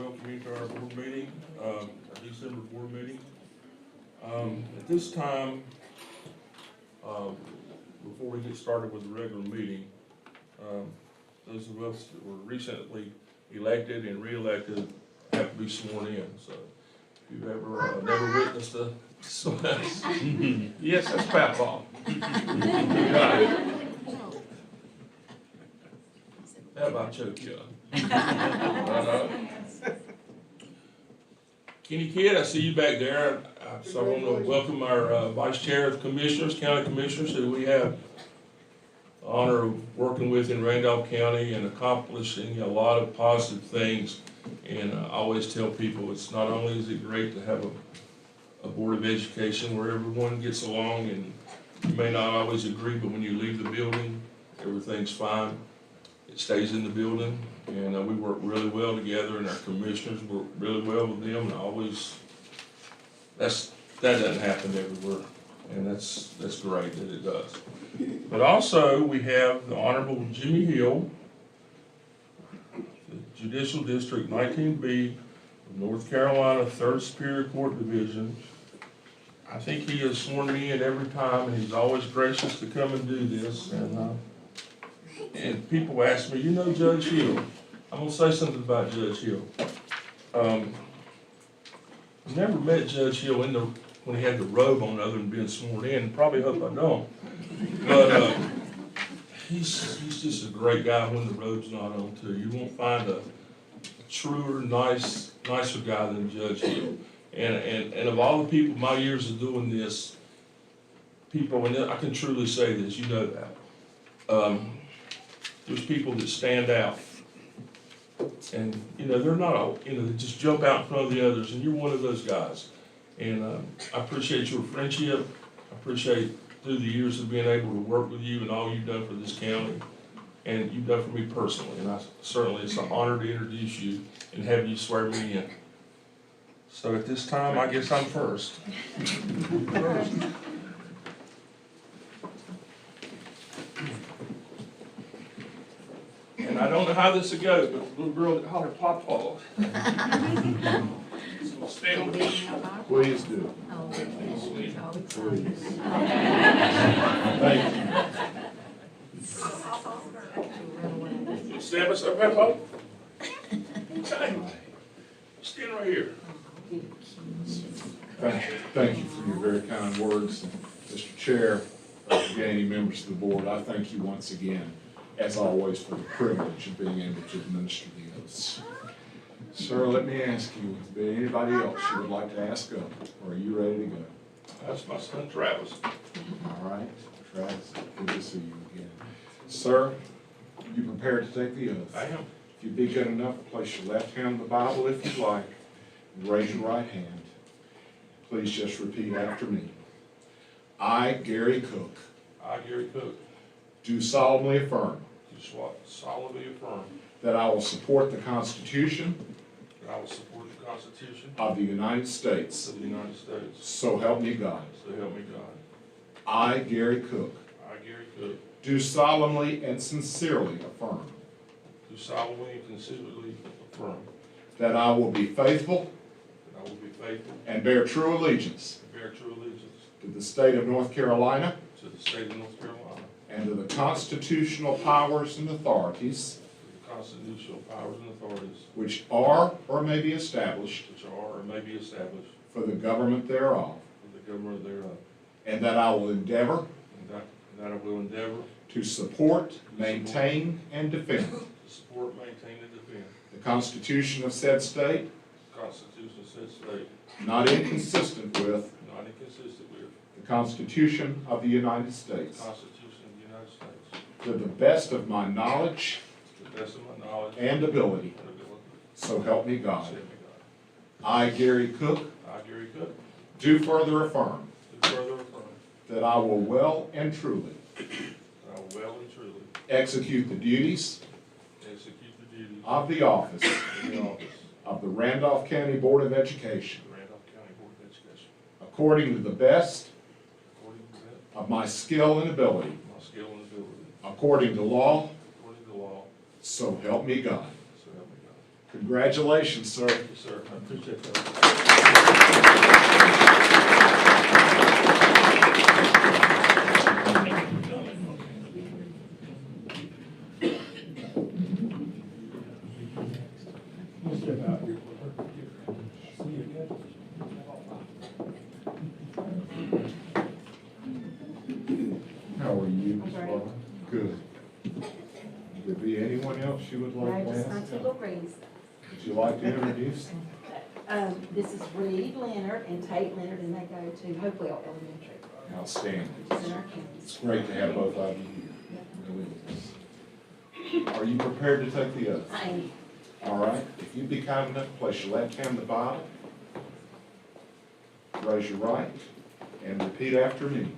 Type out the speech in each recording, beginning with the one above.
welcome you to our board meeting, our December board meeting. At this time, before we get started with the regular meeting, those of us that were recently elected and re-elected have to be sworn in. So if you've ever never witnessed a yes, that's Pat Ball. How about choke you? Kenny Kidd, I see you back there. So I want to welcome our Vice Chair of Commissioners, County Commissioners, who we have the honor of working with in Randolph County and accomplishing a lot of positive things. And I always tell people, it's not only is it great to have a Board of Education where everyone gets along and you may not always agree, but when you leave the building, everything's fine. It stays in the building, and we work really well together, and our commissioners work really well with them, and always, that doesn't happen everywhere, and that's great that it does. But also, we have the Honorable Jimmy Hill, the Judicial District 19B of North Carolina, 3rd Superior Court Division. I think he has sworn me in every time, and he's always gracious to come and do this, and people ask me, you know Judge Hill? I'm going to say something about Judge Hill. Never met Judge Hill when he had the robe on other than being sworn in. Probably hope I don't. But he's just a great guy when the robe's not on too. You won't find a truer, nicer guy than Judge Hill. And of all the people, my years of doing this, people, and I can truly say this, you know that. There's people that stand out, and they're not they just jump out in front of the others, and you're one of those guys. And I appreciate your friendship. I appreciate through the years of being able to work with you and all you've done for this county, and you've done for me personally. And it's an honor to introduce you and have you swear me in. So at this time, I guess I'm first. And I don't know how this will go, but the little girl that hollered Pawpaw. So stand with me. Please do. Please. Thank you. Stand by some Pawpaw. Okay. Stand right here. Thank you for your very kind words. Mr. Chair, any members of the board, I thank you once again, as always, for the privilege of being able to administer the oaths. Sir, let me ask you, is there anybody else you would like to ask of, or are you ready to go? That's my son Travis. All right, Travis, good to see you again. Sir, you prepared to take the oath? I am. If you'd be good enough, place your left hand on the Bible if you'd like, and raise your right hand. Please just repeat after me. I, Gary Cook, I, Gary Cook, do solemnly affirm do solemnly affirm that I will support the Constitution that I will support the Constitution of the United States. of the United States. So help me God. So help me God. I, Gary Cook, I, Gary Cook, do solemnly and sincerely affirm do solemnly and sincerely affirm that I will be faithful that I will be faithful and bear true allegiance and bear true allegiance to the state of North Carolina to the state of North Carolina, and to the constitutional powers and authorities to the constitutional powers and authorities which are or may be established which are or may be established for the government thereof, for the government thereof, and that I will endeavor and that I will endeavor to support, maintain, and defend to support, maintain, and defend the Constitution of said state, the Constitution of said state, not inconsistent with not inconsistent with the Constitution of the United the States, Constitution of the United States, to the best of my knowledge to the best of my knowledge and ability. and ability. So help me So God. help me God. I, Gary Cook, I, Gary Cook, do further affirm do further affirm that I will well and truly that I will well and truly execute the duties execute the duties of the office of the office of the Randolph County Board of Education of the Randolph County Board of Education according to the best according to that, of my skill and ability, my skill and ability, according to law, according to law, so help me God. so help me God. Congratulations, sir. Yes, sir, I appreciate that. How are you? I'm great. Good. Would there be anyone else you would like No, to just my ask? two little Reeds. Would you like to introduce them? This is Reed Leonard and Tate Leonard, and they go to Hopewell Elementary. Outstanding. It's in our It's county. great to have both of you here. It really is. Are you prepared to take the oath? I am. All right. If you'd be kind enough to place your left hand on the Bible, raise your right, and repeat after me.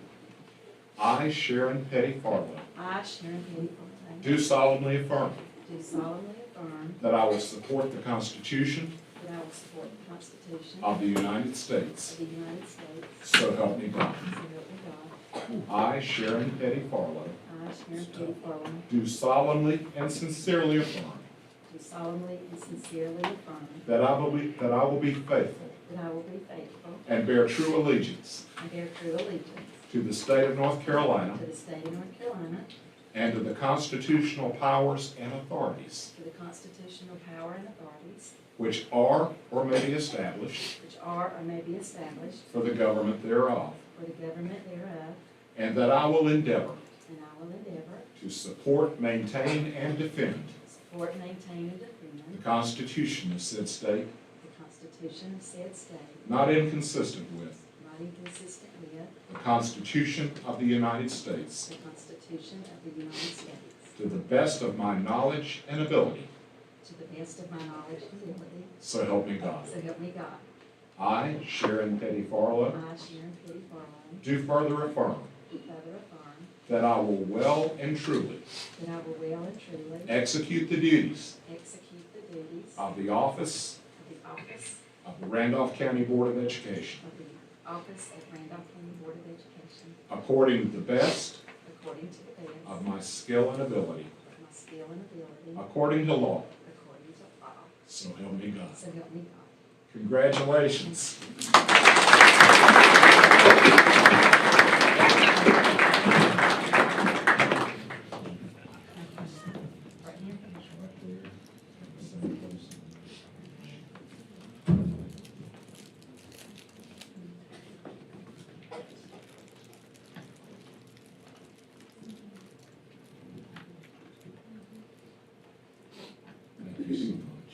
I, Sharon Petty Farlow, I, Sharon Petty Farley, do solemnly affirm do solemnly affirm that I will support the Constitution that I will support the Constitution of the United of States, the United States, so help me God. so help me God. I, Sharon Petty Farlow, I, Sharon Petty Farley, do solemnly and sincerely affirm do solemnly and sincerely affirm that I will be faithful that I will be faithful and bear true allegiance and bear true allegiance to the state of North Carolina to the state of North Carolina, and to the constitutional powers and authorities to the constitutional power and authorities which are or may be established which are or may be established for the government thereof, for the government thereof, and that I will endeavor and I will endeavor to support, maintain, and defend to support, maintain, and defend the Constitution of said state, the Constitution of said state, not inconsistent with not inconsistent with the Constitution of the United States, the Constitution of the United States, to the best of my knowledge and ability, to the best of my knowledge and ability, so help me God. so help me God. I, Sharon Petty Farlow, I, Sharon Petty Farley, do further affirm do further affirm that I will well and truly that I will well and truly execute the duties execute the duties of the office of the Randolph County Board of Education the office of Randolph County Board of Education according to the best according to the best of my skill and ability, of my skill and ability, according to law, according to law, so help me God. so help me God. Congratulations. Right here. Thank you so much.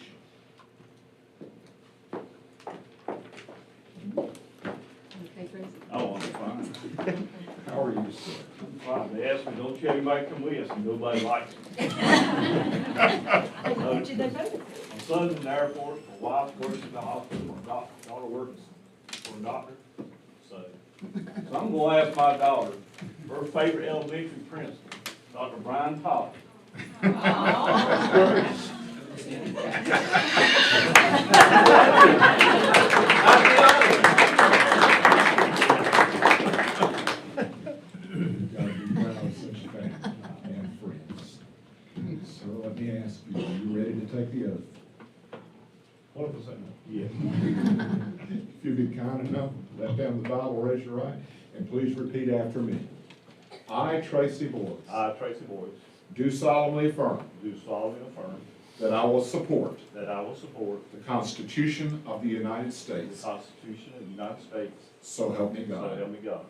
Okay, Chris? Oh, I'm fine. How are you, sir? I'm fine. They asked me, don't you have anybody come with us, and nobody likes me. Who did they vote? My son's in the Air Force, my wife works in the hospital, my daughter works for a doctor. So I'm gonna ask my daughter, her favorite elementary principal, Dr. Brian Todd. You've got to be proud of such a family and friends. So let me ask you, are you ready to take the oath? 100%. Yeah. If you'd be kind enough, left hand on the Bible, raise your right, and please repeat after me. I, Tracy Boyes, I, Tracy Boyes, do solemnly affirm do solemnly affirm that I will support that I will support the Constitution of the United the States, Constitution of the United States, so help me so help God. me God.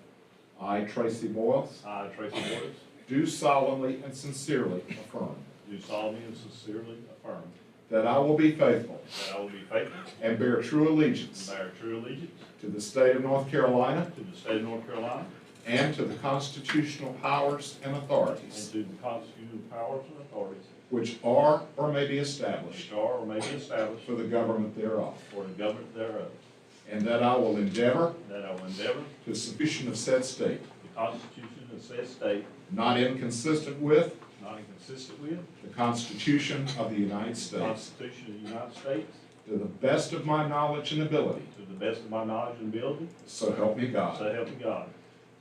I, Tracy Boyes, I, Tracy Boyes, do solemnly and sincerely affirm do solemnly and sincerely affirm that I will be faithful that I will be faithful and bear true and allegiance bear true allegiance to the state of North Carolina to the state of North Carolina and to the constitutional powers and and authorities to the constitutional powers and authorities which are or may be established which are or may be established for the government thereof, for the government thereof, and that I will endeavor that I will endeavor to the submission of said state, the Constitution of said state, not inconsistent with not inconsistent with the Constitution of the United the States, Constitution of the United States, to the best of my knowledge and ability, to the best of my knowledge and ability, so help me God. so help me God.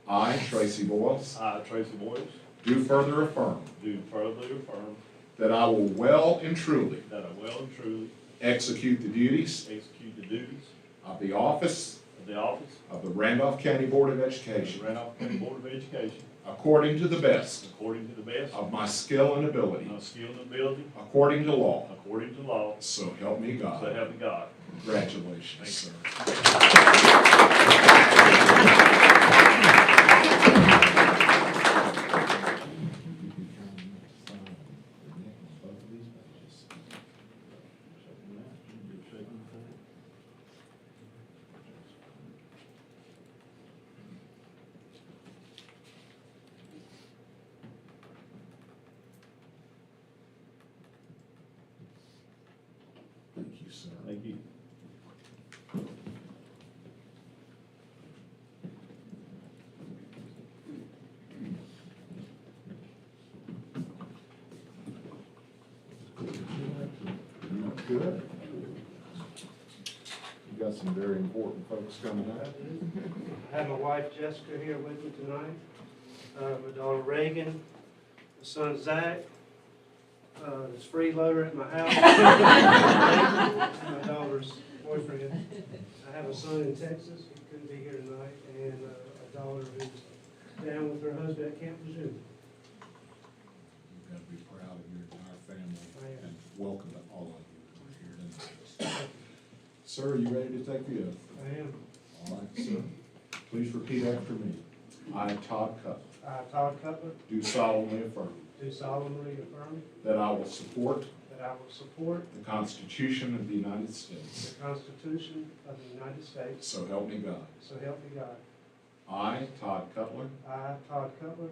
I, Tracy Boyles, I, Tracy Boyes, do further affirm do further affirm that I will well and truly that I will and truly execute the duties execute the duties of the office of the office of the Randolph County Board of of Education the Randolph County Board of Education according to the best according to the best of my skill and ability, of my skill and ability, according to law. according to law, So help me so God. help me God. Congratulations, sir. Thank you, sir. Thank you. Good. You got some very important folks coming up. I have my wife Jessica here with me tonight, my daughter Reagan, my son Zach, this freeloader at my house, and my daughter's boyfriend. I have a son in Texas, he couldn't be here tonight, and a daughter who's down with her husband at Camp Missouri. You've got to be proud of your entire family I am. and welcome to all of you here tonight. Sir, are you ready to take the oath? I am. All right, sir. Please repeat after me. I, Todd Cutler, I, Todd Cutler, do solemnly affirm do solemnly affirm that I will support that I will support the Constitution of the United States. the Constitution of the United States, So help me God. so help me God. I, Todd Cutler, I, Todd Cutler,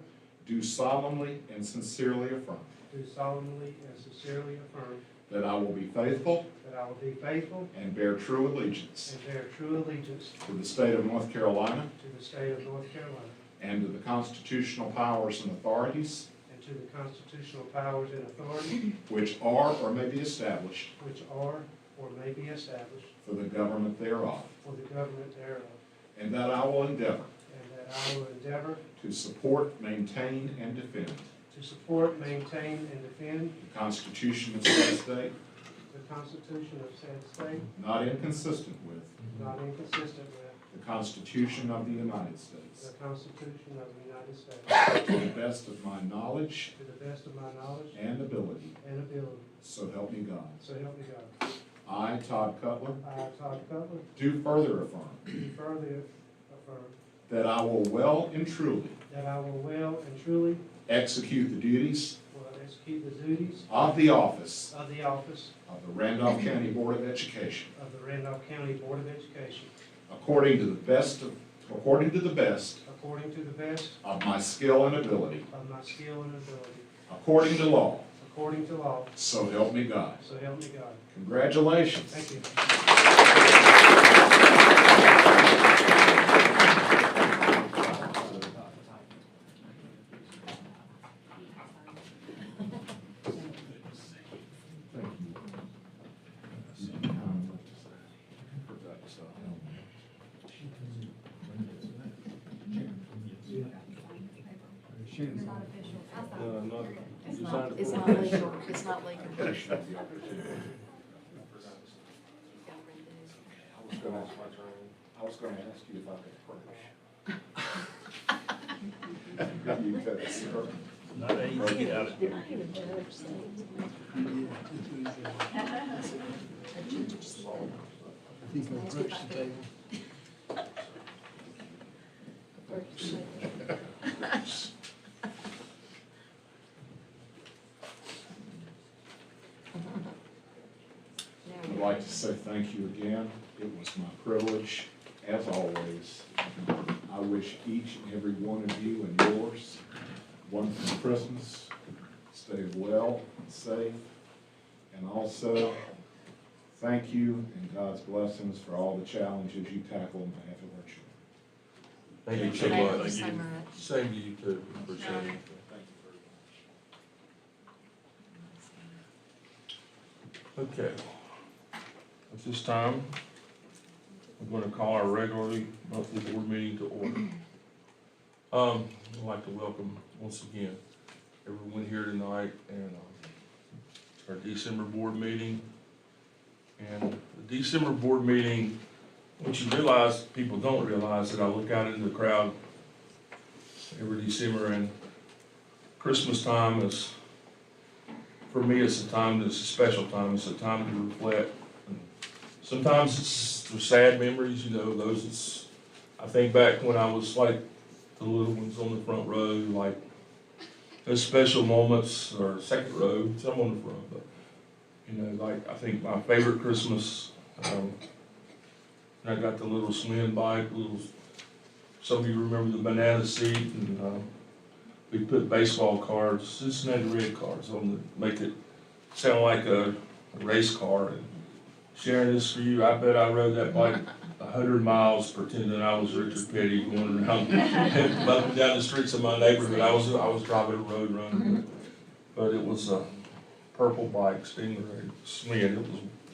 do solemnly and sincerely affirm do solemnly and sincerely affirm that I will be faithful that I will be faithful and bear true allegiance and bear true allegiance to the state of North Carolina to the state of North Carolina and to the constitutional powers and authorities and to the constitutional powers and authorities which are or may be established which are or may be established for the government thereof, for the government thereof, and that I will endeavor and that I will endeavor to support, maintain, and defend to support, maintain, and defend the Constitution of said state, the Constitution of said state, not inconsistent with not inconsistent with the Constitution of the United the States, Constitution of the United States, to the best of my knowledge to the best of my knowledge and ability, and ability, so help me God. so help me God. I, Todd Cutler, I, Todd Cutler, do further affirm do further affirm that I will well and truly that I will well and truly execute the duties will execute the duties of the office of the office of the Randolph County Board of Education of the Randolph County Board of Education according to the best according to the best of my skill and ability, my skill and ability, according to law, according to law, so help me God. so help me God. Congratulations. Thank you. It's not legal, it's not legal. I was gonna ask you if I could approach. You could, sir. Not easy to get out of here. Not even judge things. Let's get back there. I'd like to say thank you again. It was my privilege, as always. I wish each and every one of you and yours wonderful Christmas. Stay well and safe. And also, thank you and God's blessings for all the challenges you tackle on behalf of our children. Thank you so Thank much. you so much. Same to you too. Appreciate it. Thank you very much. Okay. At this time, we're going to call our regularly monthly board meeting to order. I'd like to welcome once again everyone here tonight and our December board meeting. And the December board meeting, what you realize, people don't realize, that I look out into the crowd every December, and Christmas time is, for me, it's a special time. It's a time to reflect. And sometimes it's the sad memories, you know, I think back when I was like the little ones on the front row, like those special moments, or second row, some on the front, but, you know, like, I think my favorite Christmas, I got the little swing bike, some of you remember the banana seat, and, we put baseball cards, Cincinnati Red cards on to make it sound like a race car. And sharing this for you, I bet I rode that bike 100 miles pretending I was Richard Petty going around, bumping down the streets of my neighborhood. I was driving a road runner, but it was a purple bike, Stingray, Smith.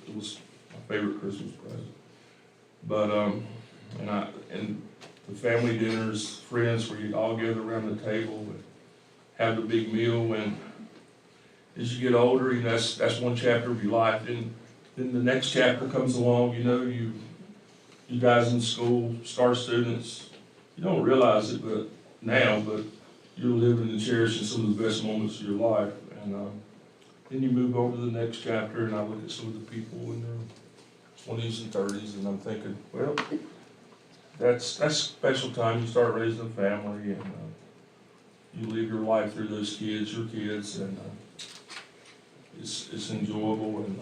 It was my favorite Christmas present. But and the family dinners, friends, where you'd all gather around the table and have the big meal. And as you get older, you know, that's one chapter of your life. Then the next chapter comes along. You know, you guys in school, star students, you don't realize it, but you're living and cherishing some of the best moments of your life. And then you move over to the next chapter, and I look at some of the people in their 20s and 30s, and I'm thinking, well, that's a special time. You start raising a family, and you live your life through those kids, your kids, and it's enjoyable, and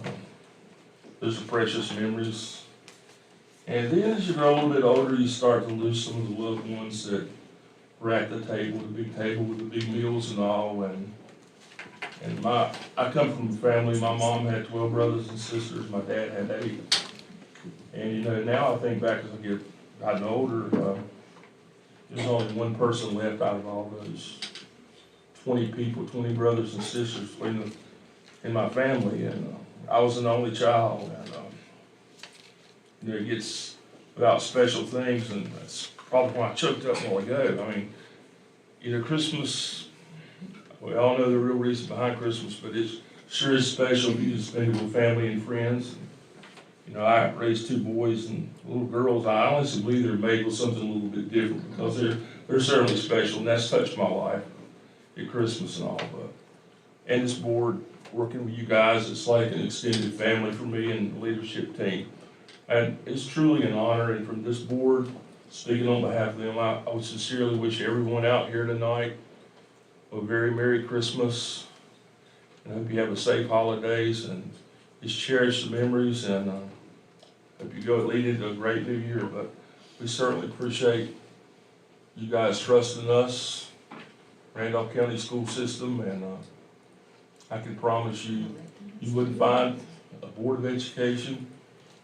those are precious memories. And then as you grow a little bit older, you start to lose some of the loved ones that were at the table, the big table with the big meals and all. And I come from a family. My mom had 12 brothers and sisters. My dad had 8. And you know, now I think back as I get gotten older, there's only one person left out of all those 20 people, 20 brothers and sisters in my family, and I was an only child, and you know, it gets about special things, and that's probably why I choked up a while ago. I mean, you know, Christmas, we all know the real reason behind Christmas, but it sure is special if you spend it with family and friends. You know, I raised 2 boys and little girls. I honestly believe they're made with something a little bit different, because they're certainly special, and that's touched my life at Christmas and all. And this board, working with you guys, it's like an extended family for me and the leadership team. And it's truly an honor, and from this board, speaking on behalf of them, I would sincerely wish everyone out here tonight a very Merry Christmas, and I hope you have a safe holidays, and just cherish the memories, and hope you go lead into a great new year. But we certainly appreciate you guys trusting us, Randolph County School System, and I can promise you wouldn't find a Board of Education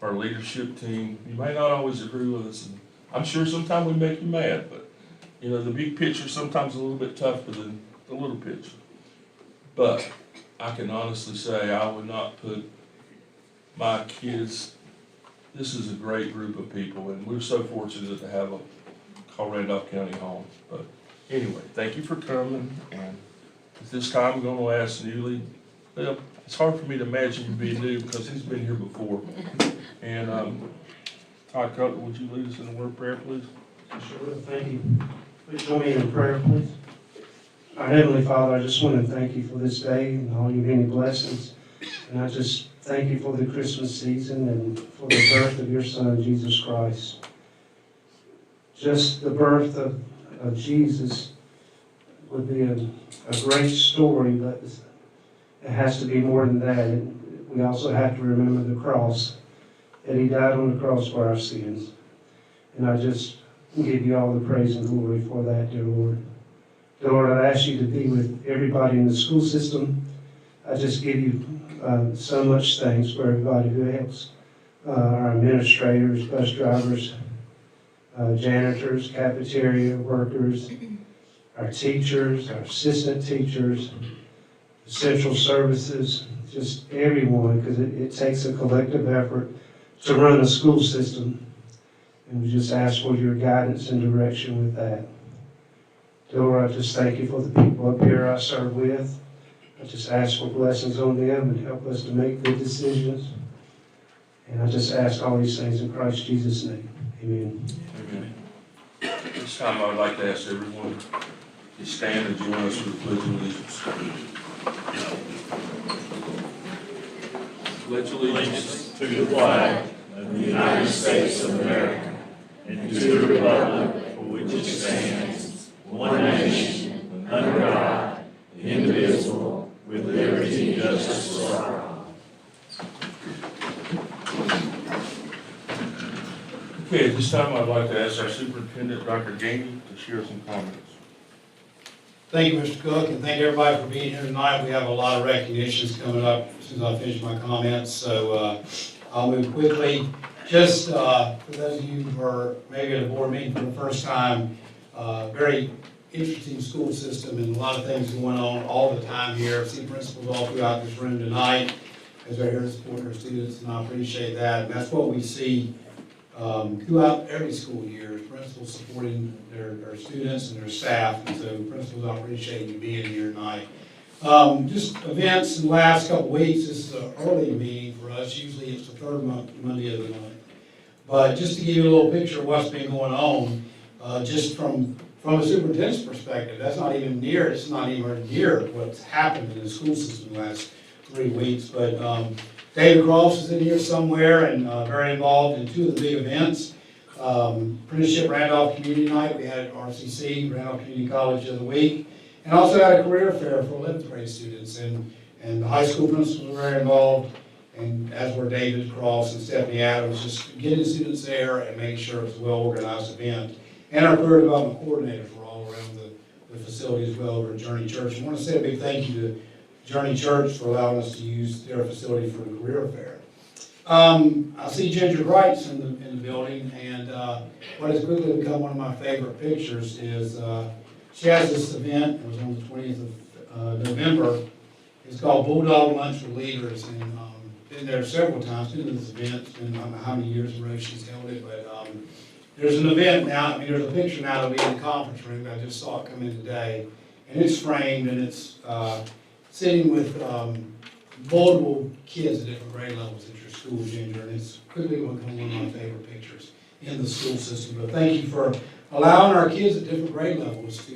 or a leadership team. You may not always agree with us, and I'm sure sometimes we make you mad, but you know, the big picture is sometimes a little bit tougher than the little picture. But I can honestly say I would not put my kids, this is a great group of people, and we're so fortunate to have a Randolph County home. But anyway, thank you for coming, and at this time I'm going to ask Newly. Well, it's hard for me to imagine you being new because he's been here before. And Todd Cutler, would you lead us in a word of prayer, please? Sure, thank you. Please join me in prayer, please. Our Heavenly Father, I just want to thank you for this day and all your many blessings. And I just thank you for the Christmas season and for the birth of your Son, Jesus Christ. Just the birth of Jesus would be a great story, but it has to be more than that. And we also have to remember the cross, that he died on the cross for our sins. And I just give you all the praise and glory for that, dear Lord. Dear Lord, I ask you to be with everybody in the school system. I just give you so much thanks for everybody who helps, our administrators, bus drivers, janitors, cafeteria workers, our teachers, our assistant teachers, central services, just everyone, because it takes a collective effort to run a school system. And we just ask for your guidance and direction with that. Lord, I just thank you for the people up here I serve with. I just ask for blessings on them and help us to make good decisions. And I just ask all these things in Christ Jesus' name. Amen. Amen. This time I'd like to ask everyone to stand and join us for the Pledge of Allegiance. Pledge allegiance To the flag of the United States of America and to the republic for which it stands, one nation, under God, indivisible, with liberty and justice for all. Okay, at this time, I'd like to ask our superintendent, Dr. Gainey, to share some comments. Thank you, Mr. Cook, and thank everybody for being here tonight. We have a lot of recognitions coming up as soon as I finish my comments, so I'll move quickly. Just for those of you who are maybe at a board meeting for the first time, very interesting school system and a lot of things going on all the time here. I've seen principals all throughout this room tonight as they're here to support their students, and I appreciate that. And that's what we see throughout every school year, principals supporting their students and their staff, and so principals, I appreciate you being here tonight. Just events in the last couple of weeks. This is an early meeting for us. Usually it's the third Monday of the month. But just to give you a little picture of what's been going on, just from a superintendent's perspective, it's not even near what's happened in the school system the last 3 weeks. But David Cross is in here somewhere and very involved in 2 of the big events. Apprenticeship Randolph Community Night, we had at RCC, Randolph Community College of the week, and also had a career fair for 11th grade students. And the high school principals were very involved, and as were David Cross and Stephanie Adams, just getting students there and making sure it's a well-organized event. And our career development coordinators were all around the facility as well over at Journey Church. I want to say a big thank you to Journey Church for allowing us to use their facility for the career fair. I see Ginger Wright's in the building, and what has quickly become one of my favorite pictures is she has this event. It was on the 20th of November. It's called Bulldog Lunch for Leaders, and been there several times, been to this event. It's been I don't know how many years in a row she's held it, but there's an event now. I mean, there's a picture now that'll be in the conference room. I just saw it come in today, and it's framed, and it's sitting with multiple kids at different grade levels at your school, Ginger, and it's quickly going to become one of my favorite pictures in the school system. But thank you for allowing our kids at different grade levels to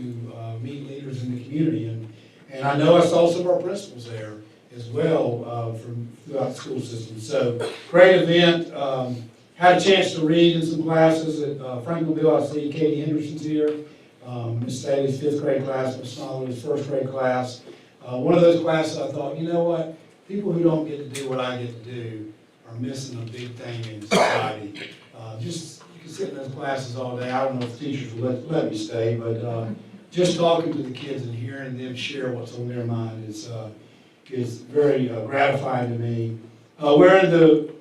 meet leaders in the community, and I know I saw some of our principals there as well from throughout the school system. So great event. Had a chance to read in some classes at Franklinville. I see Katie Henderson's here. Miss Staley's 5th grade class, Miss Smalley's 1st grade class. One of those classes I thought, you know what, people who don't get to do what I get to do are missing a big thing in society. You can sit in those classes all day. I don't know if teachers will let me stay, but just talking to the kids and hearing them share what's on their mind is very gratifying to me. We're in the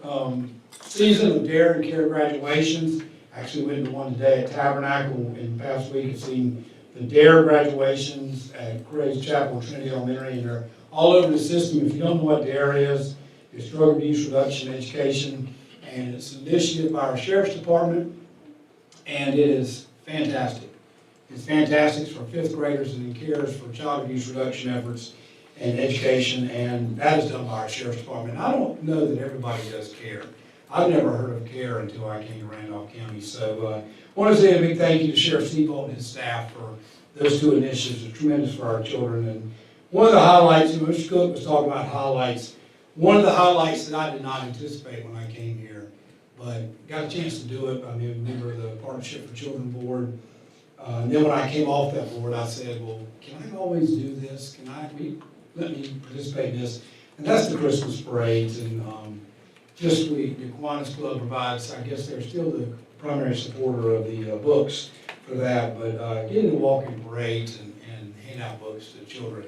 season of Dare and Care graduations. Actually went to one today at Tabernacle in the past week. I've seen the Dare graduations at Grace Chapel, Trinity Elementary, and they're all over the system. If you don't know what Dare is, it's Drug Abuse Reduction Education, and it's an initiative by our Sheriff's Department, and it is fantastic. It's fantastic for 5th graders and cares for child abuse reduction efforts and education, and that is done by our Sheriff's Department. I don't know that everybody does care. I've never heard of CARE until I came to Randolph County. So I want to say a big thank you to Sheriff Seabolt and his staff for those 2 initiatives. They're tremendous for our children. And one of the highlights, and Mr. Cook was talking about highlights, one of the highlights that I did not anticipate when I came here, but got a chance to do it. I'm a member of the Partnership for Children Board. And then when I came off that board, I said, well, can I always do this? Let me participate in this? And that's the Christmas parades. And the Kiwanis Club provides, I guess they're still the primary supporter of the books for that, but getting to walk in parades and hand out books to children,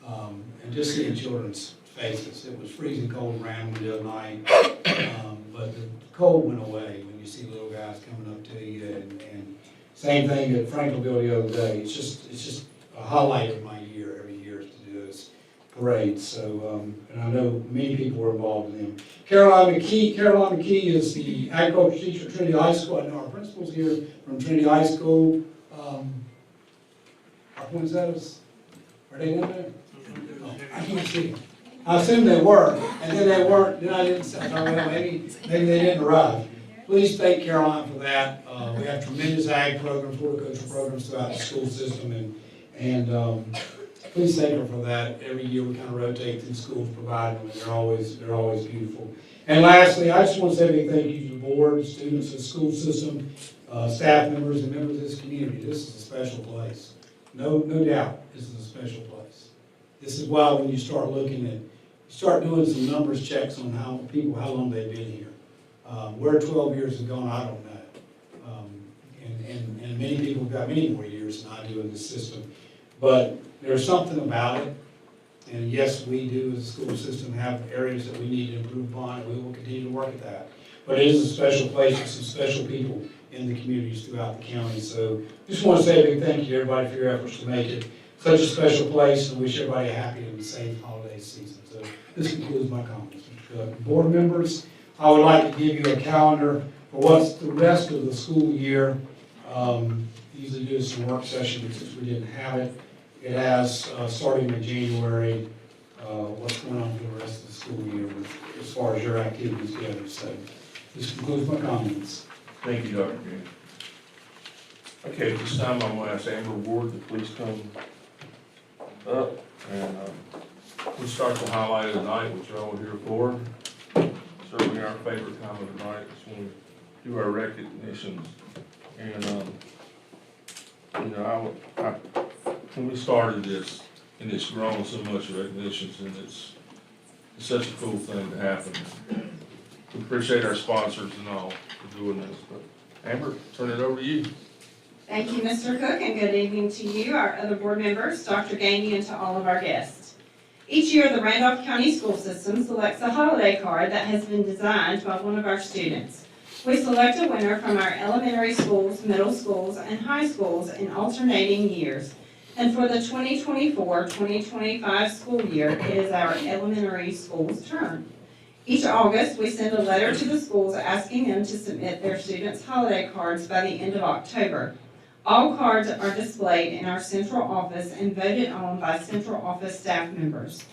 and just seeing children's faces. It was freezing cold around the other night, but the cold went away when you see little guys coming up to you, and same thing at Franklinville the other day. It's just a highlight of my year, every year, to do this parade. So, and I know many people were involved in them. Caroline McKee is the agriculture teacher at Trinity High School. I know our principal's here from Trinity High School. Our poinsettias, are they down there? Oh, I can't see them. I assumed they were, and then they weren't, then I didn't, I thought, well, maybe they didn't arrive. Please thank Caroline for that. We have tremendous ag programs, horticulture programs throughout the school system, and please thank her for that. Every year we kind of rotate through schools providing them, and they're always beautiful. And lastly, I just want to say a big thank you to the board, students of the school system, staff members, and members of this community. This is a special place. No doubt, this is a special place. This is why when you start looking at, start doing some numbers checks on how long they've been here. Where 12 years have gone, I don't know. And many people have got many more years than I do in this system. But there's something about it. And yes, we do as a school system have areas that we need to improve upon, and we will continue to work at that. But it is a special place with some special people in the communities throughout the county. So just want to say a big thank you to everybody for your efforts to make it such a special place, and wish everybody a happy and safe holiday season. So this concludes my comments, Mr. Cook. Board members, I would like to give you a calendar for what's the rest of the school year. Usually do some work sessions since we didn't have it. It has, starting in January, what's going on for the rest of the school year as far as your activities go. So this concludes my comments. Thank you, Dr. Green. Okay, at this time I'm going to ask Amber Ward to please come up, and we'll start the highlight of the night, which you're all here for. Certainly our favorite time of the night is when we do our recognitions. And, you know, when we started this, and it's grown so much, recognitions, and it's such a cool thing to happen. We appreciate our sponsors and all for doing this, but Amber, turn it over to you. Thank you, Mr. Cook, and good evening to you, our other board members, Dr. Gainey, and to all of our guests. Each year, the Randolph County School System selects a holiday card that has been designed by one of our students. We select a winner from our elementary schools, middle schools, and high schools in alternating years. And for the 2024-2025 school year, it is our elementary schools' turn. Each August, we send a letter to the schools asking them to submit their students' holiday cards by the end of October. All cards are displayed in our central office and voted on by central office staff members.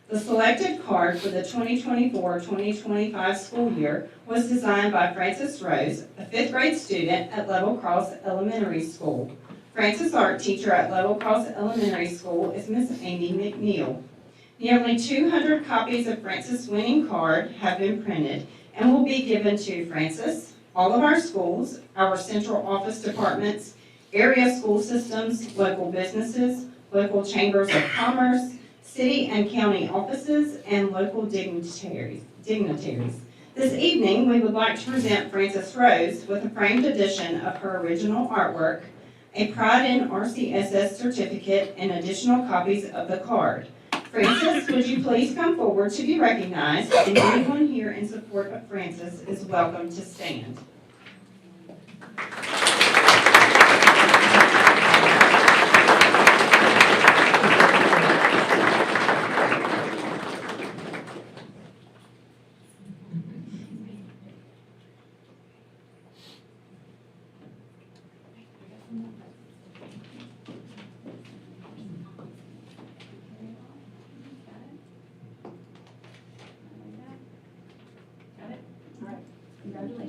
The selected card for the 2024-2025 school year was designed by Frances Rose, a 5th grade student at Level Cross Elementary School. Frances' art teacher at Level Cross Elementary School is Miss Amy McNeil. Nearly 200 copies of Frances' winning card have been printed and will be given to Frances, all of our schools, our central office departments, area school systems, local businesses, local chambers of commerce, city and county offices, and local dignitaries. This evening, we would like to present Frances Rose with a framed edition of her original artwork, a Pride in RCSS certificate, and additional copies of the card. Frances, would you please come forward to be recognized, and anyone here in support of Frances is welcome to stand.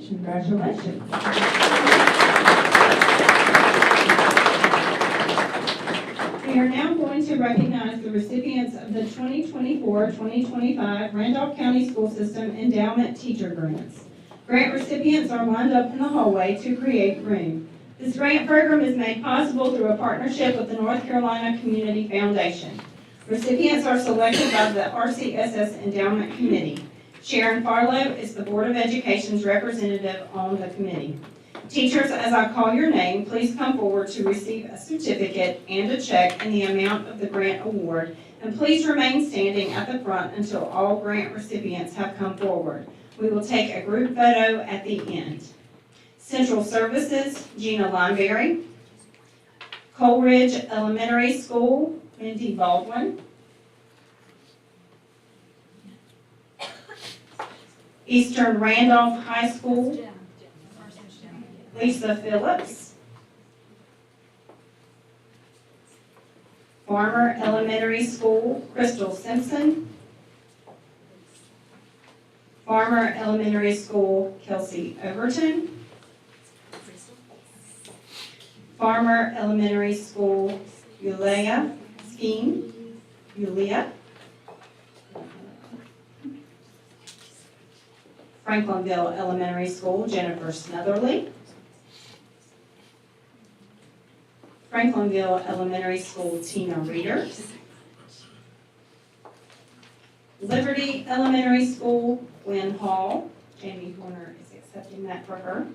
Congratulations. We are now going to recognize the recipients of the 2024-2025 Randolph County School System Endowment Teacher Grants. Grant recipients are lined up in the hallway to create room. This grant program is made possible through a partnership with the North Carolina Community Foundation. Recipients are selected by the RCSS Endowment Committee. Sharon Farlow is the Board of Education's representative on the committee. Teachers, as I call your name, please come forward to receive a certificate and a check in the amount of the grant award, and please remain standing at the front until all grant recipients have come forward. We will take a group photo at the end. Central Services, Gina Lineberry. Coleridge Elementary School, Mindy Baldwin. Eastern Randolph High School, Lisa Phillips. Farmer Elementary School, Crystal Simpson. Farmer Elementary School, Kelsey Overton. Farmer Elementary School, Yulia Skeen. Yulia. Franklinville Elementary School, Jennifer Snetherly. Franklinville Elementary School, Tina Reeder. Liberty Elementary School, Gwen Hall. Jamie Horner is accepting that for her.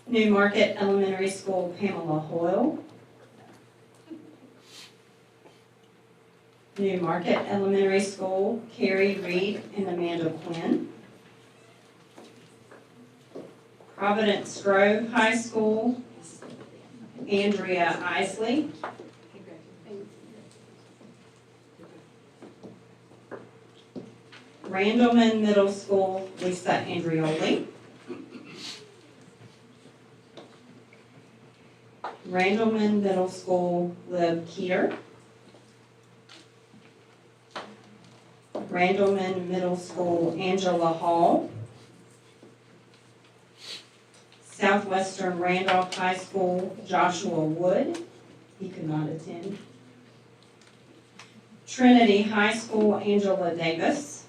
New Market Elementary School, Pamela Hoyle. New Market Elementary School, Carrie Reed and Amanda Quinn. Providence Grove High School, Andrea Isley. Randleman Middle School, Lisa Andrioli. Randleman Middle School, Liv Keeter. Randleman Middle School, Angela Hall. Southwestern Randolph High School, Joshua Wood. He could not attend. Trinity High School, Angela Davis.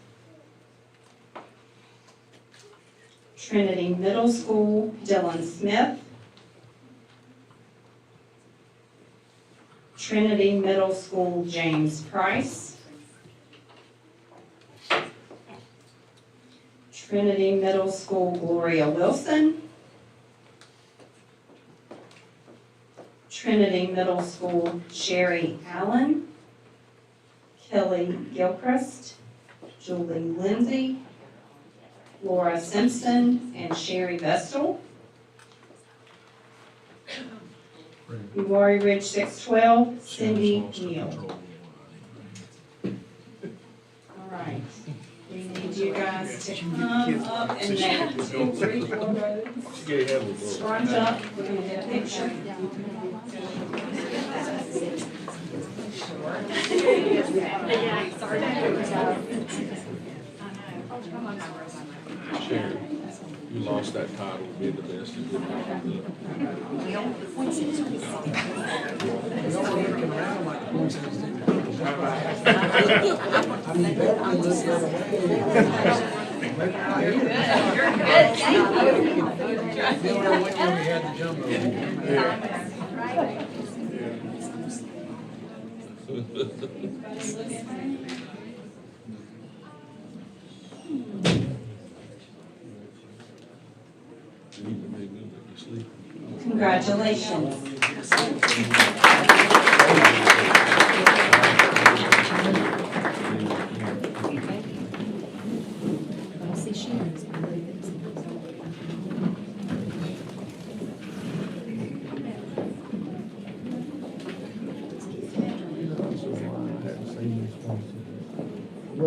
Trinity Middle School, Dylan Smith. Trinity Middle School, James Price. Trinity Middle School, Gloria Wilson. Trinity Middle School, Sherry Allen. Kelly Gilchrist. Julie Lindsay. Laura Simpson and Sherry Vestal. Uwharrie Ridge 612, Cindy Neal. All right, we need you guys to come up and name 2, 3, 4 rows. Scrunch up, we're gonna get a picture. Sharon, you lost that title of being the best. You did not do Congratulations.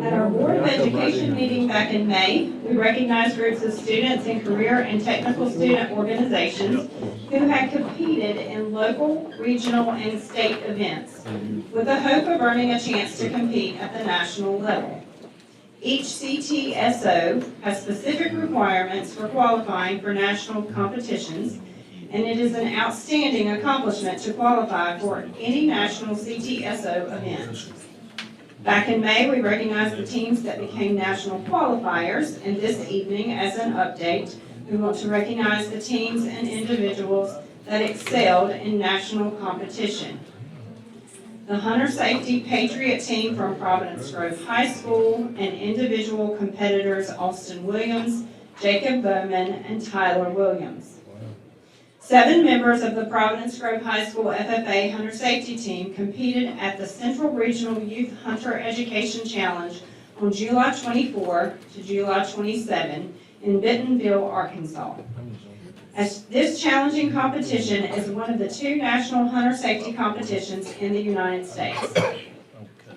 At our Board of Education meeting back in May, we recognized groups of students in career and technical student organizations who had competed in local, regional, and state events with the hope of earning a chance to compete at the national level. Each CTSO has specific requirements for qualifying for national competitions, and it is an outstanding accomplishment to qualify for any national CTSO event. Back in May, we recognized the teams that became national qualifiers, and this evening, as an update, we want to recognize the teams and individuals that excelled in national competition. The Hunter Safety Patriot Team from Providence Grove High School and individual competitors Austin Williams, Jacob Bowman, and Tyler Williams. 7 members of the Providence Grove High School FFA Hunter Safety Team competed at the Central Regional Youth Hunter Education Challenge on July 24 to July 27 in Bentonville, Arkansas. As this challenging competition is one of the 2 national hunter safety competitions in the United States.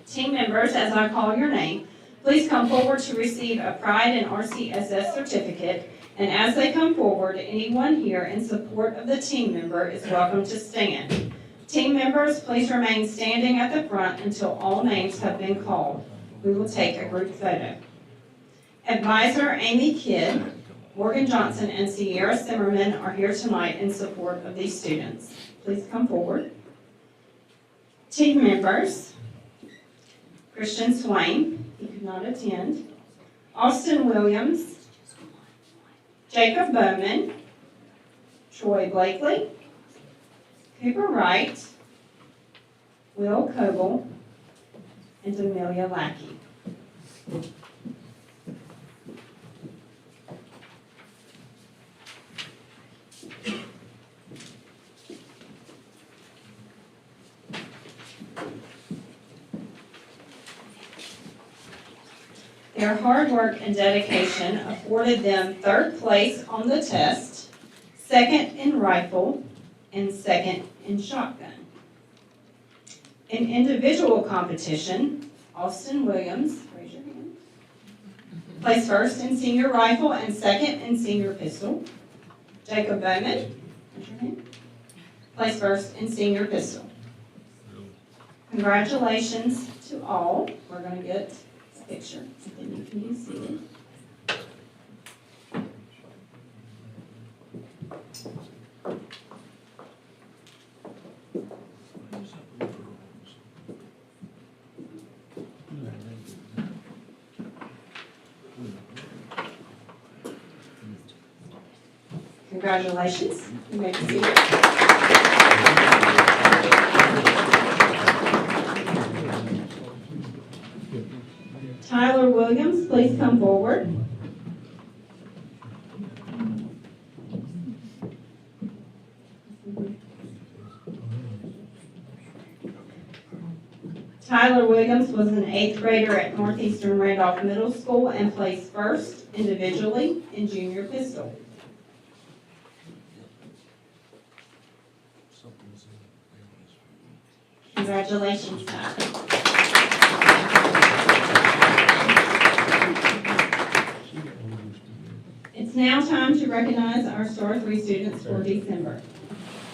Team members, as I call your name, please come forward to receive a Pride and RCSS certificate. And as they come forward, anyone here in support of the team member is welcome to stand. Team members, please remain standing at the front until all names have been called. We will take a group photo. Advisor Amy Kidd, Morgan Johnson, and Sierra Zimmerman are here tonight in support of these students. Please come forward. Team members, Christian Swain, he could not attend, Austin Williams, Jacob Bowman, Troy Blakely, Cooper Wright, Will Coble, and Amelia Lackey. Their hard work and dedication afforded them third place on the test, second in rifle, and second in shotgun. In individual competition, Austin Williams, raise your hand, placed first in senior rifle and second in senior pistol. Jacob Bowman, raise your hand, placed first in senior pistol. Congratulations to all. We're going to get a picture, and then you can be seated. Congratulations. You may be seated. Tyler Williams, please come forward. Tyler Williams was an 8th grader at Northeastern Randolph Middle School and placed first individually in junior pistol. Congratulations, Tyler. It's now time to recognize our Star 3 students for December.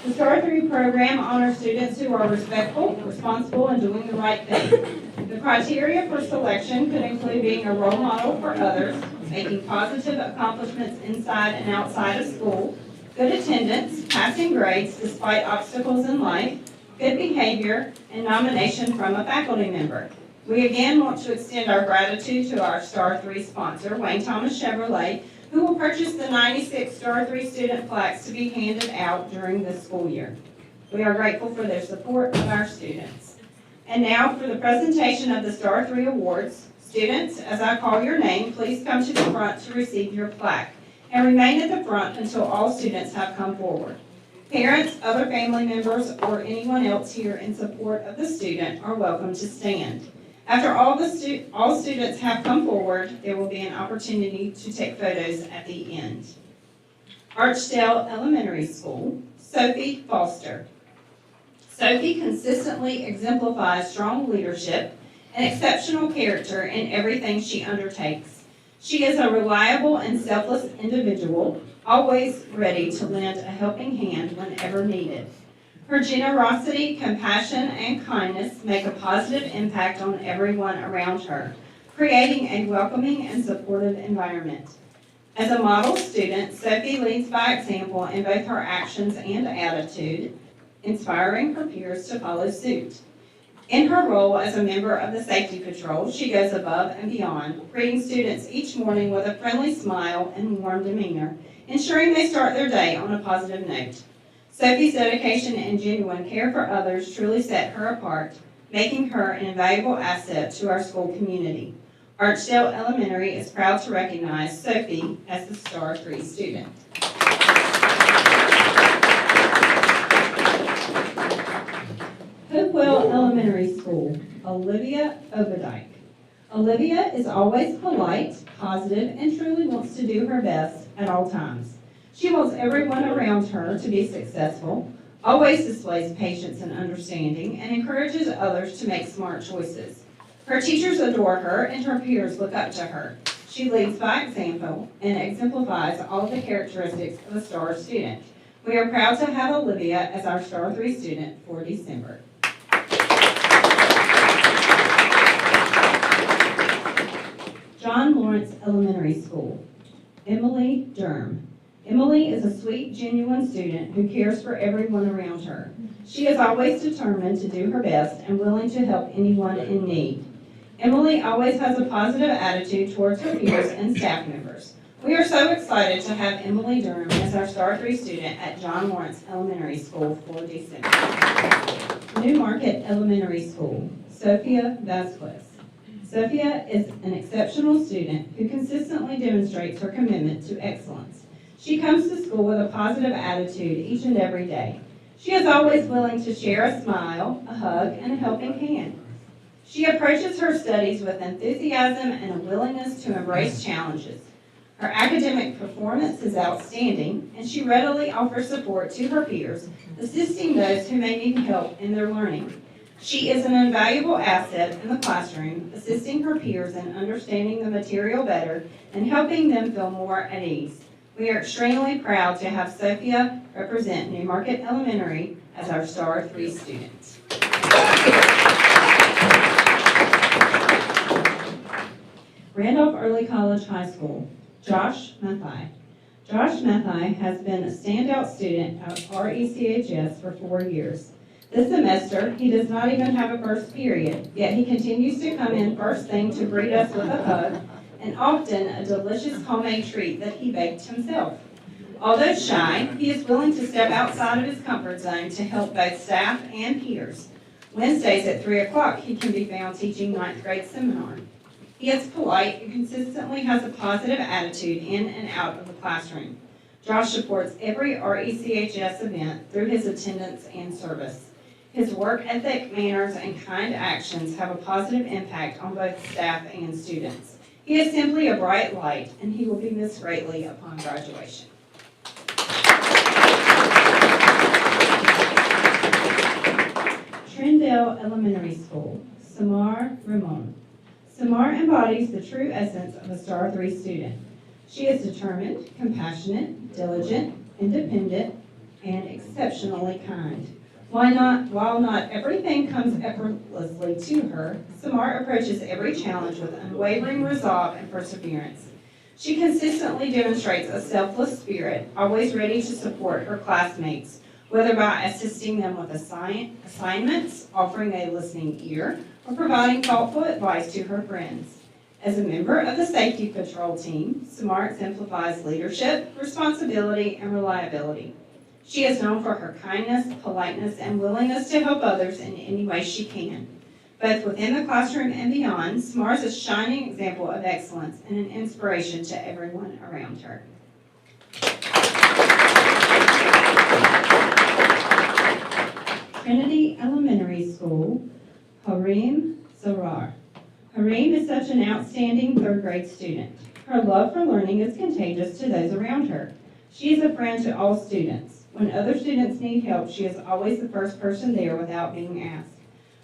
The Star 3 program honors students who are respectful, responsible, and doing the right thing. The criteria for selection could include being a role model for others, making positive accomplishments inside and outside of school, good attendance, passing grades despite obstacles in life, good behavior, and nomination from a faculty member. We again want to extend our gratitude to our Star 3 sponsor, Wayne Thomas Chevrolet, who will purchase the 96 Star 3 student plaques to be handed out during this school year. We are grateful for their support of our students. And now for the presentation of the Star 3 awards. Students, as I call your name, please come to the front to receive your plaque and remain at the front until all students have come forward. Parents, other family members, or anyone else here in support of the student are welcome to stand. After all students have come forward, there will be an opportunity to take photos at the end. Archdale Elementary School, Sophie Foster. Sophie consistently exemplifies strong leadership and exceptional character in everything she undertakes. She is a reliable and selfless individual, always ready to lend a helping hand whenever needed. Her generosity, compassion, and kindness make a positive impact on everyone around her, creating a welcoming and supportive environment. As a model student, Sophie leads by example in both her actions and attitude, inspiring her peers to follow suit. In her role as a member of the Safety Patrol, she goes above and beyond, greeting students each morning with a friendly smile and warm demeanor, ensuring they start their day on a positive note. Sophie's dedication and genuine care for others truly set her apart, making her an invaluable asset to our school community. Archdale Elementary is proud to recognize Sophie as the Star 3 student. Hopewell Elementary School, Olivia Oberdike. Olivia is always polite, positive, and truly wants to do her best at all times. She wants everyone around her to be successful, always displays patience and understanding, and encourages others to make smart choices. Her teachers adore her, and her peers look up to her. She leads by example and exemplifies all of the characteristics of a STAR student. We are proud to have Olivia as our Star 3 student for December. John Lawrence Elementary School. Emily Durham. Emily is a sweet, genuine student who cares for everyone around her. She is always determined to do her best and willing to help anyone in need. Emily always has a positive attitude towards her peers and staff members. We are so excited to have Emily Durham as our Star 3 student at John Lawrence Elementary School for December. New Market Elementary School, Sophia Vasquez. Sophia is an exceptional student who consistently demonstrates her commitment to excellence. She comes to school with a positive attitude each and every day. She is always willing to share a smile, a hug, and a helping hand. She approaches her studies with enthusiasm and a willingness to embrace challenges. Her academic performance is outstanding, and she readily offers support to her peers, assisting those who may need help in their learning. She is an invaluable asset in the classroom, assisting her peers in understanding the material better and helping them feel more at ease. We are extremely proud to have Sophia represent New Market Elementary as our Star 3 student. Randolph Early College High School, Josh Mathai. Josh Mathai has been a standout student at RCSS for 4 years. This semester, he does not even have a first period, yet he continues to come in first thing to greet us with a hug, and often a delicious homemade treat that he baked himself. Although shy, he is willing to step outside of his comfort zone to help both staff and peers. Wednesdays at 3 o'clock, he can be found teaching 9th grade seminar. He is polite and consistently has a positive attitude in and out of the classroom. Josh supports every RCSS event through his attendance and service. His work ethic, manners, and kind actions have a positive impact on both staff and students. He is simply a bright light, and he will be missed greatly upon graduation. Trindale Elementary School, Samar Ramon. Samar embodies the true essence of a Star 3 student. She is determined, compassionate, diligent, independent, and exceptionally kind. While not everything comes effortlessly to her, Samar approaches every challenge with unwavering resolve and perseverance. She consistently demonstrates a selfless spirit, always ready to support her classmates, whether by assisting them with assignments, offering a listening ear, or providing thoughtful advice to her friends. As a member of the Safety Patrol team, Samar exemplifies leadership, responsibility, and reliability. She is known for her kindness, politeness, and willingness to help others in any way she can. Both within the classroom and beyond, Samar is a shining example of excellence and an inspiration to everyone around her. Trinity Elementary School, Harim Zarar. Harim is such an outstanding 3rd grade student. Her love for learning is contagious to those around her. She is a friend to all students. When other students need help, she is always the first person there without being asked.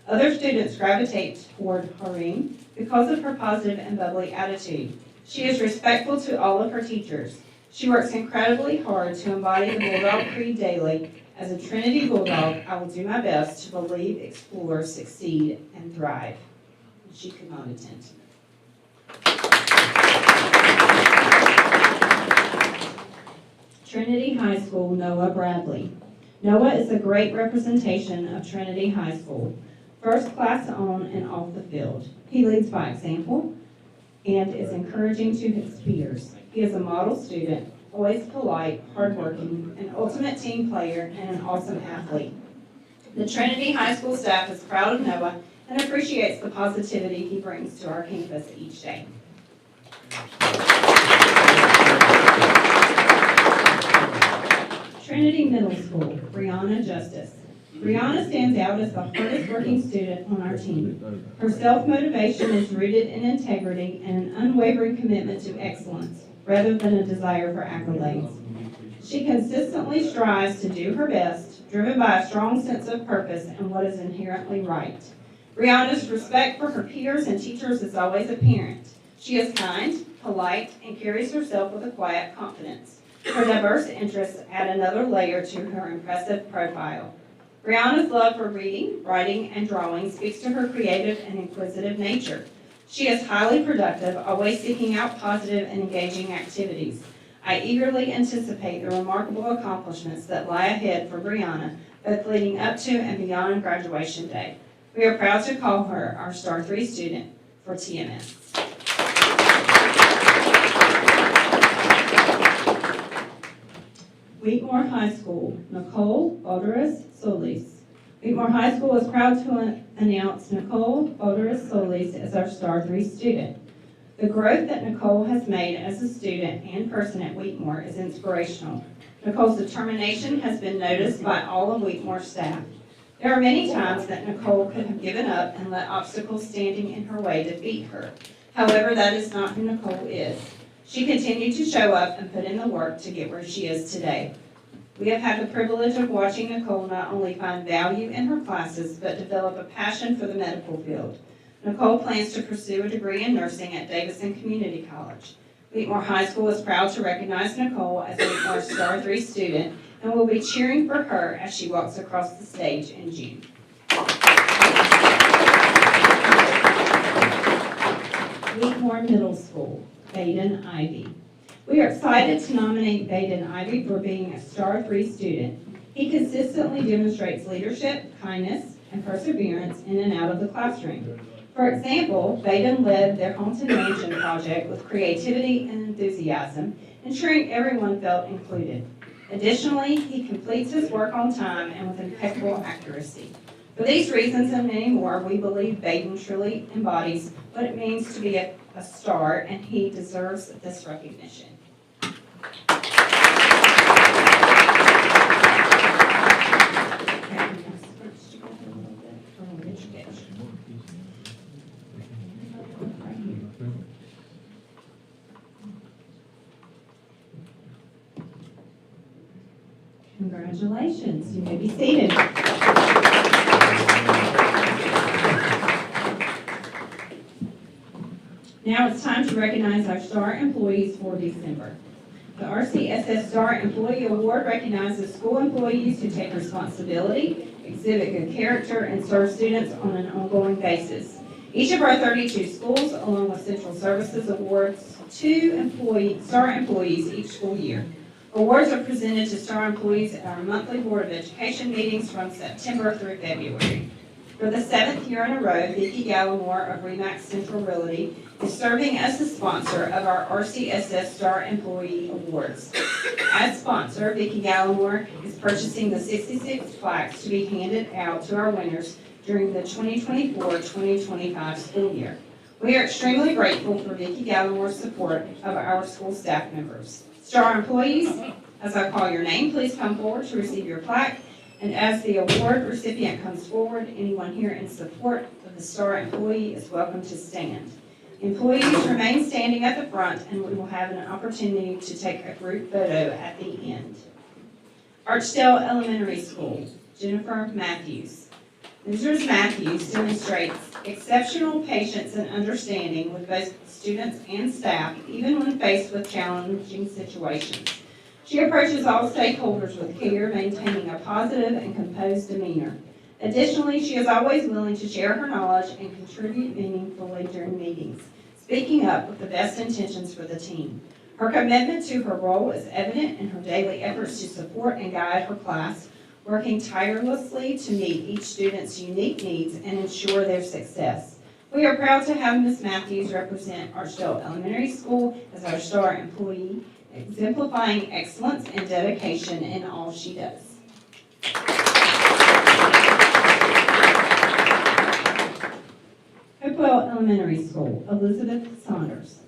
Other students gravitate toward Harim because of her positive and bubbly attitude. She is respectful to all of her teachers. She works incredibly hard to embody the Bulldog Creed daily. As a Trinity Bulldog, I will do my best to believe, explore, succeed, and thrive. She could not attend tonight. Trinity High School, Noah Bradley. Noah is a great representation of Trinity High School, first class on and off the field. He leads by example and is encouraging to his peers. He is a model student, always polite, hardworking, an ultimate team player, and an awesome athlete. The Trinity High School staff is proud of Noah and appreciates the positivity he brings to our campus each day. Trinity Middle School, Brianna Justice. Brianna stands out as the hardest working student on our team. Her self-motivation is rooted in integrity and an unwavering commitment to excellence, rather than a desire for accolades. She consistently strives to do her best, driven by a strong sense of purpose and what is inherently right. Brianna's respect for her peers and teachers is always apparent. She is kind, polite, and carries herself with a quiet confidence. Her diverse interests add another layer to her impressive profile. Brianna's love for reading, writing, and drawing speaks to her creative and inquisitive nature. She is highly productive, always seeking out positive and engaging activities. I eagerly anticipate the remarkable accomplishments that lie ahead for Brianna, both leading up to and beyond graduation day. We are proud to call her our Star 3 student for TMS. Wheatmore High School, Nicole Balderas Solis. Wheatmore High School is proud to announce Nicole Balderas Solis as our Star 3 student. The growth that Nicole has made as a student and person at Wheatmore is inspirational. Nicole's determination has been noticed by all of Wheatmore staff. There are many times that Nicole could have given up and let obstacles standing in her way defeat her. However, that is not who Nicole is. She continued to show up and put in the work to get where she is today. We have had the privilege of watching Nicole not only find value in her classes, but develop a passion for the medical field. Nicole plans to pursue a degree in nursing at Davison Community College. Wheatmore High School is proud to recognize Nicole as Wheatmore's Star 3 student and will be cheering for her as she walks across the stage in June. Wheatmore Middle School, Baden Ivy. We are excited to nominate Baden Ivy for being a Star 3 student. He consistently demonstrates leadership, kindness, and perseverance in and out of the classroom. For example, Baden led their Haunted Mansion project with creativity and enthusiasm, ensuring everyone felt included. Additionally, he completes his work on time and with impeccable accuracy. For these reasons and many more, we believe Baden truly embodies what it means to be a star, and he deserves this recognition. Congratulations, you may be seated. Now it's time to recognize our STAR employees for December. The RCSS STAR Employee Award recognizes school employees who take responsibility, exhibit good character, and serve students on an ongoing basis. Each of our 32 schools, along with Central Services, awards 2 STAR employees each school year. Awards are presented to STAR employees at our monthly Board of Education meetings from September through February. For the 7th year in a row, Vicki Gallimore of RE/MAX Central Realty is serving as the sponsor of our RCSS STAR Employee Awards. As sponsor, Vicki Gallimore is purchasing the 66 plaques to be handed out to our winners during the 2024-2025 school year. We are extremely grateful for Vicki Gallimore's support of our school staff members. STAR employees, as I call your name, please come forward to receive your plaque. And as the award recipient comes forward, anyone here in support of the STAR employee is welcome to stand. Employees remain standing at the front, and we will have an opportunity to take a group photo at the end. Archdale Elementary School, Jennifer Matthews. Mrs. Matthews demonstrates exceptional patience and understanding with both students and staff, even when faced with challenging situations. She approaches all stakeholders with care, maintaining a positive and composed demeanor. Additionally, she is always willing to share her knowledge and contribute meaningfully during meetings, speaking up with the best intentions for the team. Her commitment to her role is evident in her daily efforts to support and guide her class, working tirelessly to meet each student's unique needs and ensure their success. We are proud to have Ms. Matthews represent Archdale Elementary School as our STAR employee, exemplifying excellence and dedication in all she does. Hopewell Elementary School, Elizabeth Saunders.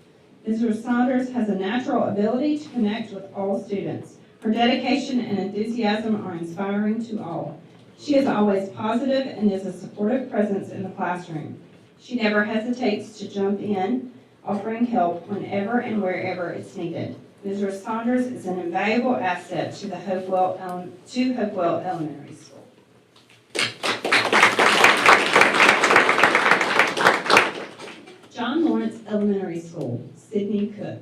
Mrs. Saunders has a natural ability to connect with all students. Her dedication and enthusiasm are inspiring to all. She is always positive and is a supportive presence in the classroom. She never hesitates to jump in, offering help whenever and wherever it's needed. Mrs. Saunders is an invaluable asset to Hopewell Elementary School. John Lawrence Elementary School, Sydney Cook.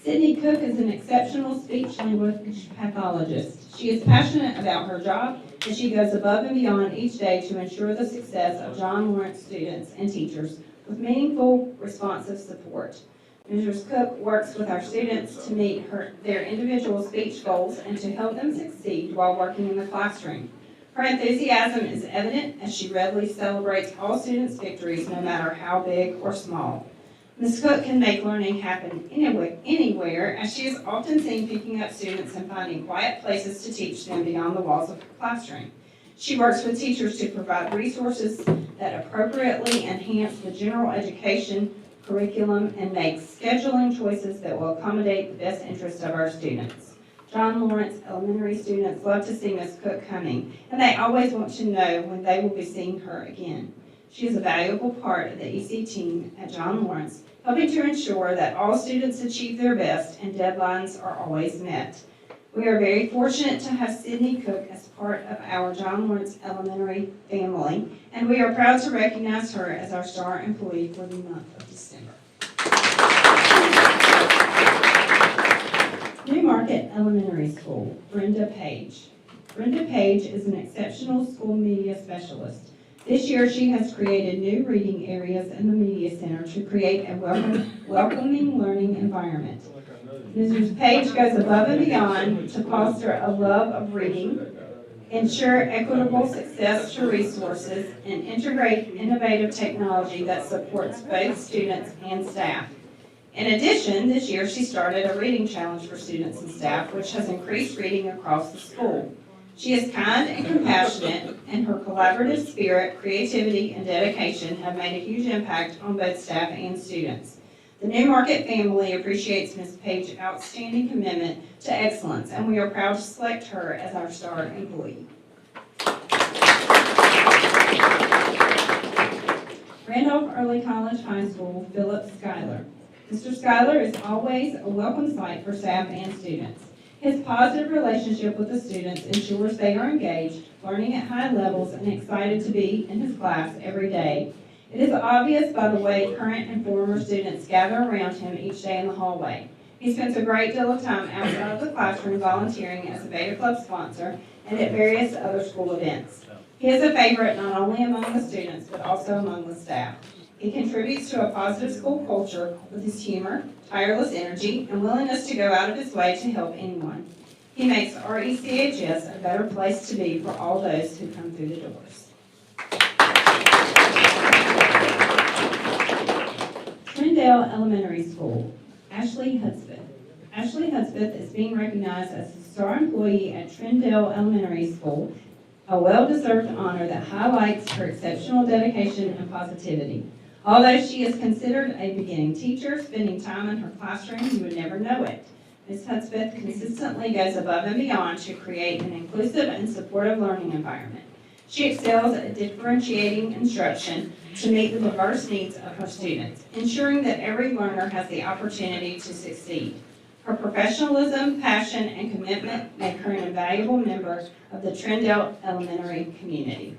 Sydney Cook is an exceptional speech-language pathologist. She is passionate about her job, and she goes above and beyond each day to ensure the success of John Lawrence students and teachers with meaningful, responsive support. Mrs. Cook works with our students to meet their individual speech goals and to help them succeed while working in the classroom. Her enthusiasm is evident as she readily celebrates all students' victories, no matter how big or small. Ms. Cook can make learning happen anywhere, as she is often seen picking up students and finding quiet places to teach them beyond the walls of her classroom. She works with teachers to provide resources that appropriately enhance the general education curriculum and makes scheduling choices that will accommodate the best interests of our students. John Lawrence Elementary students love to see Ms. Cook coming, and they always want to know when they will be seeing her again. She is a valuable part of the EC team at John Lawrence, helping to ensure that all students achieve their best and deadlines are always met. We are very fortunate to have Sydney Cook as part of our John Lawrence Elementary family, and we are proud to recognize her as our star employee for the month of December. Newmarket Elementary School, Brenda Page. Brenda Page is an exceptional school media specialist. This year, she has created new reading areas in the Media Center to create a welcoming learning environment. Mrs. Page goes above and beyond to foster a love of reading, ensure equitable access to resources, and integrate innovative technology that supports both students and staff. In addition, this year she started a reading challenge for students and staff, which has increased reading across the school. She is kind and compassionate, and her collaborative spirit, creativity, and dedication have made a huge impact on both staff and students. The Newmarket family appreciates Ms. Page's outstanding commitment to excellence, and we are proud to select her as our star employee. Randolph Early College High School, Philip Schuyler. Mr. Schuyler is always a welcome sight for staff and students. His positive relationship with the students ensures they are engaged, learning at high levels, and excited to be in his class every day. It is obvious by the way current and former students gather around him each day in the hallway. He spends a great deal of time outside of the classroom volunteering as a Beta Club sponsor and at various other school events. He is a favorite not only among the students, but also among the staff. He contributes to a positive school culture with his humor, tireless energy, and willingness to go out of his way to help anyone. He makes RCSS a better place to be for all those who come through the doors. Trindale Elementary School, Ashley Hudspeth. Ashley Hudspeth is being recognized as a star employee at Trindale Elementary School, a well-deserved honor that highlights her exceptional dedication and positivity. Although she is considered a beginning teacher, spending time in her classroom, you would never know it. Ms. Hudspeth consistently goes above and beyond to create an inclusive and supportive learning environment. She excels at differentiating instruction to meet the diverse needs of her students, ensuring that every learner has the opportunity to succeed. Her professionalism, passion, and commitment make her an invaluable member of the Trindale Elementary community.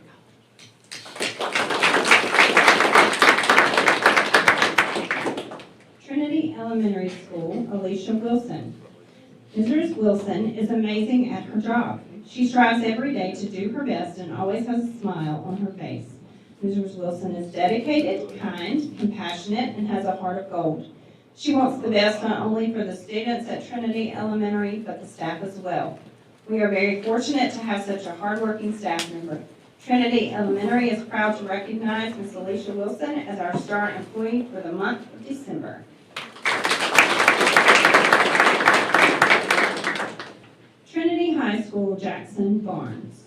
Trinity Elementary School, Alicia Wilson. Mrs. Wilson is amazing at her job. She strives every day to do her best and always has a smile on her face. Mrs. Wilson is dedicated, kind, compassionate, and has a heart of gold. She wants the best not only for the students at Trinity Elementary, but the staff as well. We are very fortunate to have such a hardworking staff member. Trinity Elementary is proud to recognize Ms. Alicia Wilson as our star employee for the month of December. Trinity High School, Jackson Barnes.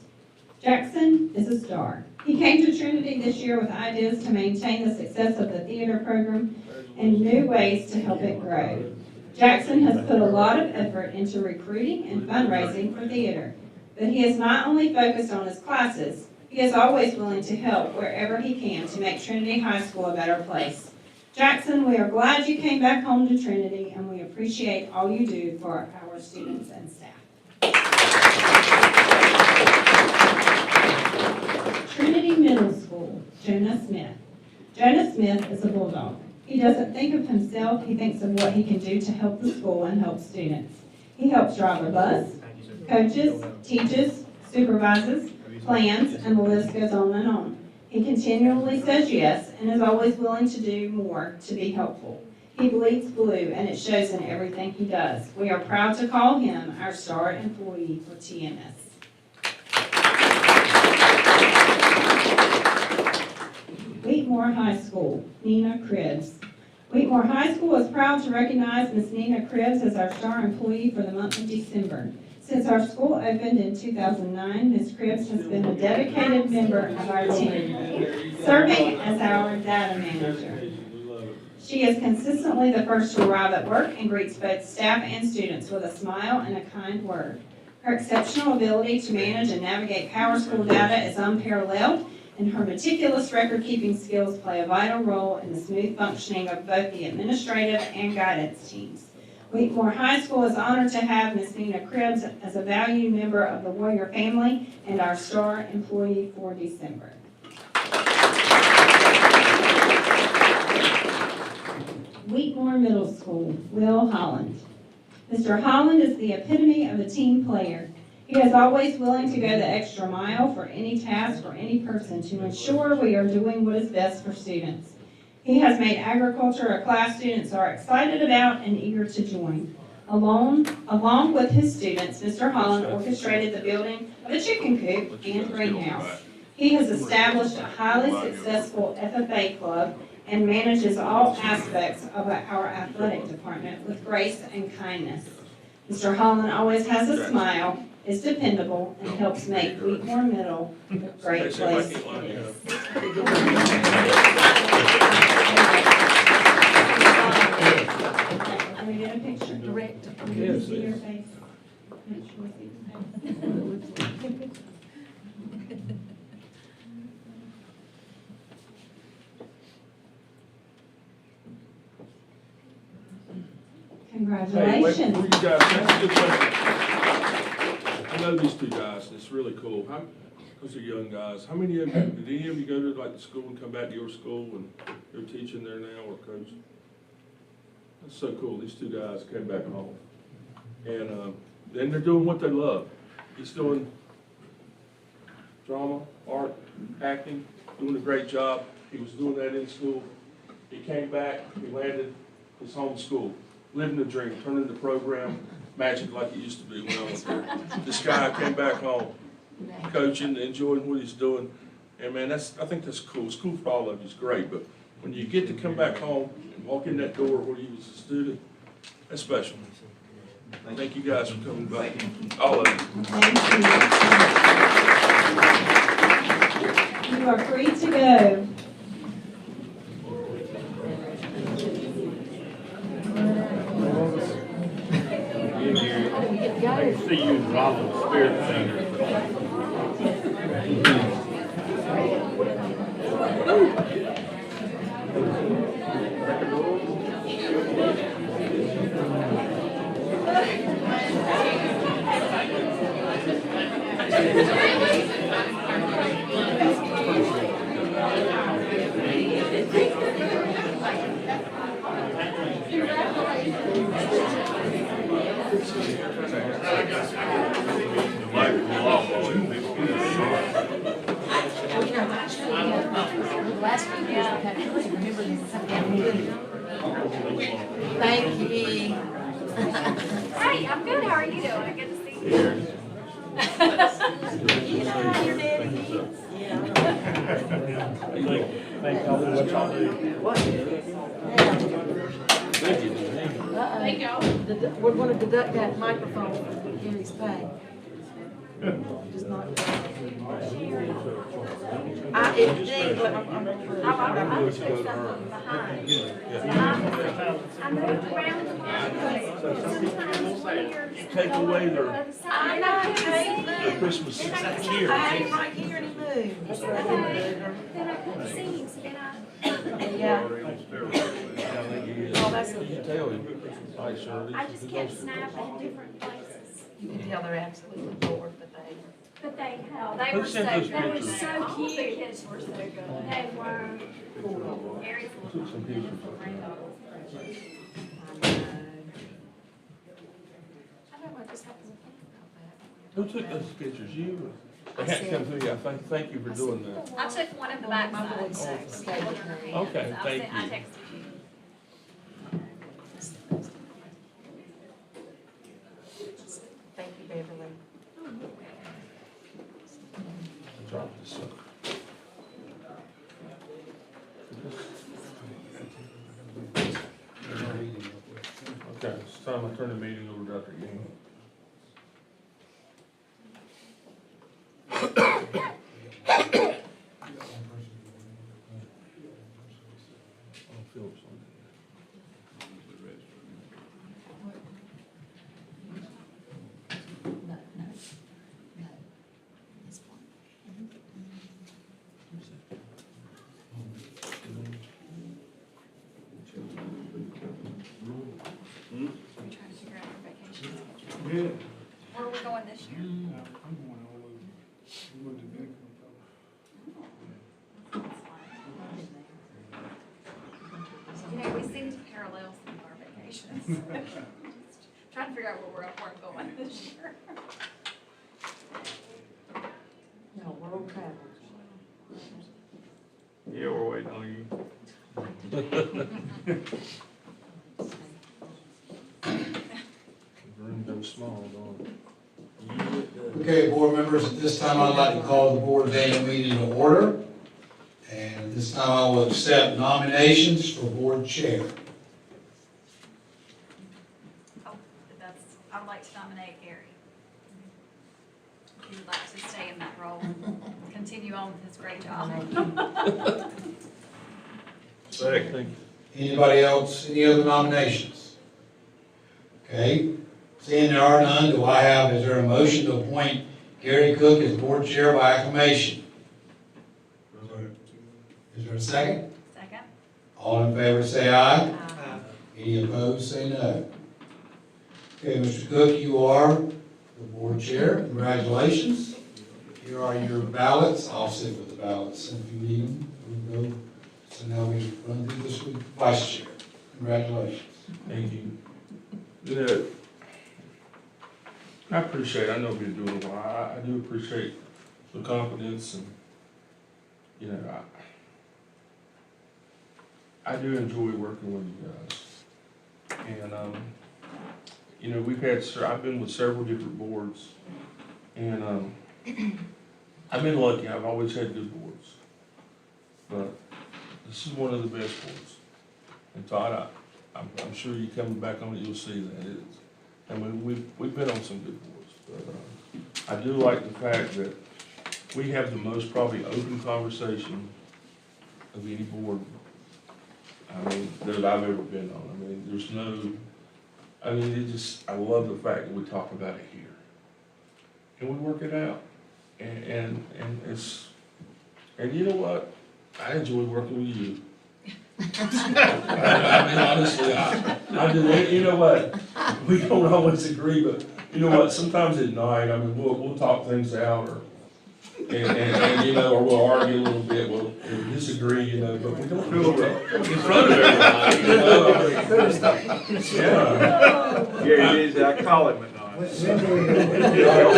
Jackson is a star. He came to Trinity this year with ideas to maintain the success of the theater program and new ways to help it grow. Jackson has put a lot of effort into recruiting and fundraising for theater, but he is not only focused on his classes, he is always willing to help wherever he can to make Trinity High School a better place. Jackson, we are glad you came back home to Trinity, and we appreciate all you do for our students and staff. Trinity Middle School, Jonah Smith. Jonah Smith is a bulldog. He doesn't think of himself, he thinks of what he can do to help the school and help students. He helps drive a bus, coaches, teaches, supervises, plans, and the list goes on and on. He continually says yes and is always willing to do more to be helpful. He bleeds blue, and it shows in everything he does. We are proud to call him our star employee for TMS. Wheatmore High School, Nina Cribbs. Wheatmore High School is proud to recognize Ms. Nina Cribbs as our star employee for the month of December. Since our school opened in 2009, Ms. Cribbs has been a dedicated member of our team, serving as our data manager. She is consistently the first to arrive at work and greets both staff and students with a smile and a kind word. Her exceptional ability to manage and navigate Power School data is unparalleled, and her meticulous record-keeping skills play a vital role in the smooth functioning of both the administrative and guidance teams. Wheatmore High School is honored to have Ms. Nina Cribbs as a valued member of the Warrior family and our star employee for December. Wheatmore Middle School, Will Holland. Mr. Holland is the epitome of a team player. He is always willing to go the extra mile for any task or any person to ensure we are doing what is best for students. He has made agriculture a class students are excited about and eager to join. Along with his students, Mr. Holland orchestrated the building of a chicken coop and greenhouse. He has established a highly successful FFA club and manages all aspects of our athletic department with grace and kindness. Mr. Holland always has a smile, is dependable, and helps make Wheatmore Middle a great place it is. Can we get a picture? Direct. Can you see your face? Make sure we see your face. Congratulations. Hey, wait, before you guys, that's a good question. I know these two guys, and it's really cool. Those are young guys. How many of you, did any of you go to like the school and come back to your school and you're teaching there now or coaching? That's so cool. These two guys came back home. And then they're doing what they love. He's doing drama, art, acting, doing a great job. He was doing that in school. He came back, he landed his home school. Living the dream, turning the program magic like it used to be when I was there. This guy came back home, coaching, enjoying what he's doing. And man, I think that's cool. It's cool for all of you, it's great. But when you get to come back home and walk in that door where you was a student, that's special. Thank you guys for coming back. All of you. Thank you. You are free to go. I can see you in Rollins Spirit Center. Thank you. Hey, I'm good. How are you doing? Good to see you. You know how your daddy is? Thank y'all for what y'all do. Thank y'all. We're gonna deduct that microphone from Gary's pay. Just not. It did, but I would say something behind. I moved around a lot. Sometimes when you're. Take away their I know. Christmas cheer. I had him right here and he moved. Then I couldn't see him, so then Yeah. Oh, that's You a, tell him. Hi, Shirley. I just kept snapping in different places. you can tell they're absolutely bored, But they held. They Who were so, sent those they were pictures? so cute. The kids were so good. They were. Very Took some pictures. I don't know what just happened. Who took those pictures? You? They had to come through you, thank you for doing that. I took one of the back My boy sides. stayed with her. Okay, thank I you. texted you. Thank you, Beverly. Drop this up. Okay, it's time I turn the meeting over to Dr. Yang. Oh, Phillips on We're trying to figure out our vacation schedule. Where are we going this year? You know, we seem to parallel some of our vacations. Trying to figure out where we're going this year. No, world travel. Yeah, we're waiting on you. The room goes small, don't it? Okay, board members, at this time, I'd like to call the board's annual meeting to order. And at this time, I will accept nominations for board chair. Oh, I would like to nominate Gary. He would like to stay in that role, continue on with his great job. Second. Anybody else, any other nominations? Okay, seeing there are none, is there a motion to appoint Gary Cook as board chair by acclamation? Is there a second? Second? All in favor say aye. Any opposed, say no. Okay, Mr. Cook, you are the board chair. Congratulations. Here are your ballots. I'll sit with the ballots if you need them. We'll go. So now we run through this with vice chair. Congratulations. Thank you. Yeah, I appreciate, I know we've been doing a while, I do appreciate the confidence and, you know, I do enjoy working with you guys. And, you know, I've been with several different boards, and, I've been lucky, I've always had good boards. But this is one of the best boards. And Todd, I'm sure you coming back on it, you'll see that it is. And we've been on some good boards, but, I do like the fact that we have the most probably open conversation of any board, I mean, that I've ever been on. I mean, there's no, I mean, I love the fact that we talk about it here. And we work it out. And you know what? I enjoy working with you. I mean, honestly, I do. You know what? We don't always agree, but you know what? Sometimes at night, I mean, we'll talk things out, or and you know, or we'll argue a little bit, we'll disagree, you know, but we don't do it in front of everybody. You know? Yeah. Gary is, I call him at night. We don't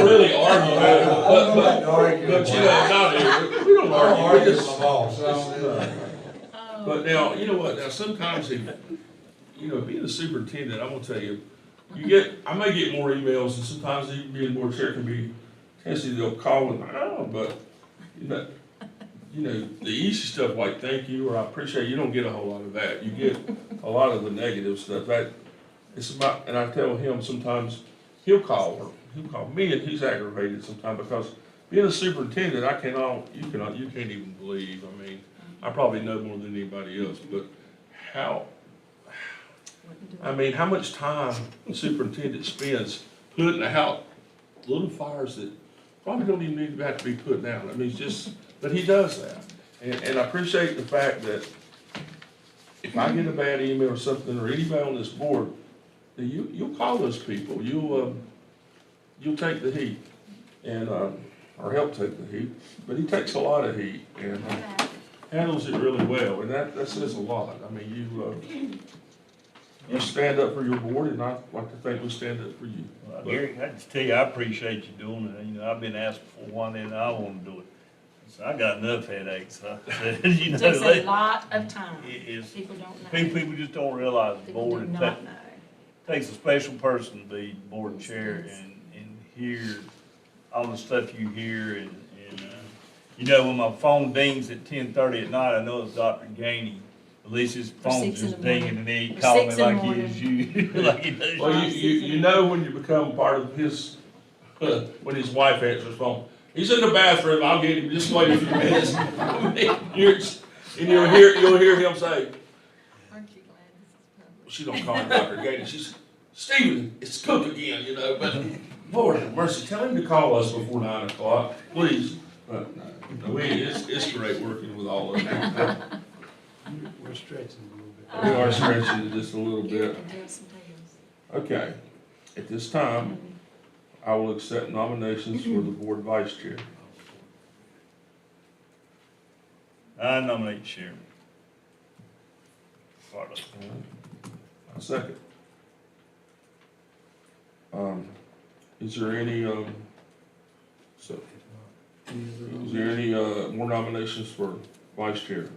really argue, but you know, not here. We don't argue. We just. But now, you know what, now sometimes, you know, being a superintendent, I'm gonna tell you, I may get more emails, and sometimes even being board chair can be, tendency they'll call and, but, you know, the easy stuff like thank you, or I appreciate, you don't get a whole lot of that. You get a lot of the negative stuff, it's about, and I tell him sometimes, he'll call me, and he's aggravated sometimes, because being a superintendent, you can't even believe, I mean, I probably know more than anybody else, but how much time the superintendent spends putting out little fires that probably don't even need to have to be put out. I mean, but he does that. And I appreciate the fact that if I get a bad email or something, or anybody on this board, that you'll call those people, you'll take the heat, and, or help take the heat, but he takes a lot of heat, and, handles it really well, and that says a lot. I mean, You stand up for your board, and I like to think we stand up for you. Well, Gary, I just tell you, I appreciate you doing it. You know, I've been asked before one day and I want to do it. So I got enough headaches, huh? You know, Takes a they- lot of time. it's, People don't know. people just don't realize the People board, do it not know. takes a special person to be board chair Yes. and hear all the stuff you hear and, you know, when my phone dings at 10:30 at night, I know it's Dr. Gainey. At least his For phone's 6 in just the morning. dinging and he ain't For calling me 6 in the like he morning. is you, like he does Well, you. you know when you become part of his, when his wife answers the phone, he's in the bathroom, I'll get him, just wait a few minutes. And you'll hear him say, Aren't you glad this is public? she don't call him Dr. Gainey, she's, Stephen, it's Cook again, you know, but Lord have mercy, tell him to call us before 9 o'clock, please. But, no, it's great working with all of you. We're stretching a little bit. We are stretching it just a little Gary bit. can do some tails. Okay, at this time, I will accept nominations for the board vice chair. I nominate Sharon. Part of it. A second. Is there any, is there any, more nominations for vice chair?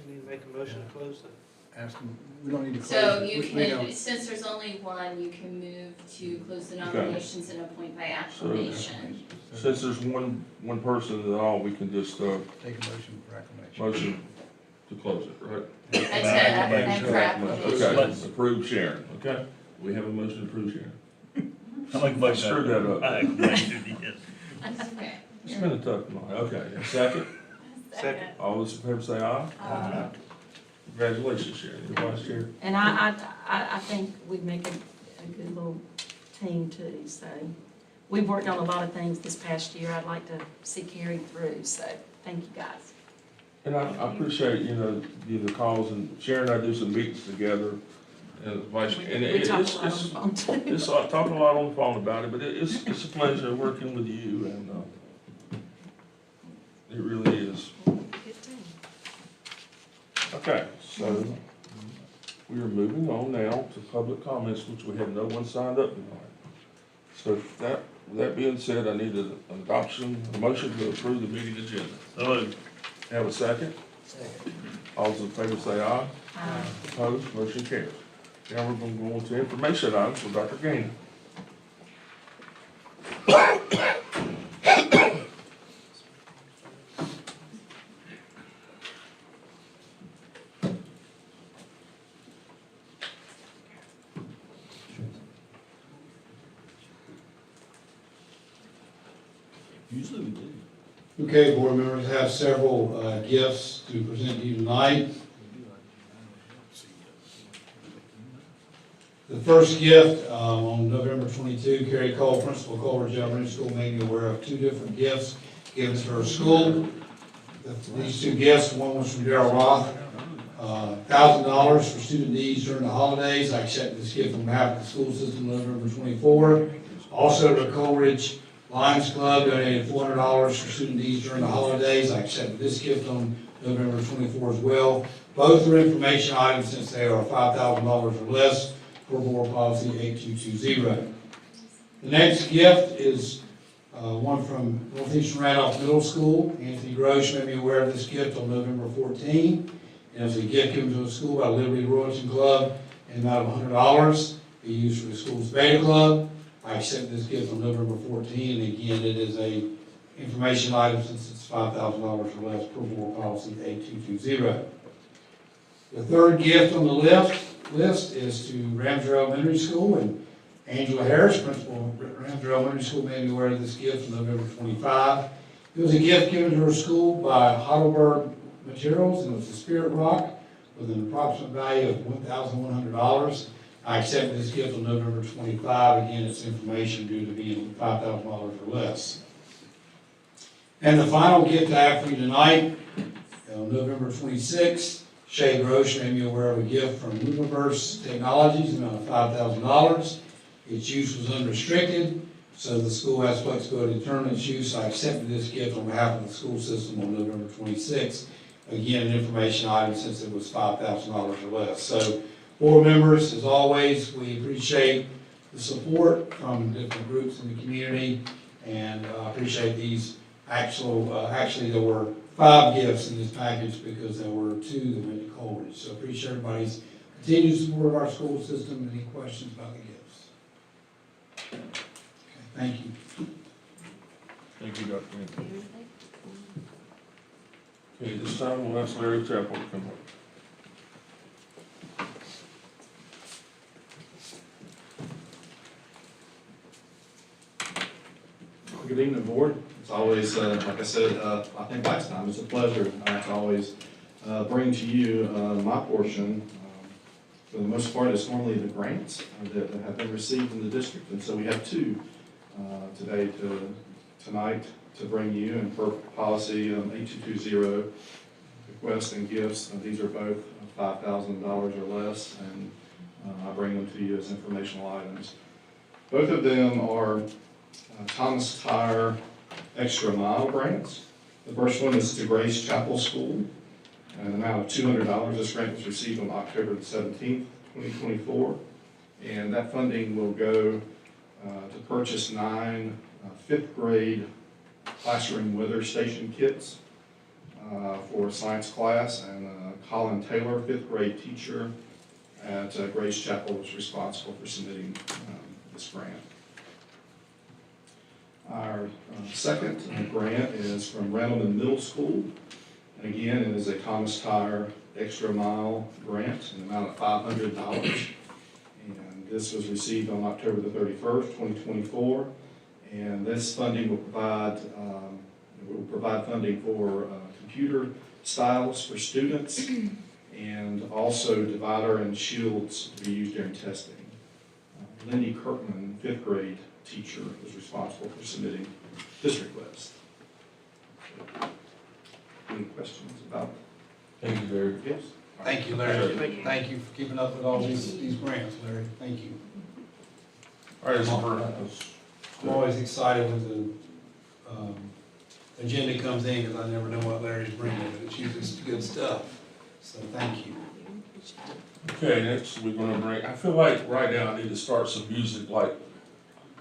You need to make a motion to close that. Ask them, we don't need to close So it. you We can, don't. since there's only one, you can move to close the nominations and appoint by acclamation. Since there's one person at all, we can just, Take a motion for acclamation. motion to close it, right? And for acclamation. Okay, approve Sharon, okay? We have a motion to approve Sharon. I make a motion. Screw that up. I acclamation, yes. Okay. It's been a tough night, okay, a second? Second. All those in favor say aye. Congratulations, Sharon, you're vice chair. And I think we'd make a good little team too, so. We've worked on a lot of things this past year I'd like to see carried through, so thank you guys. And I appreciate, you know, the calls, and Sharon and I do some meetings together, and vice, and We talk a it's, lot on the it's, phone too. it's, talking a lot on the phone about it, but it's a pleasure working with you, and, it really is. Good team. Okay, so we are moving on now to public comments, which we had no one signed up tonight. So with that being said, I need an adoption, a motion to approve the meeting agenda. So moved. Have a second? All those in favor say aye. Aye. Opposed, motion carries. Now we're going to go on to information items for Dr. Gainer. Usually we do. Okay, board members have several gifts to present to you tonight. The first gift, on November 22, Carrie Cole, principal of Culver Elementary School, made me aware of two different gifts given to her school. These two gifts, one was from Darrell Roth, $1,000 for student needs during the holidays. I accepted this gift on behalf of the school system November 24. Also, the Coleridge Lions Club donated $400 for student needs during the holidays. I accepted this gift on November 24 as well. Both are information items since they are $5,000 or less per board policy 8220. The next gift is one from Northeastern Randolph Middle School. Anthony Grosh made me aware of this gift on November 14. It was a gift given to the school by Liberty Royalton Club in the amount of $100 to be used for the school's Beta Club. I accepted this gift on November 14, and again, it is a information item since it's $5,000 or less per board policy 8220. The third gift on the list is to Ramsey Elementary School, and Angela Harris, principal of Ramsey Elementary School, made me aware of this gift on November 25. It was a gift given to her school by Heidelberg Materials, and it was a spirit rock with an approximate value of $1,100. I accepted this gift on November 25. Again, it's information due to being $5,000 or less. And the final gift I have for you tonight, on November 26th, Shay Grosh made me aware of a gift from Lumiverse Technologies, in the amount of $5,000. Its use was unrestricted, so the school has flexibility to determine its use. I accepted this gift on behalf of the school system on November 26th. Again, an information item since it was $5,000 or less. So Board members, as always, we appreciate the support from different groups in the community, and appreciate these actually there were 5 gifts in this package because there were 2 that went to Coleridge. So appreciate everybody's continued support of our school system. Any questions about the gifts? Okay, thank you. Thank you, Dr. Anthony. Okay, this time we'll ask Larry Chapel to come up. Good evening, board. It's always, like I said, I think last time, it's a pleasure to always bring to you my portion. For the most part, it's normally the grants that have been received in the district, and so we have 2 tonight to bring you, and per policy 8220, requests and gifts. These are both $5,000 or less, and I bring them to you as informational items. Both of them are Thomas Tire Extra Mile grants. The first one is to Grace Chapel School, an amount of $200. This grant was received on October the 17th, 2024, and that funding will go to purchase 9 5th grade classroom weather station kits for a science class, and Colin Taylor, 5th grade teacher at Grace Chapel, was responsible for submitting this grant. Our second grant is from Randleman Middle School, and again, it is a Thomas Tire Extra Mile grant in the amount of $500. And this was received on October the 31st, 2024. And this funding will provide funding for computer styles for students, and also divider and shields to be used during testing. Lindy Kirkman, 5th grade teacher, was responsible for submitting this request. Any questions about Thank you, Larry. yes? Thank you, Larry. Thank you for keeping up with all these grants, Larry. Thank you. All right, I'm always excited when the agenda comes in, because I never know what Larry's bringing, but it's usually good stuff. So thank you. okay, next we're gonna bring, I feel like right now I need to start some music like,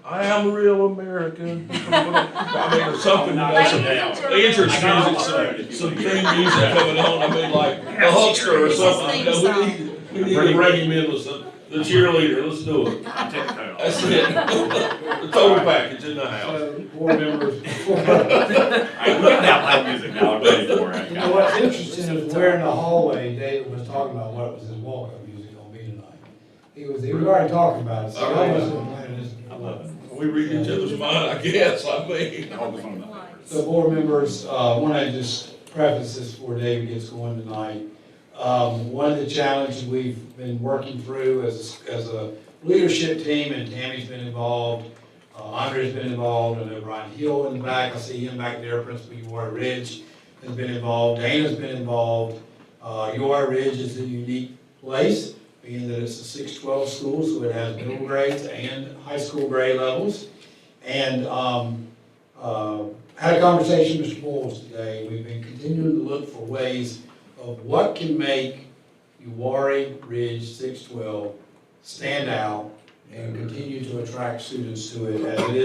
I am a real American. I mean, or something, you know, some entrance music, some theme music coming on. I mean, like the Hulkster or something. You know, we need to bring him in with the cheerleader. Let's do it. I'll take the coat off. That's it. The total package in the house. So, board members, All right, we're getting out loud music now, I'm ready for it. you know what's interesting is where in the hallway David was talking about what was his walk-up music gonna be tonight. He was already talking about it, so All I right. wasn't playing this. I love it. We read each other's mind, I guess. I mean. All the fun about it. So board members, I want to just preface this before David gets going tonight. One of the challenges we've been working through as a leadership team, and Tammy's been involved, Andre's been involved, I know Brian Hill in the back, I see him back there, Principal Uri Ridge has been involved, Dana's been involved. Uri Ridge is a unique place, being that it's a 612 school, so it has middle grades and high school grade levels. And had a conversation with Mr. Bowles today. We've been continuing to look for ways of what can make Uwharrie Ridge 612 stand out and continue to attract students to it, as it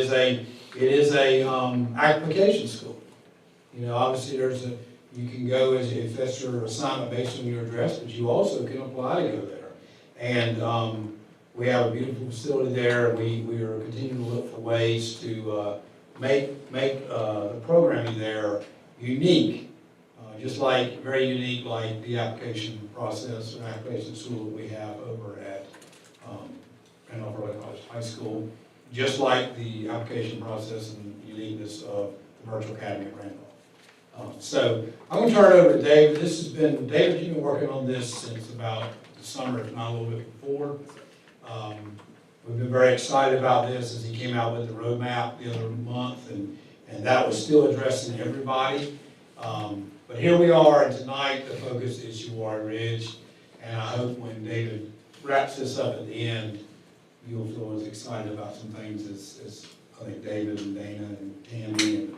is a application school. You know, obviously you can go if that's your assignment based on your address, but you also can apply to go there. And we have a beautiful facility there. We are continuing to look for ways to make the programming there unique, very unique like the application process or application tool that we have over at Randolph Early College High School, just like the application process and uniqueness of the Virtual Academy at Randolph. So I'm going to turn it over to David. David, you've been working on this since about the summer, if not a little bit before. We've been very excited about this as he came out with the roadmap the other month, and that was still addressing everybody. But here we are, and tonight the focus is Uwharrie Ridge, and I hope when David wraps this up at the end, you'll feel as excited about some things as I think David and Dana and Tammy and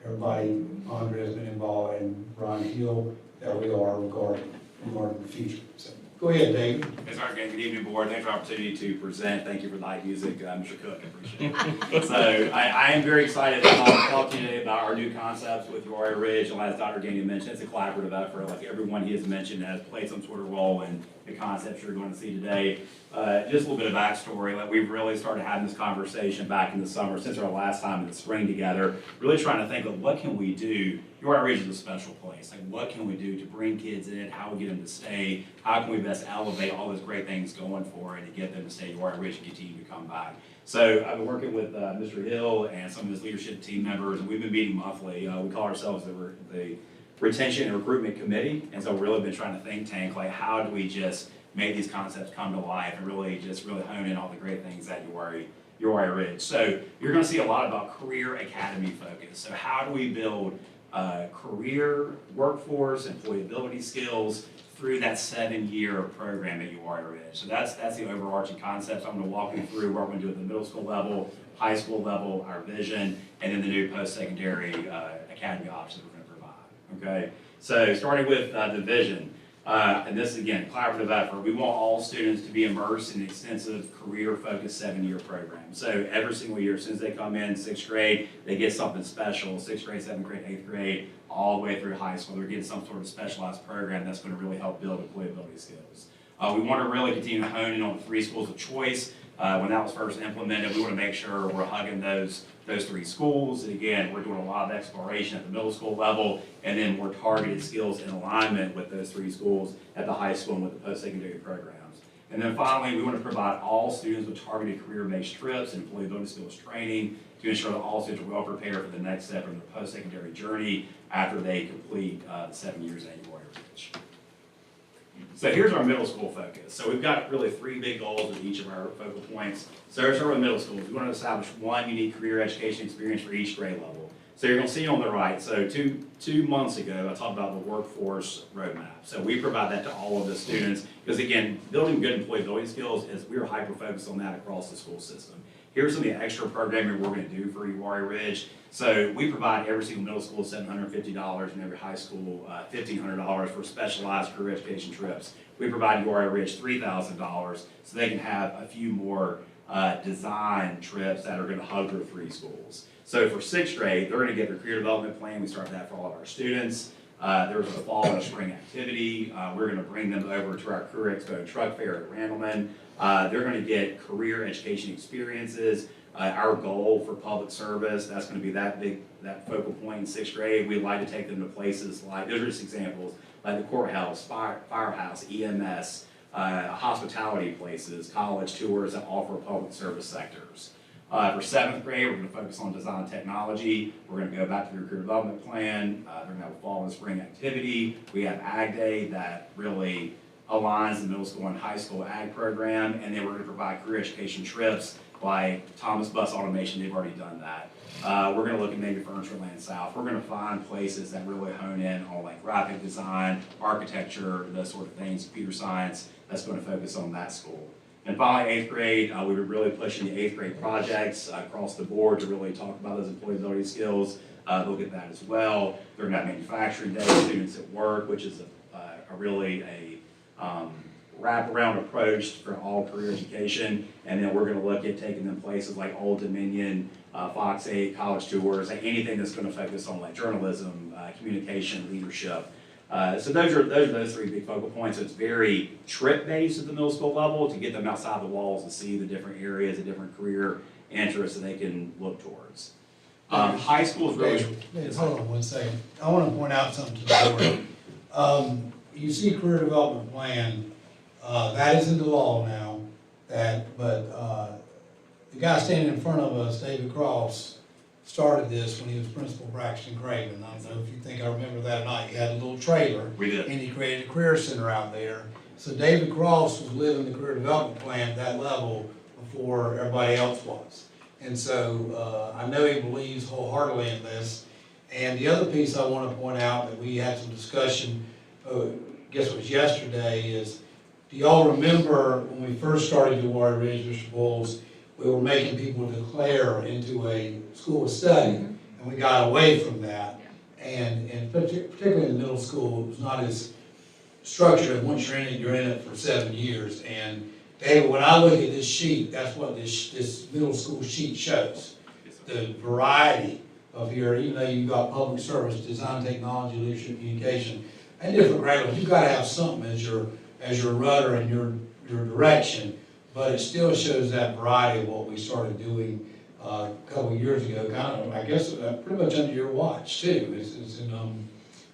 everybody, Andre has been involved, and Brian Hill, that we are regarding the future. So Go ahead, David. Yes, sir. Good evening, board. Thanks for the opportunity to present. Thank you for the light music, Mr. Cook. I appreciate it. So I am very excited to talk to you today about our new concepts with Roy Ridge. And as Dr. Gainey mentioned, it's a collaborative effort. Like everyone he has mentioned has played some sort of role in the concepts you're going to see today. Just a little bit of backstory. Like we've really started having this conversation back in the summer since our last time in the spring together, really trying to think of what can we do. UR Ridge is a special place. Like what can we do to bring kids in? How we get them to stay? How can we best elevate all those great things going for it to get them to stay at UR Ridge and continue to come back? So I've been working with Mr. Hill and some of his leadership team members, and we've been meeting monthly. We call ourselves the Retention and Recruitment Committee, and so we've really been trying to think tank, like how do we just make these concepts come to life and really hone in all the great things that UR Ridge. So you're going to see a lot about career academy focus. So how do we build career, workforce, employability skills through that 7-year program at UR Ridge. So that's the overarching concept. So I'm going to walk you through what we're going to do at the middle school level, high school level, our vision, and then the new post-secondary academy options we're going to provide. Okay, so starting with the vision. And this, again, collaborative effort. We want all students to be immersed in an extensive career-focused 7-year program. So every single year, as soon as they come in 6th grade, they get something special, 6th grade, 7th grade, 8th grade, all the way through high school. They're getting some sort of specialized program that's going to really help build employability skills. We want to really continue to hone in on the 3 schools of choice. When that was first implemented, we want to make sure we're hugging those 3 schools. And again, we're doing a lot of exploration at the middle school level, and then more targeted skills in alignment with those 3 schools at the high school and with the post-secondary programs. And then finally, we want to provide all students with targeted career-based trips and employability skills training to ensure that all students are well prepared for the next step in their post-secondary journey after they complete the 7 years at UR Ridge. So here's our middle school focus. So we've got really 3 big goals with each of our focal points. So let's start with middle schools. We want to establish 1 unique career education experience for each grade level. So you're going to see on the right, so two months ago, I talked about the workforce roadmap. So we provide that to all of the students, because again, building good employability skills is we're hyper-focused on that across the school system. Here's some of the extra programming we're going to do for UR Ridge. So we provide every single middle school $750 and every high school $1,500 for specialized career education trips. We provide UR Ridge $3,000 so they can have a few more design trips that are going to hug their 3 schools. So for 6th grade, they're going to get their career development plan. We start that for all of our students. There's a fall and a spring activity. We're going to bring them over to our Career Expo Truck Fair at Randleman. They're going to get career education experiences. Our goal for public service, that's going to be that focal point in 6th grade. We'd like to take them to places like, those are just examples, like the courthouse, firehouse, EMS, hospitality places, college tours that offer public service sectors. For 7th grade, we're going to focus on design and technology. We're going to go back to the career development plan. They're going to have a fall and spring activity. We have Ag Day that really aligns the middle school and high school ag program. And then we're going to provide career education trips like Thomas Bus Automation. They've already done that. We're going to look at maybe Furniture Land South. We're going to find places that really hone in on like graphic design, architecture, those sort of things, computer science. That's going to focus on that school. And finally, 8th grade, we were really pushing the 8th grade projects across the board to really talk about those employability skills, look at that as well. They're going to have manufacturing day, students at work, which is really a wraparound approach for all career education. And then we're going to look at taking them places like Old Dominion, Fox 8, college tours, like anything that's going to focus on like journalism, communication, leadership. So those are those 3 big focal points. So it's very trip-based at the middle school level to get them outside the walls and see the different areas, the different career interests that they can look towards. High school is really... Dave, hold on 1 second. I want to point out something to the board. You see career development plan, that is into law now, but the guy standing in front of us, David Cross, started this when he was principal of Braxton Craven. I don't know if you think I remember that or not. He had a little trailer. We did. And he created a career center out there. So David Cross was living the career development plan at that level before everybody else was. And so I know he believes wholeheartedly in this. And the other piece I want to point out that we had some discussion, I guess it was yesterday, is do y'all remember when we first started UR Ridge, Mr. Bowles, we were making people declare into a school of study, and we got away from that. And particularly in the middle school, it was not as structure, and once you're in it for 7 years. And David, when I look at this sheet, that's what this middle school sheet shows. The variety of here, even though you've got public service, design, technology, leadership, communication, and different grade levels, you've got to have something as your rudder and your direction. But it still shows that variety of what we started doing a couple of years ago, kind of, I guess, pretty much under your watch too. It's in,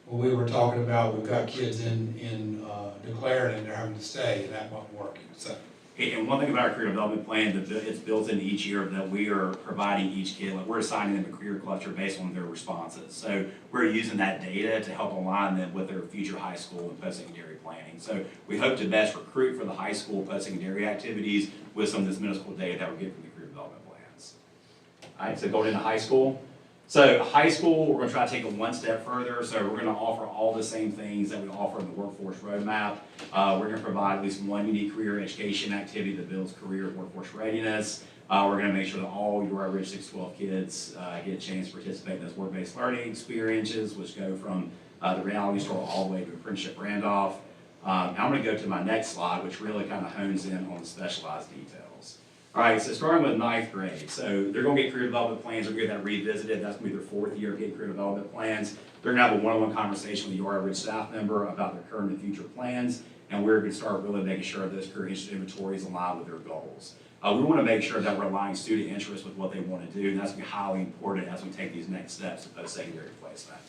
when we were talking about, we've got kids in declaring and they're having to stay, and that wasn't working, so. And one thing about our career development plan, that it's built into each year that we are providing each kid, like we're assigning them a career cluster based on their responses. So we're using that data to help align them with their future high school and post-secondary planning. So we hope to best recruit for the high school post-secondary activities with some of this middle school data that we're getting from the career development plans. All right, so going into high school. So high school, we're gonna try to take it one step further. So we're gonna offer all the same things that we offer in the workforce roadmap. We're gonna provide at least one unique career education activity that builds career and workforce readiness. We're gonna make sure that all your Ridge 612 kids get a chance to participate in those work-based learning experiences, which go from the reality store all the way to apprenticeship Randolph. I'm gonna go to my next slide, which really kind of hones in on the specialized details. All right, so starting with 9th grade. So they're gonna get career development plans, they're gonna get that revisited. That's gonna be their 4th year of getting career development plans. They're gonna have a one-on-one conversation with the UR Ridge staff member about their current and future plans, and we're gonna start really making sure those career inventories align with their goals. We wanna make sure that we're aligning student interest with what they wanna do, and that's gonna be highly important as we take these next steps to post-secondary placement.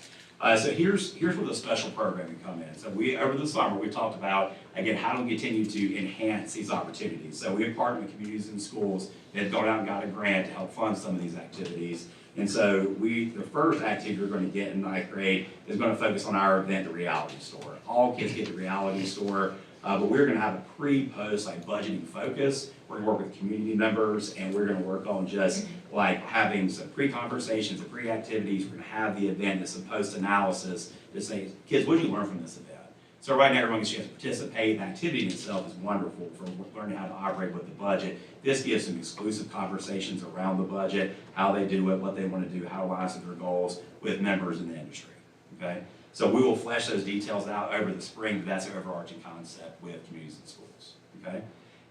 So here's where the special programming come in. So over the summer, we talked about, again, how do we continue to enhance these opportunities. So we have partnered with communities and schools that have gone out and got a grant to help fund some of these activities. And so the first activity we're going to get in 9th grade is going to focus on our event, the reality store. All kids get the reality store, but we're going to have a pre-post budgeting focus. We're going to work with community members, and we're going to work on just having some pre-conversations and pre-activities. We're going to have the event and some post-analysis to say, kids, what did you learn from this event? So right now, everyone gets a chance to participate. The activity in itself is wonderful for learning how to operate with the budget. This gives some exclusive conversations around the budget, how they do it, what they want to do, how it aligns with their goals with members in the industry, okay? So we will flesh those details out over the spring, but that's an overarching concept with communities and schools, okay?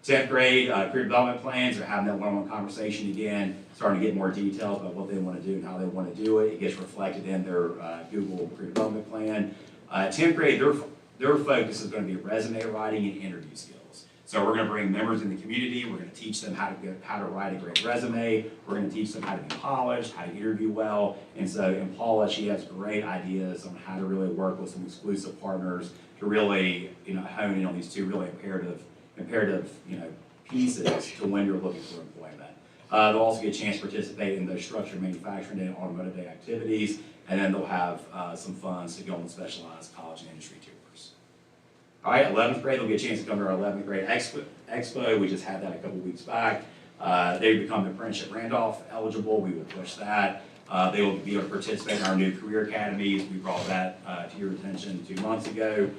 10th grade, career development plans, are having that one-on-one conversation again, starting to get more details about what they want to do and how they want to do it. It gets reflected in their Google career development plan. 10th grade, their focus is going to be resume writing and interview skills. So we're going to bring members in the community. We're going to teach them how to write a great resume. We're going to teach them how to be polished, how to interview well. And so in Paula, she has great ideas on how to really work with some exclusive partners to really hone in on these two really imperative pieces to when you're looking for employment. They'll also get a chance to participate in those structured manufacturing and automotive day activities, and then they'll have some funds to go on specialized college and industry tours. All right, 11th grade, they'll get a chance to come to our 11th grade expo. We just had that a couple weeks back. They become apprenticeship Randolph eligible. We would push that. They will be able to participate in our new career academies. We brought that to your attention 2 months ago.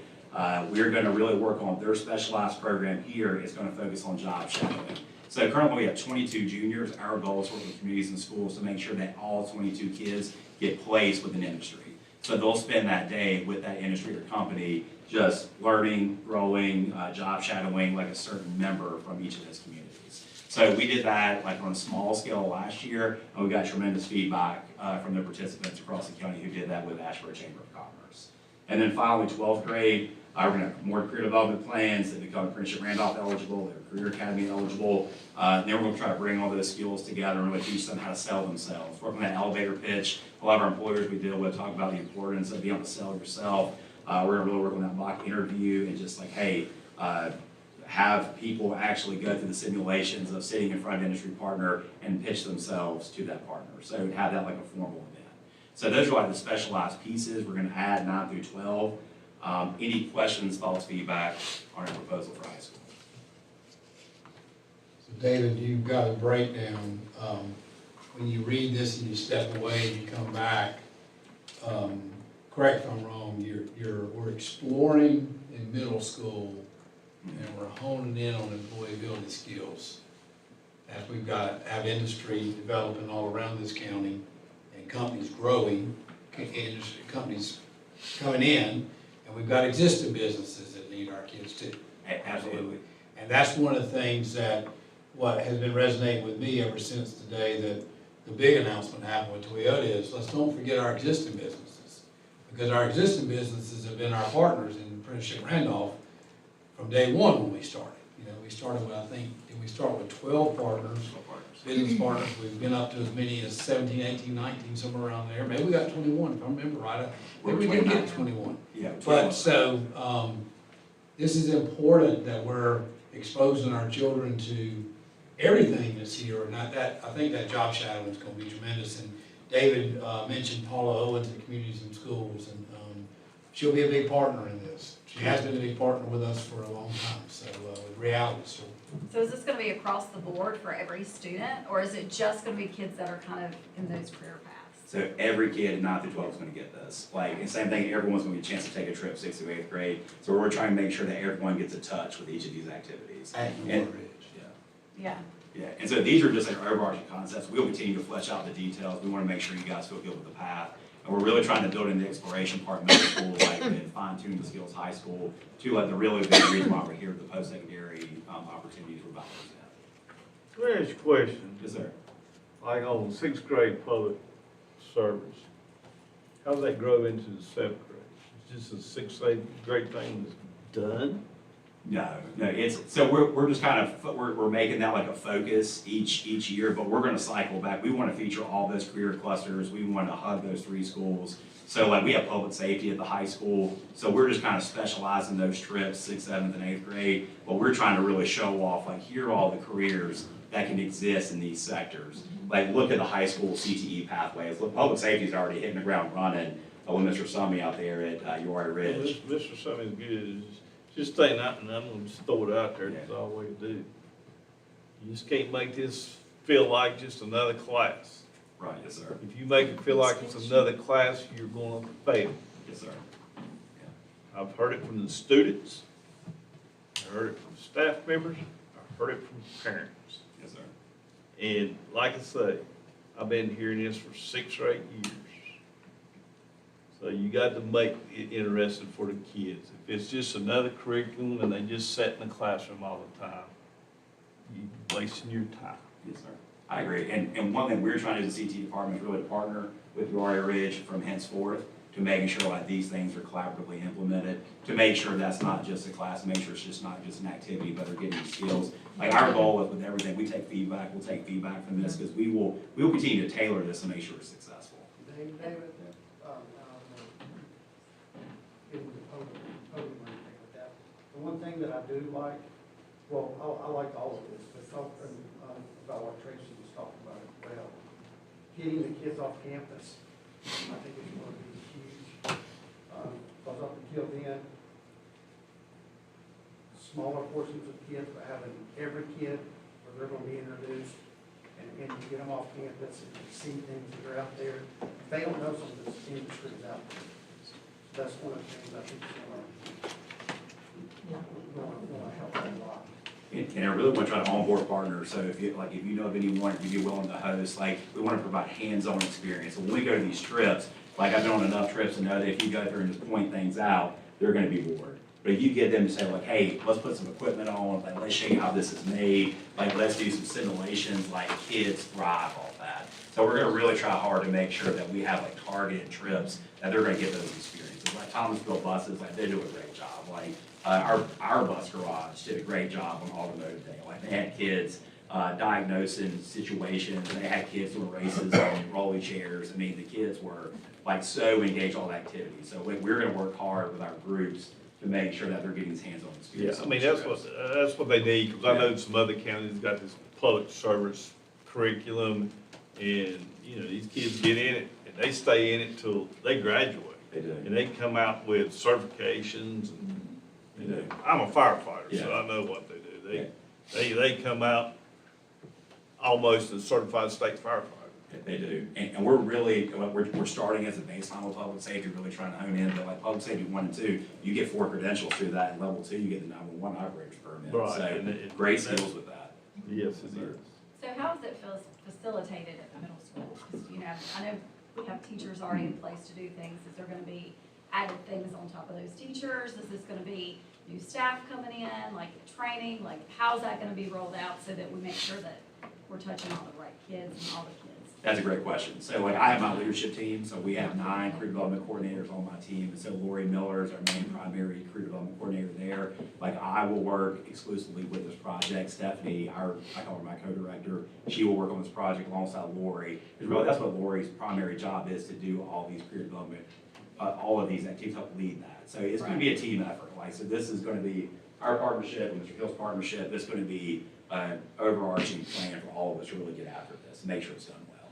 We're going to really work on their specialized program here. It's going to focus on job shadowing. So currently we have 22 juniors. Our goal is to work with communities and schools to make sure that all 22 kids get placed with an industry. So they'll spend that day with that industry or company just learning, growing, job shadowing like a certain member from each of those communities. So we did that on a small scale last year, and we got tremendous feedback from the participants across the county who did that with Ashburn Chamber of Commerce. And then finally, 12th grade, we're going to have more career development plans that become apprenticeship Randolph eligible, they're career academy eligible. Then we're going to try to bring all those skills together and really teach them how to sell themselves. Work on that elevator pitch. A lot of our employers we deal with talk about the importance of being able to sell yourself. We're going to really work on that mock interview and just have people actually go through the simulations of sitting in front of an industry partner and pitch themselves to that partner. So have that like a formal event. So those are the specialized pieces. We're going to add 9 through 12. Any questions, thoughts, feedback on our proposal for high school? So David, you've got a breakdown. When you read this and you step away and you come back, correct if I'm wrong, we're exploring in middle school and we're honing in on employability skills. As we've got to have industry developing all around this county and companies growing, companies coming in, and we've got existing businesses that kids too. Absolutely. And that's one of the things that, what has been resonating with me ever since the day that the big announcement happened with Toyota is, let's don't forget our existing businesses. Because our existing businesses have been our partners in Apprenticeship Randolph from day one when we started. You know, we started with, I think, did we start with 12 partners, business partners? We've been up to as many as 17, 18, 19, somewhere around there. Maybe we got 21, if I remember right. I think we did get 21. Yeah. But so, this is important that we're exposing our children to everything that's here, and that, I think that job shadowing is gonna be tremendous. And David, mentioned Paula Owens at Communities and Schools, and, she'll be a big partner in this. She has been a big partner with us for a long time, so, with reality, so. So is this gonna be across the board for every student, or is it just gonna be kids that are kind of in those career paths? So every kid in 9th through 12 is gonna get this. Like, and same thing, everyone's gonna get a chance to take a trip 6th through 8th grade. So we're trying to make sure that everyone gets a touch with each of these activities. At And- your age. Yeah. Yeah, and so these are just like our overarching concepts. We'll continue to flesh out the details. We wanna make sure you guys feel good with the path. And we're really trying to build in the exploration part, middle school, like, and fine tune the skills high school, to like the really big reason why we're here, the post-secondary, opportunities we're about to present. Let me ask you a question. Yes, sir. Like on 6th grade public service, how does that grow into the 7th grade? Is this a 6th grade thing that's done? No, it's, so we're just kind of, we're making that like a focus each year, but we're gonna cycle back. We wanna feature all those career clusters. We wanna hug those 3 schools. So like we have public safety at the high school, so we're just kind of specializing those trips, 6th, 7th, and 8th grade. But we're trying to really show off, like, here are all the careers that can exist in these sectors. Like, look at the high school CTE pathways. Look, public safety's already hitting the ground running with Mr. Summy out there at Uri Ridge. Mr. Summey's good. Just say nothing, I'm gonna just throw it out there, that's all we do. You just can't make this feel like just another class. Right, yes, sir. If you make it feel like it's another class, you're gonna fail. Yes, sir. I've heard it from the students, I've heard it from staff members, I've heard it from parents. Yes, sir. And like I say, I've been hearing this for 6 or 8 years. So you got to make it interesting for the kids. If it's just another curriculum and they just sit in the classroom all the time, you're wasting your time. Yes, sir. I agree. And one thing we're trying to do as a CT department is really to partner with Uri Ridge from henceforth to making sure like these things are collaboratively implemented, to make sure that's not just a class, to make sure it's just not just an activity, but they're getting skills. Like our goal with everything, we take feedback, we'll take feedback from this, because we will continue to tailor this to make sure it's successful. David, get with the podium or anything like that. The one thing that I do like, well, I like all of this, but talking about what Tracy was talking about as well. Getting the kids off campus, I think it's going to be huge. Because up until then, smaller portions of kids, but having every kid where they're going to be introduced, and you get them off campus and you see things that are out there. They don't know some of this industry is out there. That's one of the things I think is going to help a lot. And I really want to try to onboard partners, so if you know of anyone, if you're willing to host, like, we want to provide hands-on experience. So when we go to these trips, like, I've been on enough trips to know that if you go through and just point things out, they're going to be bored. But if you get them to say, like, hey, let's put some equipment on, like, let's show you how this is made, like, let's do some simulations, like, kids thrive off that. So we're going to really try hard to make sure that we have, like, targeted trips, that they're going to get those experiences. Like Thomasville buses, like, they do a great job. Like, our bus garage did a great job on Automotive Day. Like, they had kids diagnosing situations, and they had kids doing races on rolly chairs. I mean, the kids were, like, so engaged in all the activities. So we're going to work hard with our groups to make sure that they're getting these hands-on Yeah, experience. I mean, that's what they need, because I know some other counties got this public service curriculum, and, you know, these kids get in it, and they stay in it till they graduate. They do. And they come out with certifications, and, you know, I'm a firefighter, so I know what they do. They come out almost a certified state firefighter. They do, and we're really, we're starting as a baseline with public safety, really trying to hone in, but like public safety 1 and 2, you get 4 credentials through that, and level 2, you get the 911 operator's permit. Right. So great skills with that. Yes, it is. So how is it facilitated at the middle school? Because, you know, I know we have teachers already in place to do things. Is there going to be added things on top of those teachers? Is this gonna be new staff coming in, like training, like how's that gonna be rolled out so that we make sure that we're touching all the right kids and all the kids? That's a great question. So like I have my leadership team, so we have 9 career development coordinators on my team. And so Lori Miller is our main primary career development coordinator there. Like I will work exclusively with this project. Stephanie, I call her my co-director, she will work on this project alongside Lori. Because really that's what Lori's primary job is, to do all these career development, all of these activities, help lead that. So it's gonna be a team effort. Like, so this is gonna be our partnership and Mr. Hill's partnership. This is gonna be an overarching plan for all of us to really get after this and make sure it's done well.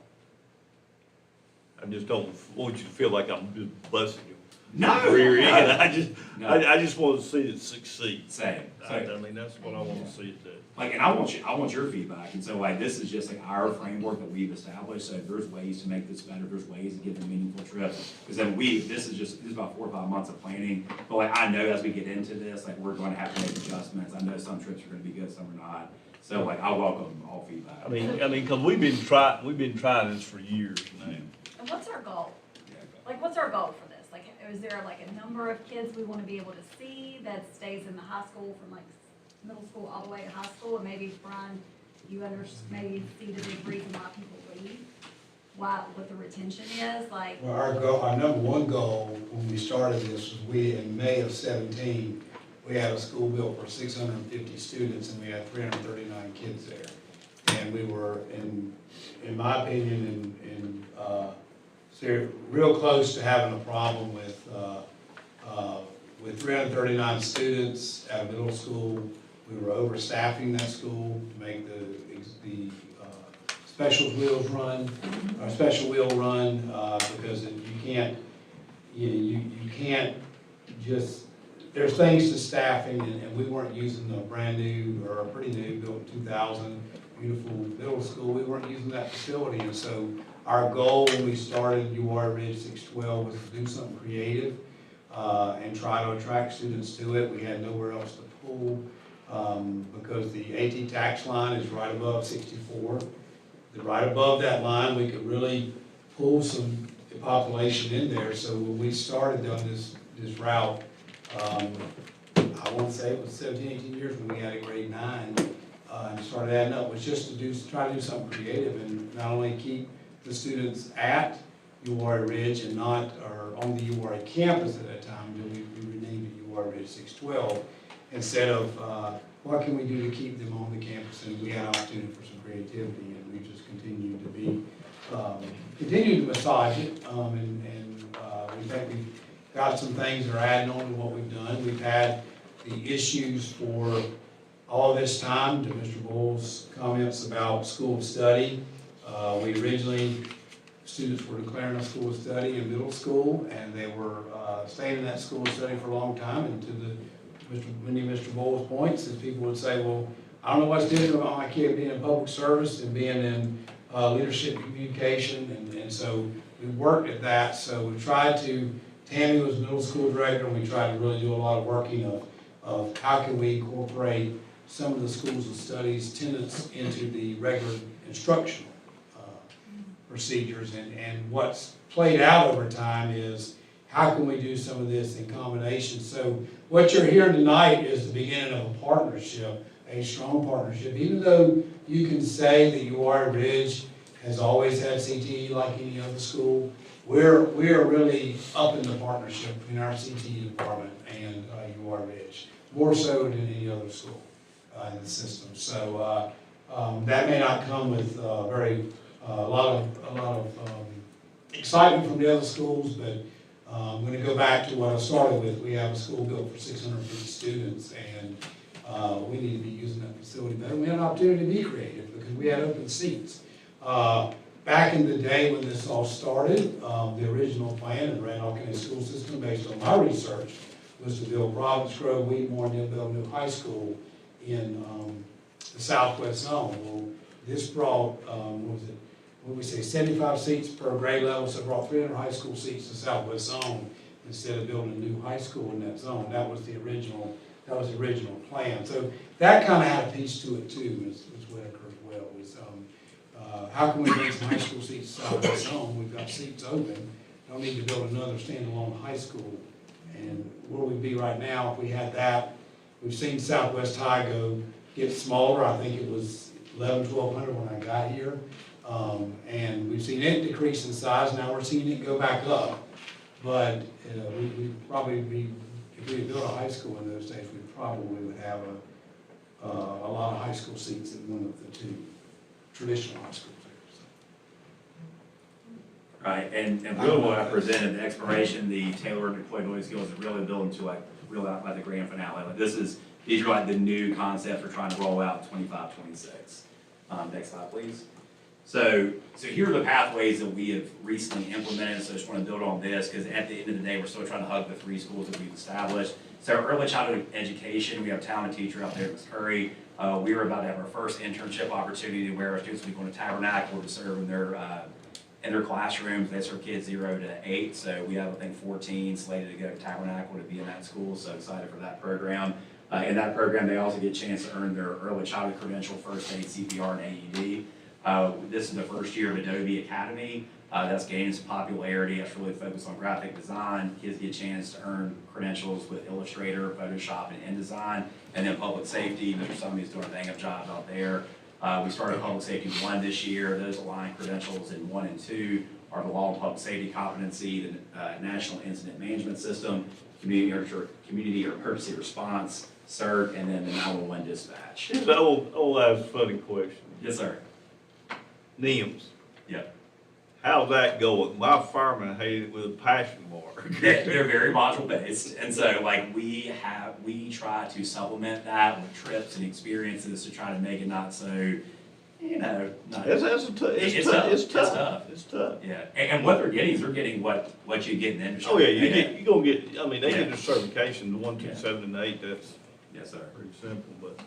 I just don't want you to feel like I'm just busting you. No. Rear end. No. I just want to see it succeed. Same. I mean, that's what I want to see it do. Like, and I want your feedback, and so like, this is just like our framework that we've established, so if there's ways to make this better, if there's ways to give them meaningful trips, because then this is about 4 or 5 months of planning, but like, I know as we get into this, like, we're going to have to make adjustments. I know some trips are going to be good, some are not, so like, I welcome all feedback. I mean, because we've been trying this for years now. And what's our goal? Like, what's our goal for this? Like, is there like a number of kids we want to be able to see that stays in the high school from like middle school all the way to high school? And maybe, Brian, you maybe see the big reason why people leave? What the retention is, like? Well, our number one goal when we started this was in May of 17, we had a school built for 650 students and we had 339 kids there. And we were, in my opinion, real close to having a problem with 339 students at a middle school. We were overstaffing that school to make the special wheel run, because you can't just, there's things to staffing, and we weren't using the brand new, or a pretty new, built in 2000, beautiful middle school. We weren't using that facility, and so our goal when we started UR Ridge 612 was to do something creative and try to attract students to it. We had nowhere else to pull because the AT tax line is right above 64. Right above that line, we could really pull some population in there. So when we started doing this route, I won't say it was 17, 18 years when we had a grade 9 and started adding up, was just to try to do something creative and not only keep the students at UR Ridge and not, or on the UR campus at that time, we renamed it UR Ridge 612, instead of what can we do to keep them on the campus, and we had an opportunity for some creativity, and we just continued to massage it, and we think we've got some things that are adding on to what we've done. We've had the issues for all this time, to Mr. Bull's comments about school of study. We originally, students were declaring a school of study in middle school, and they were staying in that school of study for a long time. And to many of Mr. Bull's points, is people would say, well, I don't know what's different about my kid being in public service and being in leadership communication, and so we worked at that. So we tried to, Tammy was middle school director, and we tried to really do a lot of working of how can we incorporate some of the schools of studies tenets into the regular instructional procedures, and what's played out over time is how can we do some of this in combination. So what you're hearing tonight is the beginning of a partnership, a strong partnership. Even though you can say that UR Ridge has always had CTE like any other school, we are really up in the partnership between our CTE department and UR Ridge, more so than any other school in the system. So that may not come with a lot of excitement from the other schools, but I'm going to go back to what I started with. We have a school built for 650 students, and we need to be using that facility better. We had an opportunity to be creative because we had open seats. Back in the day when this all started, the original plan in Randolph County School System, based on my research, was to build Providence Grove, Wheatmore, and then build a new high school in the southwest zone. Well, this brought, what we say, 75 seats per grade level, so it brought 300 high school seats to Southwest Zone instead of building a new high school in that zone. That was the original plan. So that kind of had a piece to it too, as Whitaker as well. Was how can we bring some high school seats to Southwest Zone? We've got seats open, don't need to build another standalone high school. And where we'd be right now, if we had that, we've seen Southwest High get smaller. I think it was 1,100 when I got here. And we've seen it decrease in size. Now we're seeing it go back up. But we'd probably be, if we had built a high school in those days, we probably would have a lot of high school seats in one of the two traditional high schools there. Right, and really what I presented, the exploration, the tailored employability skills, is really building to like, really out by the grand finale. Like these are like the new concepts we're trying to roll out in 25, 26. Next slide, please. So here are the pathways that we have recently implemented, so I just want to build on this, because at the end of the day, we're still trying to hug the 3 schools that we've established. So early childhood education, we have a talented teacher out there at Ms. Curry. We were about to have our first internship opportunity where our students will be going to Tabernacle to serve in their classrooms. They serve kids 0 to 8, so we have, I think, 14 slated to go to Tabernacle to be in that school, so excited for that program. In that program, they also get a chance to earn their early childhood credential, first aid, CPR, and AED. This is the first year of Adobe Academy. That's gaining some popularity. That's really focused on graphic design. Kids get a chance to earn credentials with Illustrator, Photoshop, and InDesign. And then public safety, Mr. Summey's doing a bang-up job out there. We started Public Safety 1 this year. Those aligned credentials in 1 and 2 are the Law and Public Safety Competency, the National Incident Management System, Community or Emergency Response, CERT, and then the 911 Dispatch. Here's an old ass funny question. Yes, sir. NIMS. Yep. How's that going? My firemen hate it with a passion mark. They're very module based, and so like we try to supplement that with trips and experiences to try to make it not so, not. It's tough. Yeah, and what they're getting is they're getting what you get in the industry. Oh yeah, you're gonna get. I mean, they get their certification, the 1, 2, 7, and 8. That's yes, sir. Pretty simple, but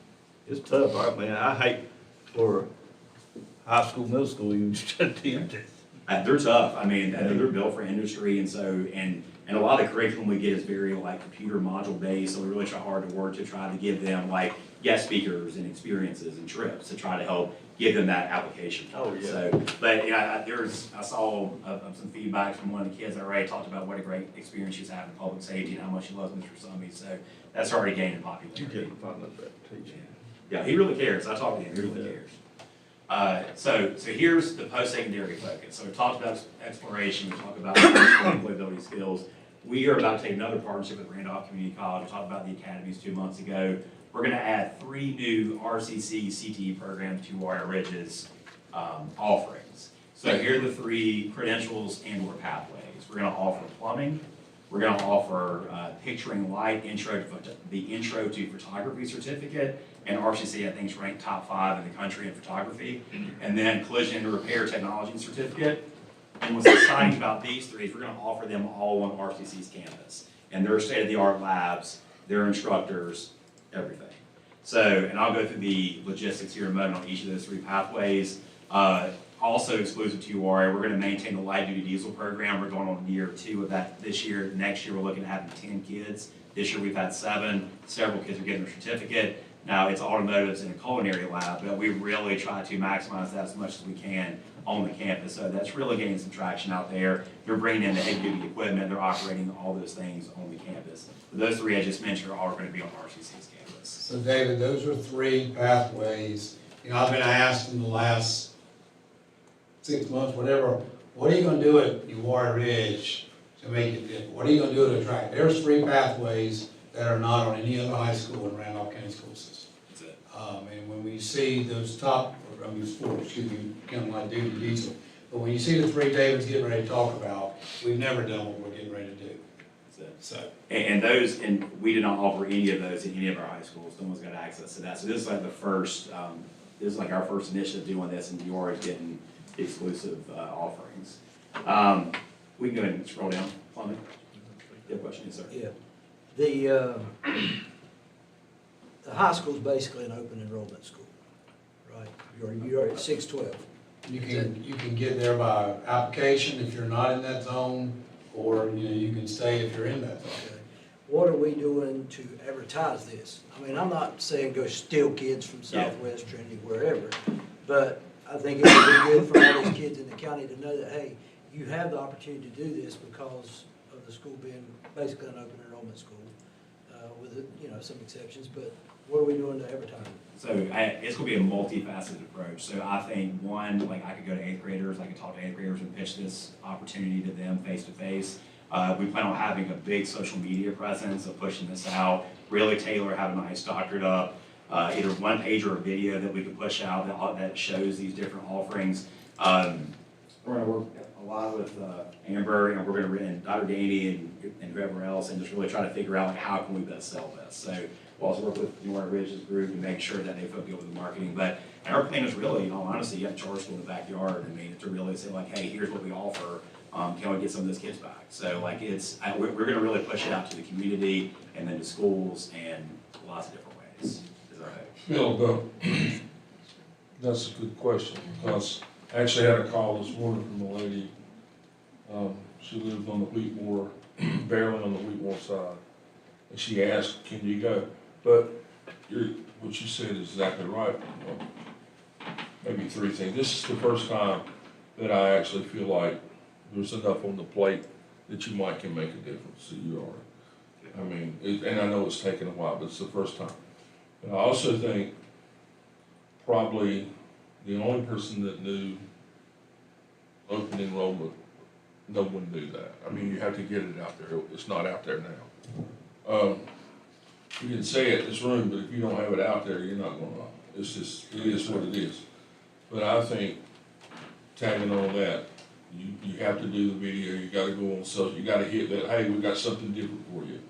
it's tough. I hate for high school, middle school, you just attempt it. They're tough. I mean, they're built for industry, and so and a lot of the curriculum we get is very like computer module based. So we really try hard to work to try to give them like guest speakers and experiences and trips to try to help give them that application. Oh yeah. So, but I saw some feedback from one of the kids that already talked about what a great experience she's having in public safety and how much she loves Mr. Summey. So that's already gaining popularity. You can't find that better teacher. Yeah, he really cares. I talked to him. He really cares. So here's the post-secondary focus. So we talked about exploration, we talked about employability skills. We are about to take another partnership with Randolph Community College. We talked about the academies 2 months ago. We're going to add 3 new RCC CTE programs to Warrior Ridge's offerings. So here are the 3 credentials and/or pathways. We're going to offer plumbing. We're going to offer Picturing Light, the Intro to Photography certificate, and RCC I think is ranked top 5 in the country in photography, and then Collision and Repair Technology certificate. And what's exciting about these 3 is we're going to offer them all on RCC's campus, and their state-of-the-art labs, their instructors, everything. So, and I'll go through the logistics here in a moment on each of those 3 pathways. Also exclusive to Warrior, we're going to maintain the light-duty diesel program. We're going on year 2 of that this year. Next year, we're looking at having 10 kids. This year, we've had 7. Several kids are getting their certificate. Now, it's automotives and a culinary lab, but we really try to maximize that as much as we can on the campus. So that's really gaining some traction out there. They're bringing in the heavy-duty equipment. They're operating all those things on the campus. But those 3 I just mentioned are all going to be on RCC's campus. So David, those are 3 pathways. I've been asked in the last 6 months, whatever, what are you gonna do at Warrior Ridge to make it different? What are you gonna do to attract? There's 3 pathways that are not on any other high school in Randolph County School System. That's it. And when we see those top, 4, kind of like duty diesel, but when you see the 3 David's getting ready to talk about, we've never done what we're getting ready to do. That's it. So. And those, and we did not offer any of those in any of our high schools. No one's got access to that. So this is like the first, this is like our first initiative doing this, and you are getting exclusive offerings. We can go ahead and scroll down. Plumbing. You have a question, yes, sir? Yeah. The high school is basically an open enrollment school, right? You're at 612. You can get there by application if you're not in that zone, or you can stay if you're in that zone. Okay. What are we doing to advertise this? I mean, I'm not saying go steal kids from Southwest Trinity, wherever, but I think it would be good for all these kids in the county to know that, hey, you have the opportunity to do this because of the school being basically an open enrollment school, with, some exceptions, but what are we doing to advertise it? So it's gonna be a multifaceted approach. So I think one, like I could go to eighth graders, I could talk to eighth graders and pitch this opportunity to them face to face. We plan on having a big social media presence of pushing this out, really tailor, have a nice doctored up, either one page or a video that we can push out that shows these different offerings. We're gonna work a lot with Amber, and we're gonna and Dr. Gainey and whoever else, and just really try to figure out how can we best sell this. So we'll also work with New Orleans Ridge's group and make sure that they focus on the marketing. But our plan is really, in all honesty, you have to charge school in the backyard. I mean, to really say like, hey, here's what we offer. Can we get some of those kids back? So like we're gonna really push it out to the community and then to schools and lots of different ways. Is our hope. Phil, that's a good question, because I actually had a call this morning from a lady. She lives on the Wheatmore, barely on the Wheatmore side. And she asked, can you go? But what you said is exactly right. Maybe three things. This is the first time that I actually feel like there's enough on the plate that you might can make a difference, that you are. I mean, and I know it's taken a while, but it's the first time. But I also think probably the only person that knew open enrollment, no one knew that. I mean, you have to get it out there. It's not out there now. You can say it in this room, but if you don't have it out there, you're not gonna, it's just, it is what it is. But I think tagging on that, you have to do the video, you gotta go on social, you gotta hit that, hey, we got something different for you.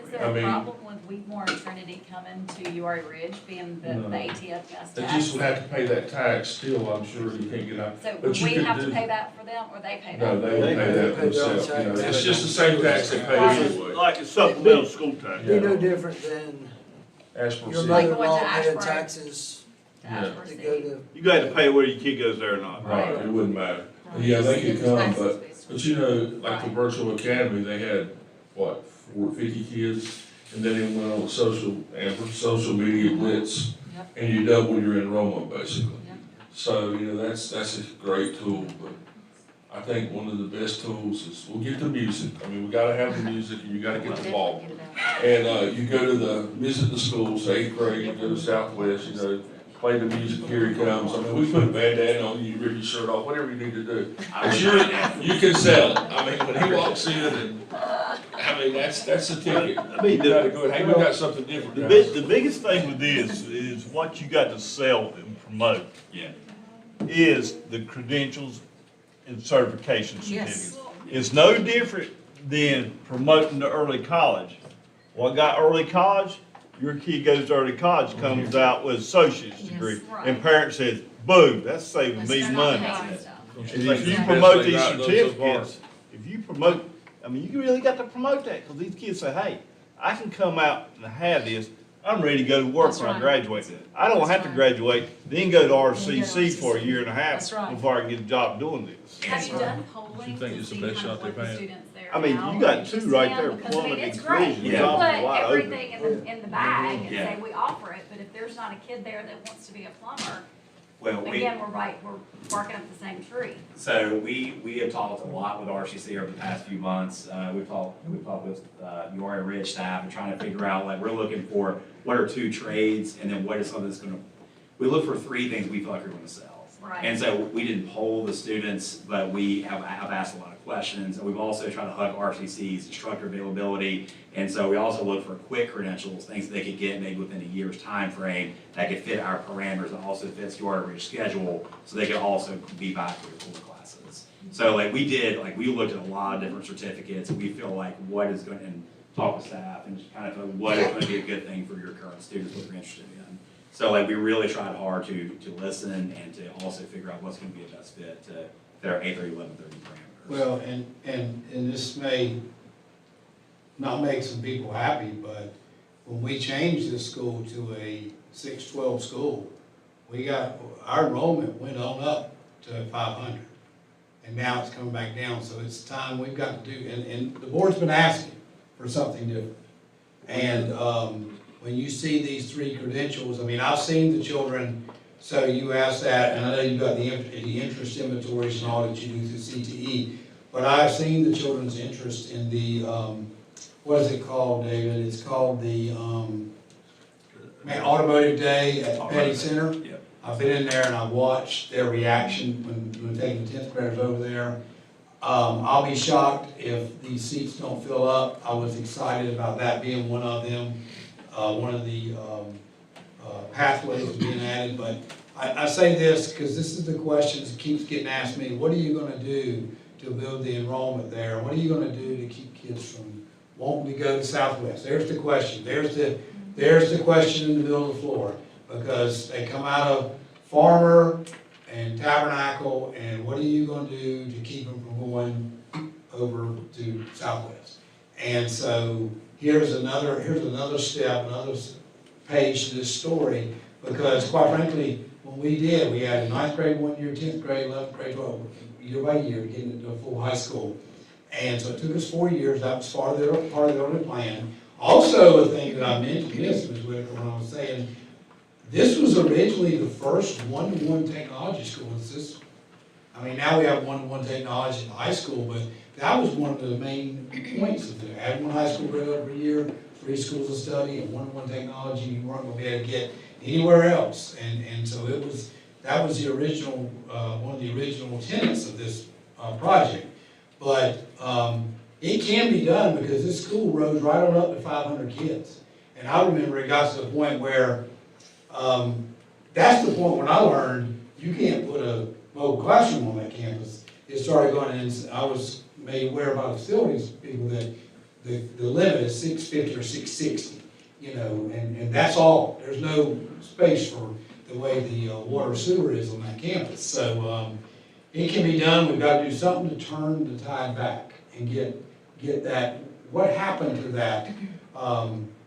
Is there a problem with Wheatmore and Trinity coming to URI Ridge being the ATF gas They tax? just would have to pay that tax still, I'm sure you can't get out. So But you we could have to do- pay that for them, or they pay that? No, they would pay that themselves, you know, it's just the same tax they pay anyway. Like a supplemental school tax. Be no different than Ashburn your City. mother-in-law Like paying going to taxes Yeah. to go to. You got to pay whether your kid goes there or not. Right, it wouldn't matter. Yeah, they could come, but you know, like the virtual academy, they had, what, 50 kids? And then it went on social media blitz, and you double your enrollment basically. So, you know, that's a great tool, but I think one of the best tools is, we'll get the music. I mean, we gotta have the music and you gotta get the ball. And, you go to visit the schools, 8th grade, you go to Southwest, you know, play the music, here he comes. I mean, we put a bandana on you, rip your shirt off, whatever you need to do. I'm sure you can sell it. I mean, when he walks in and, I mean, that's the ticket. I mean, You gotta go, hey, we got something different, The guys. the biggest thing with this is what you got to sell and promote Yeah. is the credentials and certification Yes. certificates. It's no different than promoting the early college. What got early college? Your kid goes to early college, comes out with associate's Yes. degree, Right. and parents says, boo, that's saving Unless me they're not money. paying stuff. Don't And you if think you the promote best thing these I've done so far? certificates, if you promote, I mean, you really got to promote that, because these kids say, hey, I can come out and have this, I'm ready to go to work That's when I right. graduate. I don't That's have to right. graduate, then go to Then go RCC to for a RCC. year and a half That's right. before I can get a job doing this. Have you done You polling think to it's the see best kind of shot they're what the paying? students there I mean, now you got are two interested right in? there, Because, I mean, plumbing it's and great. collision, You jobs are put wide open. everything in the bag and Yeah. say, we offer it, but if there's not a kid there that wants to be a plumber, Well, again, we're barking up the same tree. So we have talked a lot with RCC over the past few months. We've talked with URI Ridge staff and trying to figure out, like, we're looking for what are 2 trades and then what is something that's gonna, we look for 3 things we feel like are gonna sell. Right. And so we didn't poll the students, but we have asked a lot of questions, and we've also tried to hug RCC's instructor availability. And so we also look for quick credentials, things that they could get maybe within a year's time frame that could fit our parameters and also fits your average schedule, so they could also be back for your core classes. So like we looked at a lot of different certificates, and we feel like what is going, and talk with staff, and just kind of feel what is going to be a good thing for your current students, what they're interested in. So like we really tried hard to listen and to also figure out what's gonna be a best fit to their 8:30, 11:30 parameters. Well, and this may not make some people happy, but when we changed this school to a 612 school, our enrollment went on up to 500. And now it's coming back down, so it's time we've got to do, and the board's been asking for something different. And, when you see these 3 credentials, I mean, I've seen the children, so you asked that, and I know you've got the interest inventories and all that you do through CTE, But I've seen the children's interest in the, what is it called, David? It's called the, Automotive Day at the Petty Center. Yep. I've been in there and I've watched their reaction when taking 10th graders over there. I'll be shocked if these seats don't fill up. I was excited about that being one of them, one of the pathways being added. But I say this because this is the question that keeps getting asked me. What are you going to do to build the enrollment there? What are you going to do to keep kids from wanting to go to Southwest? There's the question. There's the question in the middle of the floor, because they come out of Farmer and Tabernacle, and what are you going to do to keep them from going over to Southwest? And so here's another step, another page to this story, because quite frankly, when we added 9th grade 1 year, 10th grade, 11th grade, 12th, year by year, getting into a full high school. And so it took us 4 years. That was part of the early plan. Also, a thing that I mentioned, Ms. Whitaker, when I was saying, this was originally the first one-to-one technology school in the system. I mean, now we have one-to-one technology in high school, but that was one of the main points of it. Add one high school grade every year, 3 schools of study, and one-to-one technology you weren't going to be able to get anywhere else. And so that was the original, one of the original tenets of this project. But it can be done because this school rose right on up to 500 kids. And I remember it got to the point where, that's the point when I learned you can't put a mobile classroom on that campus. It started going, and I was made aware by the facilities people that the limit is 650 or 660, you know, and that's all. There's no space for the way the water sewer is on that campus. So it can be done. We've got to do something to turn the tide back and get that. What happened to that?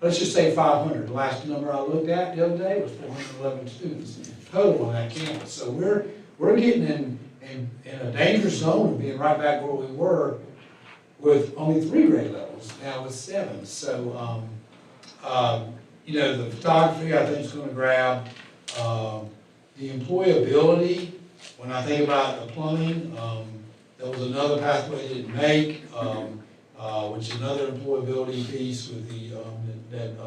Let's just say 500. The last number I looked at the other day was 411 students total on that campus. So we're getting in a dangerous zone of being right back where we were with only 3 grade levels, now with 7. So, you know, the photography I think is going to grab. The employability, when I think about the plumbing, there was another pathway they didn't make, which is another employability piece with the, that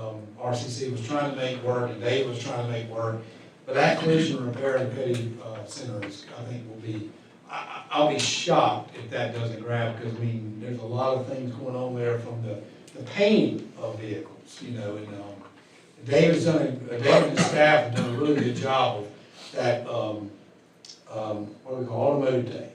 RCC was trying to make work and Dave was trying to make work. But that collision repair and Petty Center is, I think, will be, I'll be shocked if that doesn't grab, because I mean, there's a lot of things going on there from the painting of vehicles, you know, and David's done, David and his staff have done a really good job of that, what do we call automotive day,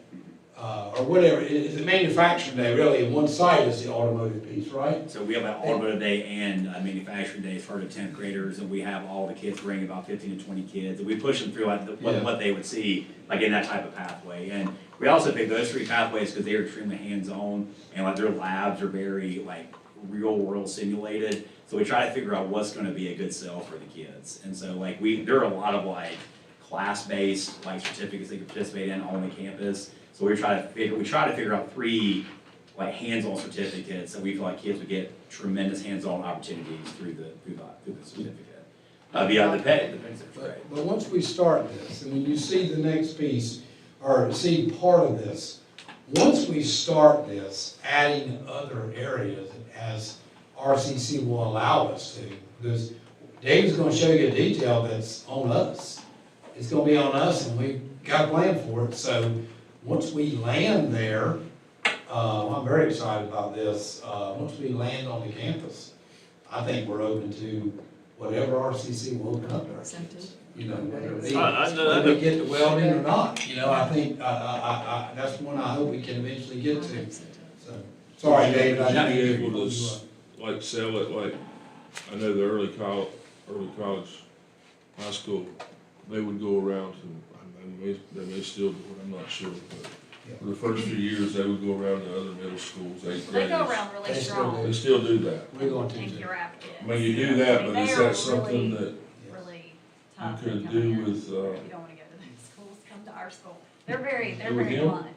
or whatever. It's a manufacturing day, really, and one side is the automotive piece, right? So we have an automotive day and a manufacturing day for the 10th graders, and we have all the kids bring about 15 to 20 kids, and we push them through like what they would see, like in that type of pathway. And we also pick those 3 pathways because they are extremely hands-on, and like their labs are very like real-world simulated. So we try to figure out what's going to be a good sell for the kids. And so like there are a lot of like class-based like certificates they can participate in on the campus. So we try to figure out 3 like hands-on certificates that we feel like kids would get tremendous hands-on opportunities through the certificate. The Petty Center. But once we start this, and when you see the next piece, or see part of this, once we start this, adding other areas as RCC will allow us to, because Dave's going to show you a detail that's on us. It's going to be on us, and we've got a plan for it. So once we land there, I'm very excited about this. Once we land on the campus, I think we're open to whatever RCC will open up there. You know, whether they get to welding or not. You know, I think that's one I hope we can eventually get to. So, sorry, David. Would you be able to like sell it like, I know the early college, high school, they would go around to, they may still do it, I'm not sure, but for the first few years, they would go around to other middle schools, 8th They grades. go around really strong. They still do that. We're going to. Thank your app kids. I mean, you do that, but They is are that something that really you tough. could to do come in. with, If you don't wanna go to those schools, come to our school. They're very with him? blunt.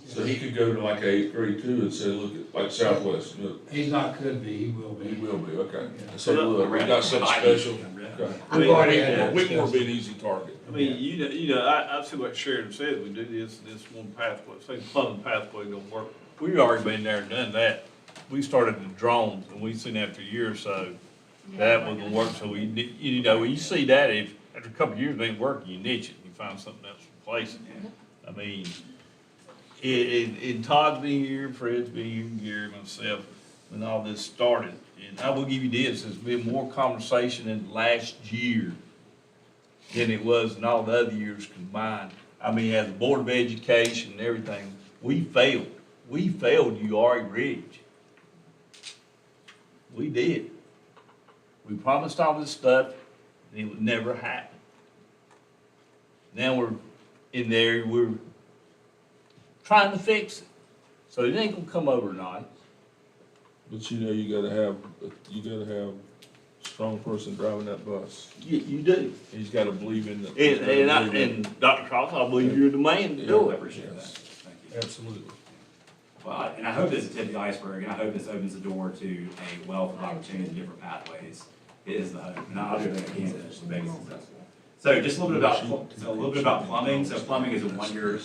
So he could go to like 8th grade too and say, look at, like Southwest, look. He's not could be, he will be. He will be, okay. Yeah. So look, we got something special. Okay. We've already had that Whitmore discussion. would be an easy target. I mean, I see what Sharon said, we do this one pathway, say the plumbing pathway don't work. We've already been there and done that. We started the drones, and we seen after a year or so, that wasn't gonna work, so when you see that, if, after a couple of years, it ain't working, you niche it, you find something else to replace it. I mean, Todd's been here, Fred's been here, and Gary, myself, when all this started. And I will give you this, there's been more conversation in last year than it was in all the other years combined. I mean, as a Board of Education and everything, we failed. We failed URI Ridge. We did. We promised all this stuff, and it would never happen. Now we're in there, we're trying to fix it. So it ain't gonna come overnight. But you gotta have a strong person driving that bus. You do. He's gotta believe in the. And Dr. Cross, I believe you're the man to do I it. appreciate that. Thank you. Absolutely. Well, and I hope this is the tip of the iceberg, and I hope this opens the door to a wealth of opportunities and different pathways. It is the hope, and I'll do everything I can to make it successful. So just a little bit about plumbing. So plumbing is a one-year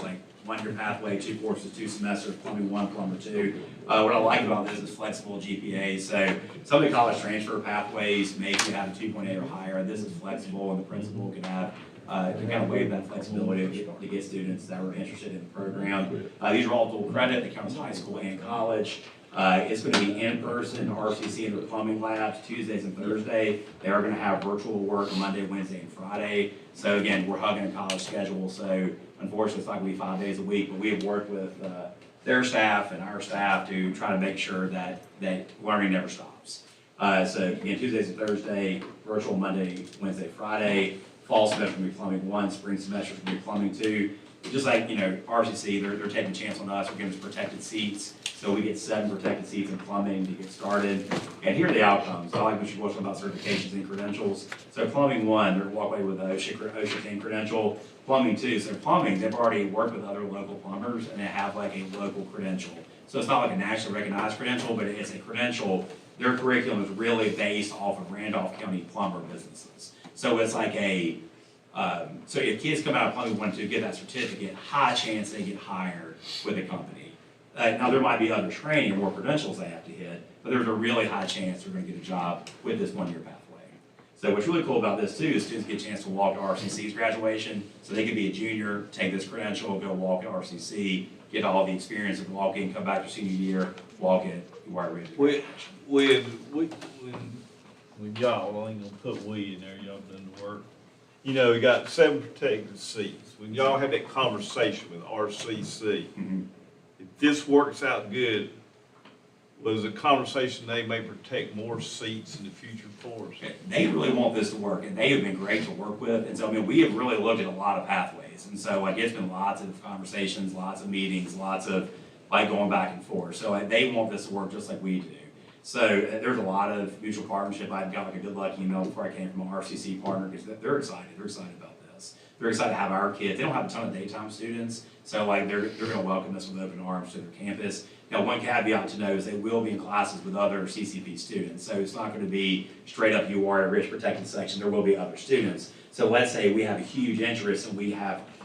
pathway, 2 courses, 2 semesters, plumbing 1, plumber 2. What I like about this is flexible GPA. So some of the college transfer pathways make you have a 2.8 or higher. This is flexible, and the principal can have to kind of waive that flexibility to get students that were interested in the program. These are all dual credit. They count as high school and college. It's going to be in person, RCC and the plumbing labs, Tuesdays and Thursday. They are going to have virtual work Monday, Wednesday, and Friday. So again, we're hugging a college schedule. So unfortunately, it's not going to be 5 days a week, but we have worked with their staff and our staff to try to make sure that learning never stops. So again, Tuesdays and Thursday, virtual Monday, Wednesday, Friday. Fall semester will be plumbing 1, spring semester will be plumbing 2. Just like, RCC, they're taking a chance on us. We're giving us protected seats. So we get 7 protected seats in plumbing to get started. And here are the outcomes. I like Mr. Bush about certifications and credentials. So plumbing 1, they're walk away with a OSHA 10 credential. Plumbing 2, so plumbing, they've already worked with other local plumbers and they have like a local credential. So it's not like a nationally recognized credential, but it's a credential. Their curriculum is really based off of Randolph County plumber businesses. So it's like so if kids come out of plumbing 1 to get that certificate, high chance they get hired with a company. Now there might be other training or more credentials they have to hit, but there's a really high chance they're going to get a job with this 1-year pathway. So what's really cool about this too is students get a chance to walk to RCC's graduation, so they could be a junior, take this credential, go walk at RCC, get all the experience of walking, come back to senior year, walk at UR Ridge. When y'all, I ain't gonna put we in there, y'all done the work. We got 7 protected seats. When y'all had that conversation with RCC, if this works out good, was a conversation they may protect more seats in the future for us? They really want this to work, and they have been great to work with. And so, we have really looked at a lot of pathways. And so, it's been lots of conversations, lots of meetings, lots of, going back and forth. So, they want this to work just like we do. So, there's a lot of mutual partnership. I've got a good luck email before I came from an RCC partner because they're excited. They're excited about this. They're excited to have our kids. They don't have a ton of daytime students. So, they're going to welcome us with open arms to their campus. Now, one caveat to know is they will be in classes with other CCP students. So it's not going to be straight up you are a rich protected section. There will be other students. So let's say we have a huge interest and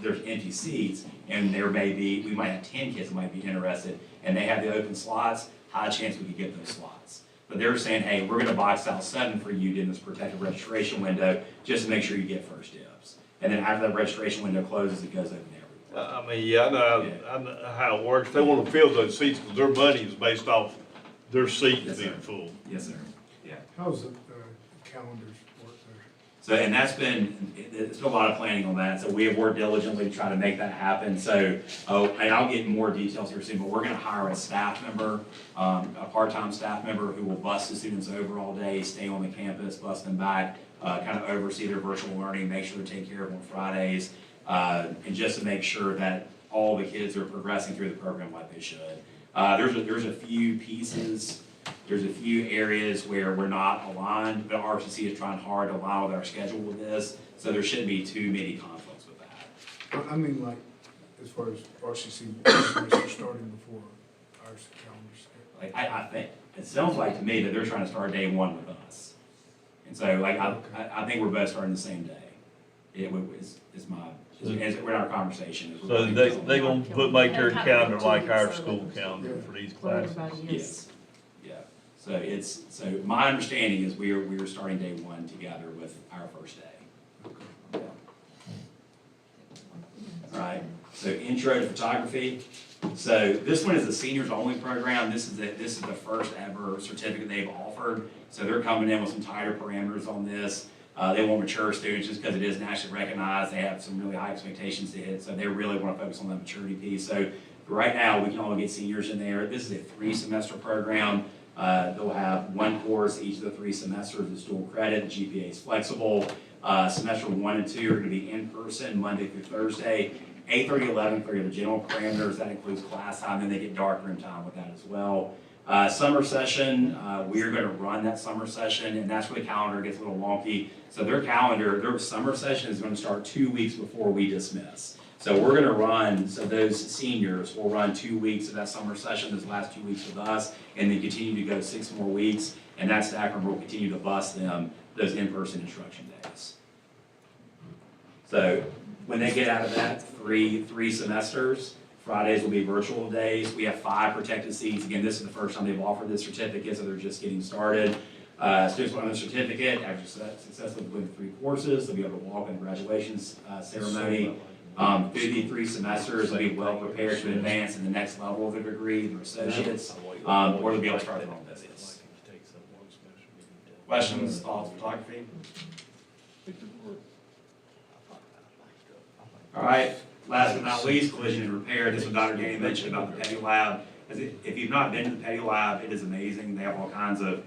there's empty seats and we might have 10 kids that might be interested and they have the open slots, high chance we could get those slots. But they're saying, hey, we're going to box out 7 for you in this protected registration window just to make sure you get first dibs. And then after that registration window closes, it goes open there. I know how it works. They want to fill those seats because their money is based off their seats being full. Yes, sir. Yeah. How's the calendars work there? So, and it's been a lot of planning on that. So we have worked diligently to try to make that happen. So, and I'll get more details here soon, but we're going to hire a staff member, a part-time staff member who will bus the students over all day, stay on the campus, bus them back, kind of oversee their virtual learning, make sure they're taking care of them on Fridays. And just to make sure that all the kids are progressing through the program like they should. There's a few pieces, there's a few areas where we're not aligned, but RCC is trying hard to align with our schedule with this, so there shouldn't be too many conflicts with that. I mean, as far as RCC starting before our calendars. I think, it sounds like to me that they're trying to start day 1 with us. And so, I think we're both starting the same day. is my, is we're in our conversation. is we're So gonna- they gonna make their calendar like our school calendar for these classes? Yes, yeah. So my understanding is we are starting day one together with our first day. Yeah. All right, so intro to photography. So this one is a seniors only program. This is the first ever certificate they've offered. So they're coming in with some tighter parameters on this. They want mature students just because it is nationally recognized. They have some really high expectations to hit. So they really want to focus on that maturity piece. So right now we can only get seniors in there. This is a 3-semester program. They'll have one course each of the 3 semesters is dual credit. The GPA is flexible. Semester 1 and 2 are going to be in person Monday through Thursday. 8:30, 11:30 are the general parameters. That includes class time. Then they get dark room time with that as well. Summer session, we are going to run that summer session, and that's where the calendar gets a little wonky. So their summer session is going to start 2 weeks before we dismiss. So we're going to run, so those seniors will run 2 weeks of that summer session, those last 2 weeks with us, and then continue to go 6 more weeks, and that staff member will continue to bus them those in-person instruction days. So when they get out of that, three semesters, Fridays will be virtual days. We have 5 protected seats. Again, this is the first time they've offered this certificate, so they're just getting started. Students will earn the certificate after successfully completing 3 courses. They'll be able to walk in the graduation ceremony. Through the 3 semesters, they'll be well prepared to advance in the next level of their degree, their associates, or they'll be able to start their own business. Questions, thoughts, photography? All right, last but not least, collision and repair. This is what Dr. Danny mentioned about the petty lab. If you've not been to the petty lab, it is amazing. They have all kinds of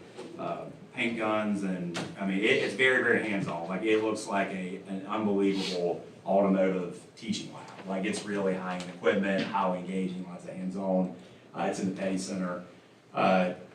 paint guns, and I mean, it's very, very hands-on. Like, it looks like an unbelievable automotive teaching lab. Like, it's really high-end equipment, highly engaging, lots of hands-on. It's in the Petty Center.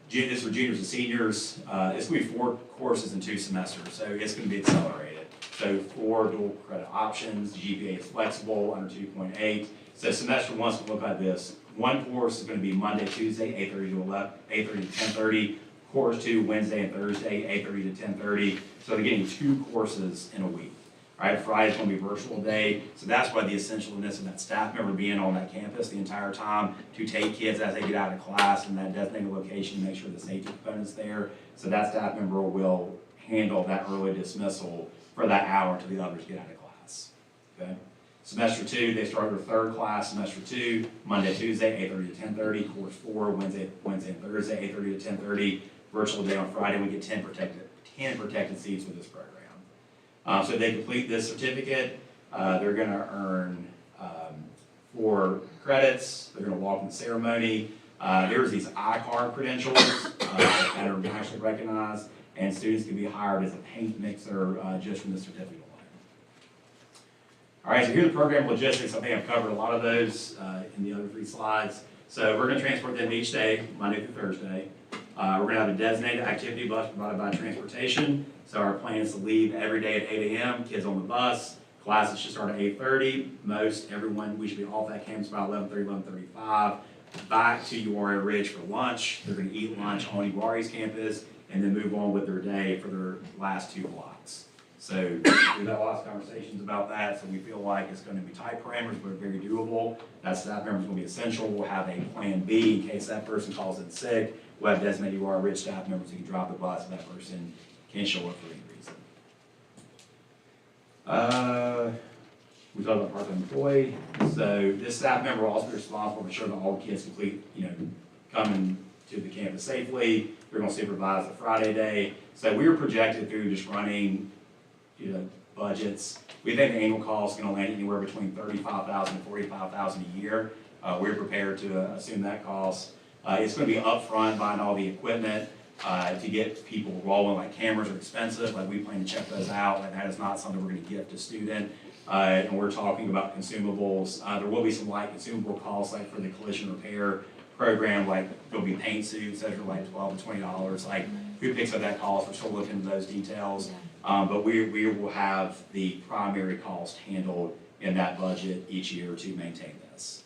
This is for juniors and seniors. It's going to be 4 courses in 2 semesters, so it's going to be accelerated. So 4 dual credit options, GPA is flexible, under 2.8. So semester 1's going to look like this. 1 course is going to be Monday, Tuesday, 8:30 to 10:30. Course 2, Wednesday and Thursday, 8:30 to 10:30. So they're getting 2 courses in a week. All right, Friday's going to be a virtual day. So that's why the essentialness of that staff member being on that campus the entire time to take kids as they get out of class in that designated location to make sure the safety component's there. So that staff member will handle that early dismissal for that hour until the others get out of class. Okay? Semester 2, they start their 3rd class, semester 2, Monday, Tuesday, 8:30 to 10:30. Course 4, Wednesday and Thursday, 8:30 to 10:30. Virtual day on Friday. We get 10 protected seats with this program. So if they complete this certificate, they're going to earn 4 credits. They're going to walk in the ceremony. There's these iCard credentials that are nationally recognized, and students can be hired as a paint mixer just from the certificate alone. All right, so here's the program logistics. I think I've covered a lot of those in the other 3 slides. So we're going to transport them each day, Monday through Thursday. We're going to have a designated activity bus provided by transportation. So our plan is to leave every day at 8 a.m., kids on the bus. Classes should start at 8:30. Everyone, we should be off that campus by 11:30, 11:35. Back to Uwharrie Ridge for lunch. They're going to eat lunch on Uwharrie's campus and then move on with their day for their last 2 blocks. So we've had lots of conversations about that, so we feel like it's going to be tight parameters, but very doable. That staff member is going to be essential. We'll have a plan B in case that person calls in sick. We'll have designated Uwharrie Ridge staff members who can drop the bus if that person can't show up for any reason. We talked about part-time employee. So this staff member will also be responsible for ensuring that all kids come to the campus safely. They're going to supervise the Friday day. So we were projected through just running, budgets. We think the annual cost is going to land anywhere between $35,000 and $45,000 a year. We're prepared to assume that cost. It's going to be upfront buying all the equipment to get people rolling. Like, cameras are expensive. Like, we plan to check those out, and that is not something we're going to gift a student. And we're talking about consumables. There will be some light consumable costs, like for the collision repair program. Like, there'll be paint suits that are like $12 to $20. Like, who picks up that cost? We're still looking into those details. But we will have the primary cost handled in that budget each year to maintain this.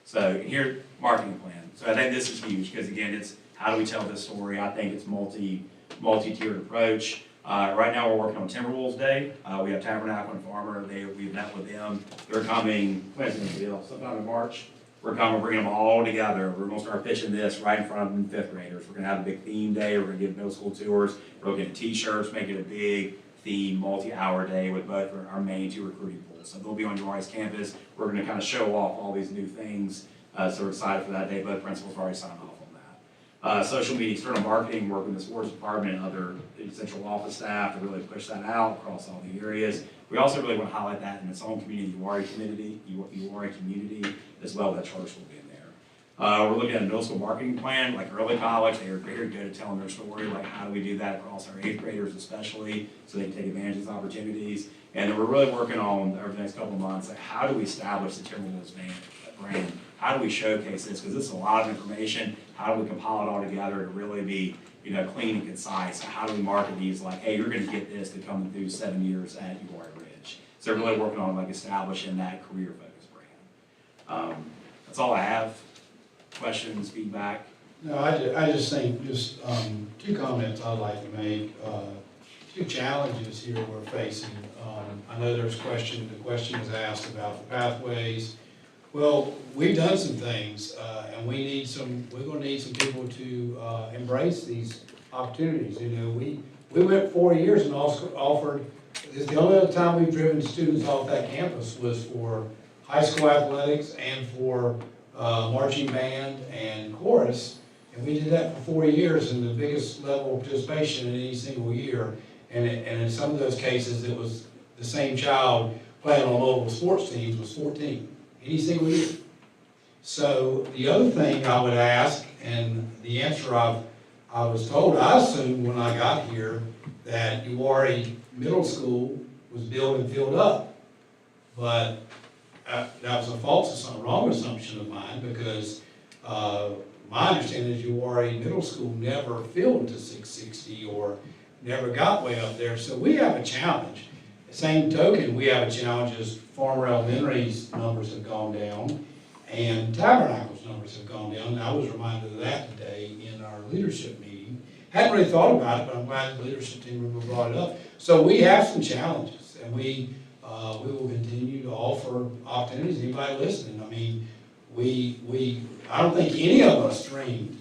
So here, marketing plan. So I think this is huge because, again, it's how do we tell this story? I think it's multi-tiered approach. Right now, we're working on Timberwolves Day. We have Tabernacle and Farmer. We've met with them. They're coming, when's it gonna be, sometime in March? We're bringing them all together. We're gonna start pitching this right in front of them, fifth graders. We're gonna have a big theme day. We're gonna give middle school tours. We're looking at t-shirts, make it a big theme, multi-hour day with both our main 2 recruiting pools. So they'll be on URI's campus. We're gonna kind of show off all these new things. So we're excited for that day. Both principals have already signed off on that. Social media, external marketing, working with the sports department and other central office staff to really push that out across all the areas. We also really want to highlight that in its own community, URI community, as well, that charter school being there. We're looking at a middle school marketing plan, like early college. They are very good at telling their story, like how do we do that across our 8th graders especially, so they can take advantage of these opportunities. And then we're really working on, over the next couple of months, like how do we establish the Timberwolves brand? How do we showcase this? Because this is a lot of information. How do we compile it all together to really be, clean and concise? How do we market these like, hey, you're going to get this to come through 7 years at URI Ridge? So we're really working on like establishing that career-focused brand. That's all I have. Questions, feedback? No, I just think, 2 comments I'd like to make. 2 challenges here we're facing. I know the question was asked about the pathways. Well, we've done some things, and we're gonna need some people to embrace these opportunities. We went 4 years and also offered, the only other time we've driven students off that campus was for high school athletics and for marching band and chorus. And we did that for 4 years, and the biggest level of participation in any single year. And in some of those cases, it was the same child playing on multiple sports teams was 14, any single year. So the other thing I would ask, and the answer I was told, I assumed when I got here that URI Middle School was built and filled up. But that was a wrong assumption of mine, because my understanding is URI Middle School never filled to 660 or never got way up there. So we have a challenge. Same token, we have a challenge as Farmer Elementary's numbers have gone down and Tabernacle's numbers have gone down. And I was reminded of that today in our leadership meeting. Hadn't really thought about it, but I'm glad the leadership team member brought it up. So we have some challenges, and we will continue to offer opportunities. Anybody listening? I mean, I don't think any of us dreamed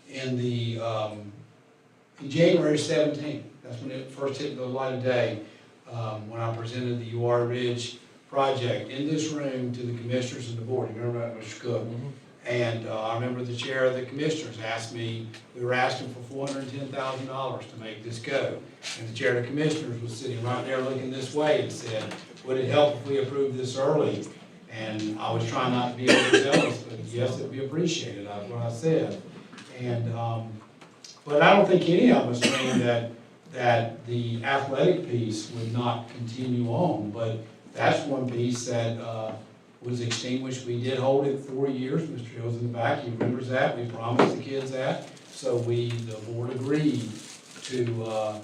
in in January 17th. That's when it first hit the light of day. When I presented the URI Ridge project in this room to the commissioners and the board. You remember that, Mr. Cook? Mm-hmm. And I remember the chair of the commissioners asked me, we were asking for $410,000 to make this go. And the chair of the commissioners was sitting right there looking this way and said, would it help if we approved this early? And I was trying not to be overzealous, but yes, it'd be appreciated, that's what I said. And, but I don't think any of us dreamed that the athletic piece would not continue on, but that's one piece that was extinguished. We did hold it 4 years. Mr. Hill's in the back, he remembers that. We promised the kids that. So the board agreed to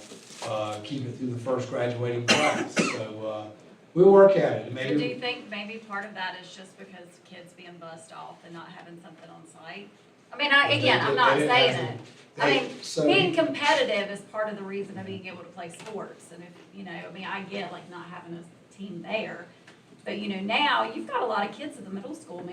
keep it through the first graduating class. So we'll work at it. So do you think maybe part of that is just because kids being bussed off and not having something on site? I mean, I'm not saying it. I mean, being competitive is part of the reason of being able to play sports. And if, I get like not having a team there. But, now you've got a lot of kids at the middle school,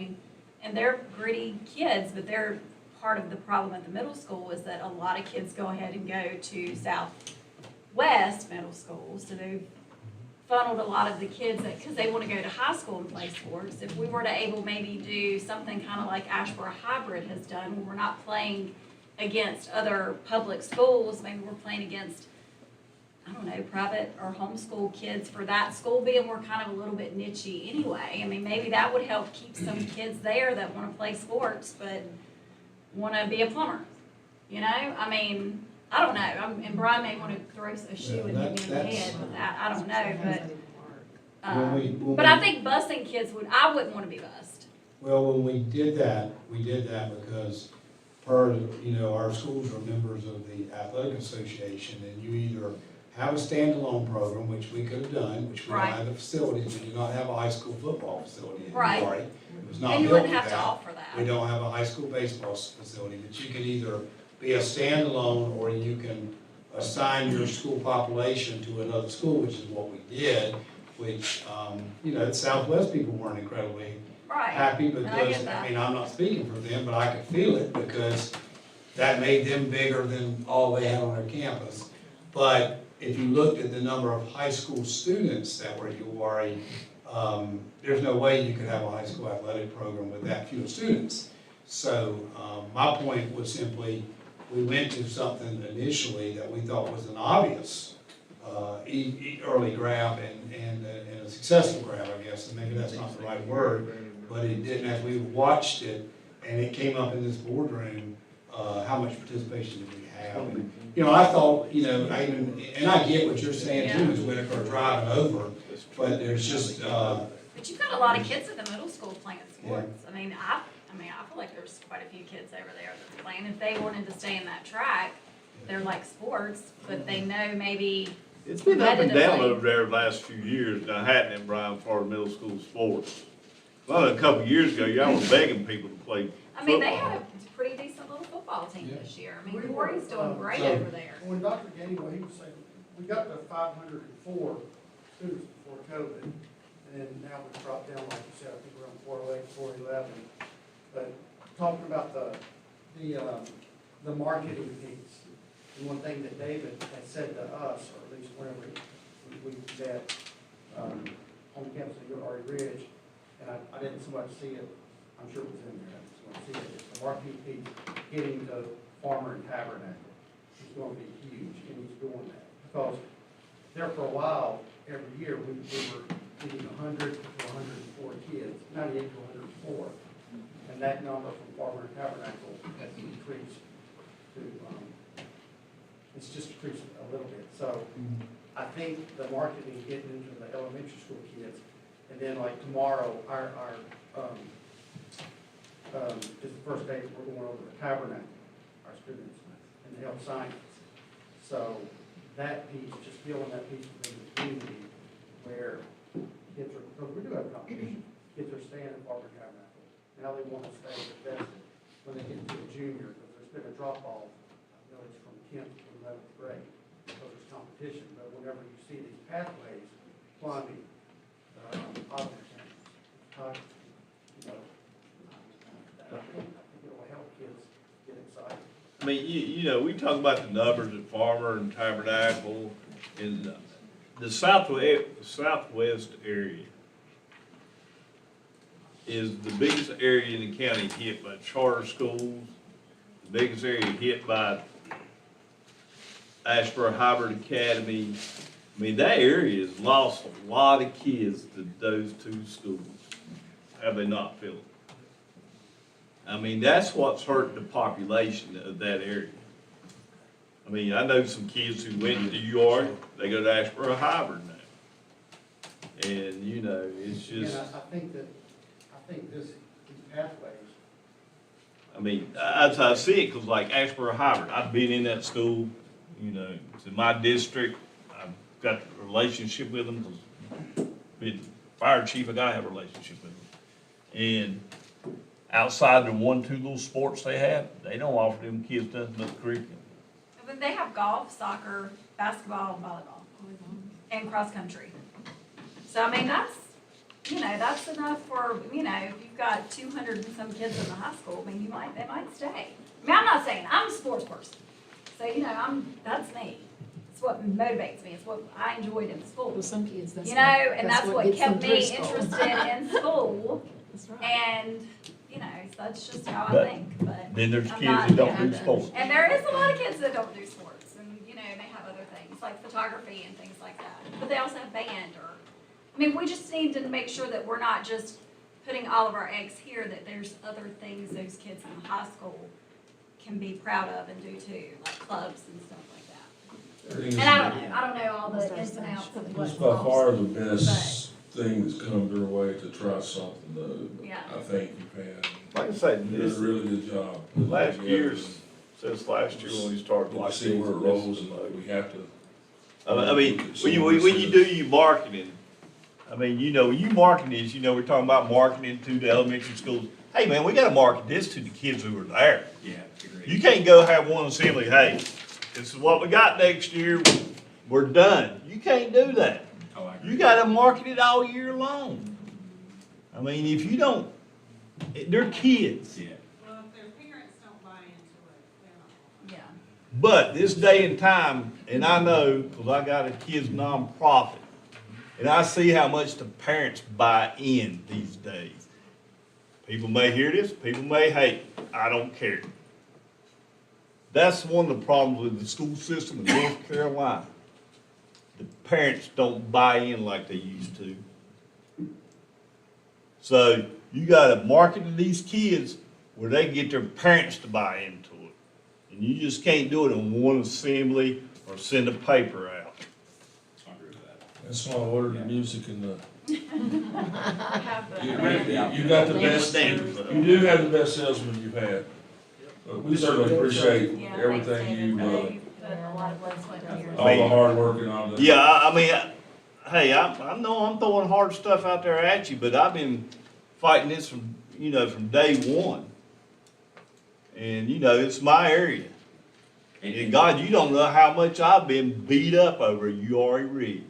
and they're gritty kids, but they're part of the problem at the middle school is that a lot of kids go ahead and go to Southwest middle school. So they've funneled a lot of the kids because they want to go to high school and play sports. If we were to maybe do something kind of like Ashboro Hybrid has done, where we're not playing against other public schools, maybe we're playing against, I don't know, private or homeschool kids for that school, being we're kind of a little bit niche-y anyway. I mean, maybe that would help keep some kids there that want to play sports but want to be a plumber. I mean, I don't know. And Brian may want to throw a shoe and hit me in the head with that. I don't know, but I think busing kids I wouldn't want to be bused. Well, when we did that because our schools are members of the athletic association, and you either have a standalone program, which we could have done, which we don't have the facilities. We do not have a high school football facility in URI. It was not and you built wouldn't have for to offer that. We don't have a high school baseball facility, but you can either be a standalone or you can assign your school population to another school, which is what we did, which, the Southwest people weren't incredibly Right. happy And I get because, that. I mean, I'm not speaking for them, but I could feel it because that made them bigger than all they had on their campus. But if you looked at the number of high school students that were at URI, there's no way you could have a high school athletic program with that few students. So my point was simply, we went to something initially that we thought was an obvious early grab and a successful grab, I guess, and maybe that's not the right word, but it didn't, as we watched it, and it came up in this boardroom, how much participation did we have? And, I thought, I get what you're saying too, Ms. Whitaker, driving over, but there's just, But you've got a lot of kids at the middle school playing sports. I mean, I feel like there's quite a few kids over there that's playing. If they wanted to stay in that track, they're like sports, but they know maybe. It's been up and down competitively. over there the last few years, now hadn't it, Brian, for middle school sports? Well, a couple of years ago, y'all were begging people to play football. I mean, they had a pretty decent little football team this year. I mean, Corey's doing great over there. When Dr. Gainwell, he was saying, we got to 504 students before COVID, and then now we've dropped down, like you said, I think we're on 408, 411. But talking about the marketing piece, and one thing that David had said to us, or at least whenever we met on campus at URI Ridge, and I didn't so much see it, I'm sure it was in there, I didn't so much see it, it's the marketing piece, getting to Farmer and Tabernacle is going to be huge, and he's doing that. Because there for a while, every year, we were getting 100 to 104 kids, 98 to 104. And that number from Farmer and Tabernacle has increased to, it's just increased a little bit. So I think the marketing getting into the elementary school kids, and then like tomorrow, is the first day that we're going over the Tabernacle, our students, in the health sciences. So that piece, just feeling that piece within the community where kids are, because we do have competition, kids are staying in Farmer Tabernacle. Now they want to stay invested when they get to a junior, because there's been a drop-off, from 10th to 11th grade, because there's competition. But whenever you see these pathways, plumbing, positive things, I think it'll help kids get excited. I mean, we talk about the numbers at Farmer and Tabernacle, and the southwest area is the biggest area in the county hit by charter schools, the biggest area hit by Ashboro Hybrid Academy. I mean, that area has lost a lot of kids to those two schools. Have they not, Philip? I mean, that's what's hurt the population of that area. I mean, I know some kids who went to UR, they go to Ashboro Hybrid now. And, it's just. Yeah, I think these pathways. I mean, as I see it, because like Ashboro Hybrid, I've been in that school, it's in my district. I've got a relationship with them, because being fire chief, I gotta have a relationship with them. And outside the 1-2 little sports they have, they don't offer them kids nothing but curriculum. But they have golf, soccer, basketball, and volleyball, and cross country. So, I mean, that's enough for, if you've got 200 and some kids in the high school, I mean, they might stay. I mean, I'm not saying, I'm a sports person. So, that's me. It's what motivates me. It's what I enjoyed in school. For some kids, that's That's what gets them kept through me school. interested in school. That's right. And, so that's just how I But think, but. Then there's I'm kids not- that don't do sports. And there is a lot of kids that don't do sports, and, they have other things, like photography and things like that. But they also have band, we just need to make sure that we're not just putting all of our eggs here, that there's other things those kids in high school can be proud of and do too, like clubs and stuff like that. And I don't know all the ins and outs of what's It's by far the involved, best thing that's come your way to try something new. Yeah. I think you've had. Like I say, You did a really good job. last year's, since last year when we started. I see where it rolls, and we have to. I mean, when you do your marketing, you marketing is, we're talking about marketing to the elementary schools. Hey, man, we gotta market this to the kids who are there. Yeah, agreed. You can't go have one assembly, hey, this is what we got next year, we're done. You can't do that. Oh, I agree. You gotta market it all year long. I mean, if you don't, they're kids. Yeah. Well, if their parents don't buy into it, they're not. Yeah. But this day and time, and I know, cause I got a kid's nonprofit, and I see how much the parents buy in these days. People may hear this, people may hate, I don't care. That's one of the problems with the school system in North Carolina. The parents don't buy in like they used to. So you gotta market to these kids where they get their parents to buy into it. And you just can't do it in one assembly or send a paper out. I agree with that. That's why I ordered the music and the, Have the- you got the best, you do have the best salesman you've had. But we certainly appreciate Yeah, everything thanks, you, David. You put a lot of blood, sweat, and tears. all the hard work and all the. Yeah, I mean, hey, I know I'm throwing hard stuff out there at you, but I've been fighting this from day one. And, it's my area. And God, you don't know how much I've been beat up over URA Ridge.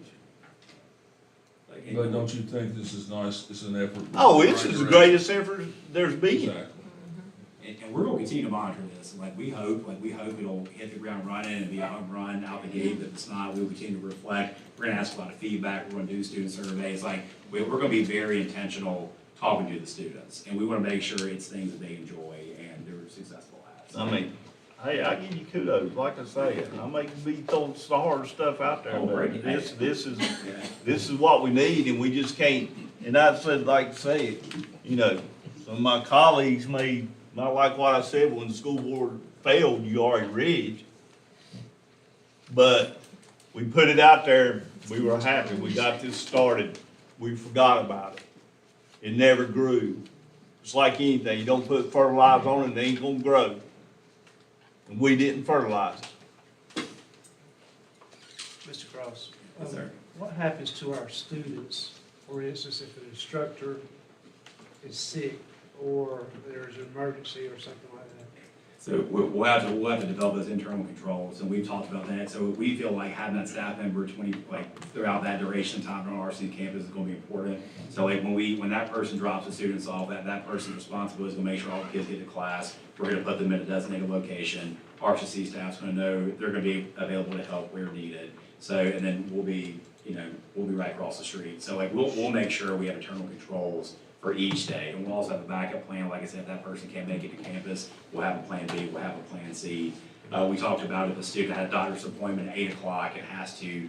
But don't you think this is nice, it's an effort? Oh, it's the greatest effort there's been. Exactly. And we're gonna continue to monitor this, and we hope it'll hit the ground running and be a home run out the gate, but if it's not, we'll continue to reflect. We're gonna ask a lot of feedback, we're gonna do student surveys, we're gonna be very intentional talking to the students, and we wanna make sure it's things that they enjoy and they're successful at. So, I mean, hey, I give you kudos, like I say, I may be throwing some hard stuff out there, Oh, but great. this is yeah. this is what we need, and we just can't, and I said, like I say, some of my colleagues may not like what I said when the school board failed URA Ridge, but we put it out there, we were happy, we got this started, we forgot about it. It never grew. It's like anything, you don't put fertilizer on it, it ain't gonna grow. And we didn't fertilize it. Mr. Cross? Yes, sir. What happens to our students, for instance, if an instructor is sick or there's an emergency or something like that? So we'll have to develop those internal controls, and we've talked about that. So we feel like having that staff member throughout that duration of time on our RC campus is gonna be important. So when that person drops the students off, that person's responsibility is gonna make sure all the kids get to class. We're gonna put them in a designated location. RCC staff's gonna know they're gonna be available to help where needed. So, and then we'll be right across the street. So we'll make sure we have internal controls for each day, and we'll also have a backup plan. Like I said, if that person can't make it to campus, we'll have a plan B, we'll have a plan C. We talked about if a student had a doctor's appointment at 8 o'clock and has to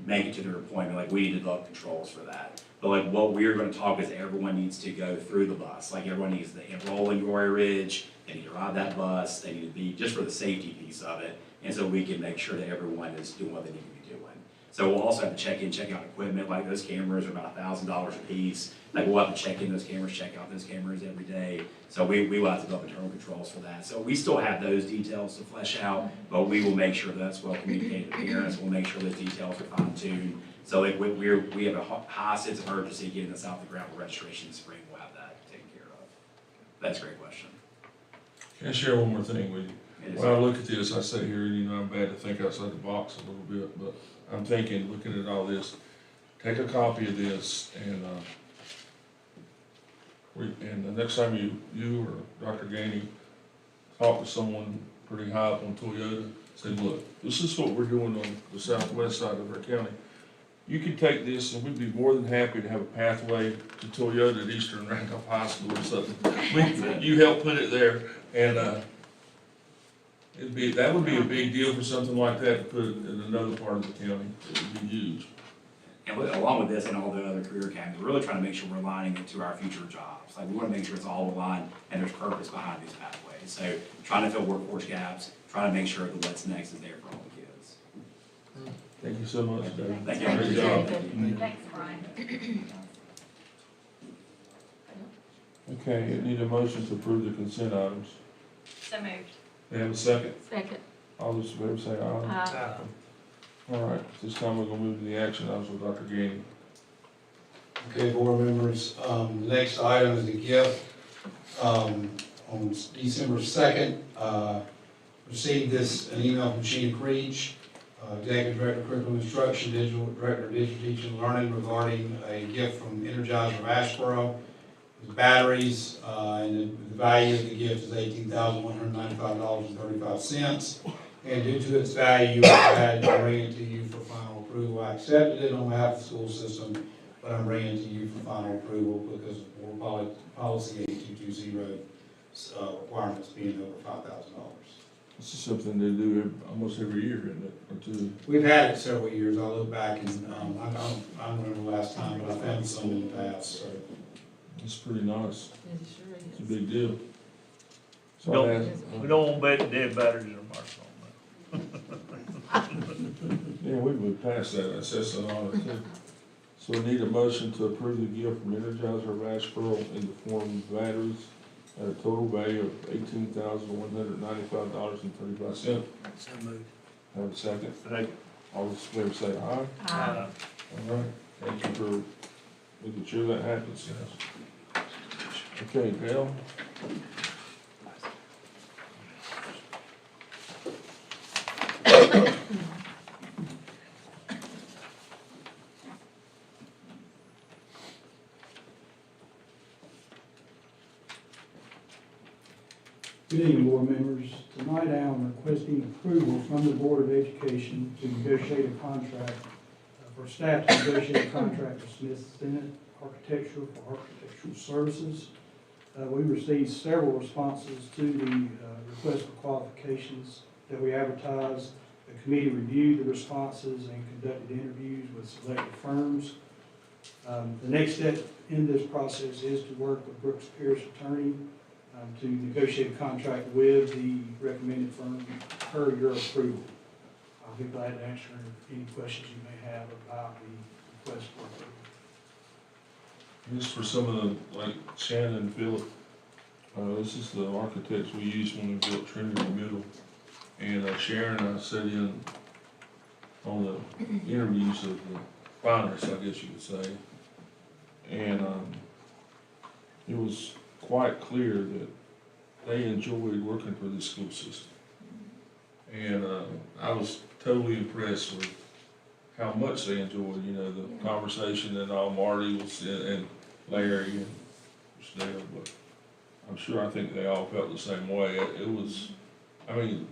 make it to their appointment, we need to develop controls for that. But what we're gonna talk is everyone needs to go through the bus. Everyone needs to enroll in URA Ridge, they need to ride that bus, they need to be, just for the safety piece of it, and so we can make sure that everyone is doing what they need to be doing. So we'll also have to check out equipment, those cameras are about $1,000 a piece. We'll have to check in those cameras, check out those cameras every day. So we will have to develop internal controls for that. So we still have those details to flesh out, but we will make sure that's well communicated to parents. We'll make sure those details are fine-tuned. So we have a high sense of urgency getting this out the ground for registration in spring. We'll have that taken care of. That's a great question. Can I share one more thing with you? It is- When I look at this, I sit here, and I'm bad to think outside the box a little bit, but I'm thinking, looking at all this, take a copy of this and the next time you or Dr. Gainey talk to someone pretty high up on Toyota, say, look, this is what we're doing on the southwest side of our county. You can take this, and we'd be more than happy to have a pathway to Toyota at Eastern Randolph High School or something. You help put it there, and that would be a big deal for something like that to put in another part of the county. It would be huge. And along with this and all the other career academies, we're really trying to make sure we're aligning it to our future jobs. We want to make sure it's all aligned and there's purpose behind these pathways. So trying to fill workforce gaps, trying to make sure that what's next is there for all the kids. Thank you so much, Dave. Thank you. Great job. Thanks, Brian. Okay, need a motion to approve the consent items. So moved. May I have a second? Second. All those in favor say aye. All right, this time we're gonna move to the action items with Dr. Gainey. Okay, board members, the next item is a gift. On December 2nd, received an email from Sheena Creech, Executive Director of Curriculum Instruction, Digital Director of Digital Teaching and Learning, regarding a gift from Energizer of Asheboro. It's batteries, and the value of the gift is $18,195.35. And due to its value, I had to bring it to you for final approval. I accepted it on behalf of the school system, but I'm bringing it to you for final approval because of board policy 8220 requirements being over $5,000. This is something they do almost every year, isn't it, or two? We've had it several years. I'll look back and, I don't remember the last time, but I've had some in the past, so. It's pretty nice. It sure It's a is. big deal. So We I don't, asked- we don't want to bet the dead batteries in our Yeah, we would pass that, that's an honor too. So we need a motion to approve the gift from Energizer of Asheboro in the form of batteries at a total value of $18,195.35. So moved. Have a second? Second. All those in favor say aye. Uh, All right, thank you for making sure that happens, yes. Okay, Dale? Good evening, board members. Tonight I am requesting approval from the Board of Education to negotiate a contract, for staff to negotiate a contract with Smith Senate Architecture for architectural services. We received several responses to the request for qualifications that we advertised. The committee reviewed the responses and conducted interviews with selected firms. The next step in this process is to work with Brooks Pierce Attorney to negotiate a contract with the recommended firm per your approval. I'll be glad to answer any questions you may have about the request for approval. Just for some of the, like Shannon and Philip, this is the architects we used when we built Trinity Middle. And Sharon and I sat in on the interviews of the finalists, I guess you could say. And it was quite clear that they enjoyed working for the school system. And I was totally impressed with how much they enjoyed, you know, the conversation that all Marty was and Larry and Dale, but I'm sure I think they all felt the same way. It was, I mean,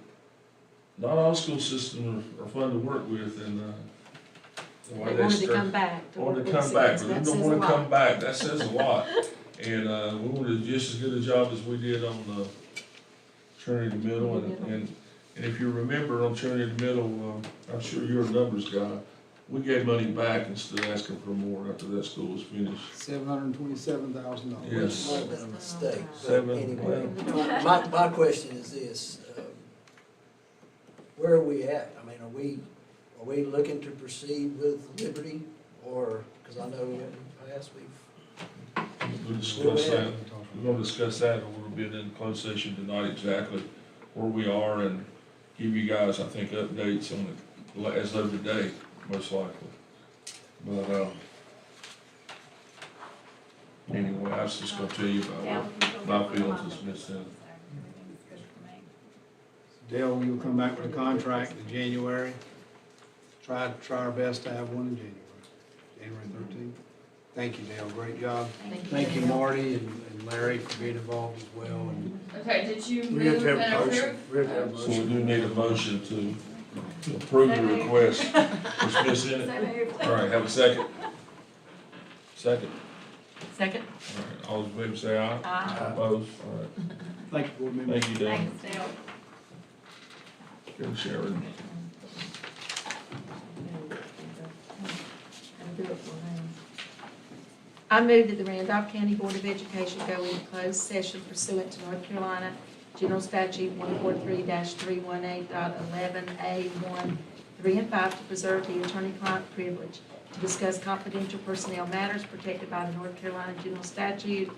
not all school systems are fun to work with, and the way They wanted to come back. wanted to come back, but they don't want to come back. That says a lot. And we wanted just as good a job as we did on the Trinity Middle, and if you remember on Trinity Middle, I'm sure you're a numbers guy. We gave money back instead of asking for more after that school was finished. $727,000. Yes. Might have been a mistake, but Seven, anyway. My question is this, where are we at? I mean, are we looking to proceed with Liberty, or, because I know in the past We'll discuss that. We're gonna discuss that a little bit in closed session tonight, exactly where we are, and give you guys, I think, updates on it as of today, most likely. But, anyway, I was just gonna tell you about what my feelings as Miss Senate. Everything's good for me. Dale, you'll come back with a contract in January. Try our best to have one in January 13th. Thank you, Dale, great job. Thank you, Marty and Larry for being involved as well. And Okay, did you we have move to have and a motion. approve? We have to have a So we motion. do need a motion to approve the request for Smith Senate. So moved. All right, have a second. Second. Second? All right, all those in favor say aye. Aye. Opposed? All right. Thank you, board members. Thank you, Dale. Thanks, Dale. Go Sharon. I move that the Randolph County Board of Education go into closed session pursuant to North Carolina General Statute 143-318.11A1, 3 and 5 to preserve the attorney-client privilege, to discuss confidential personnel matters protected by the North Carolina General Statute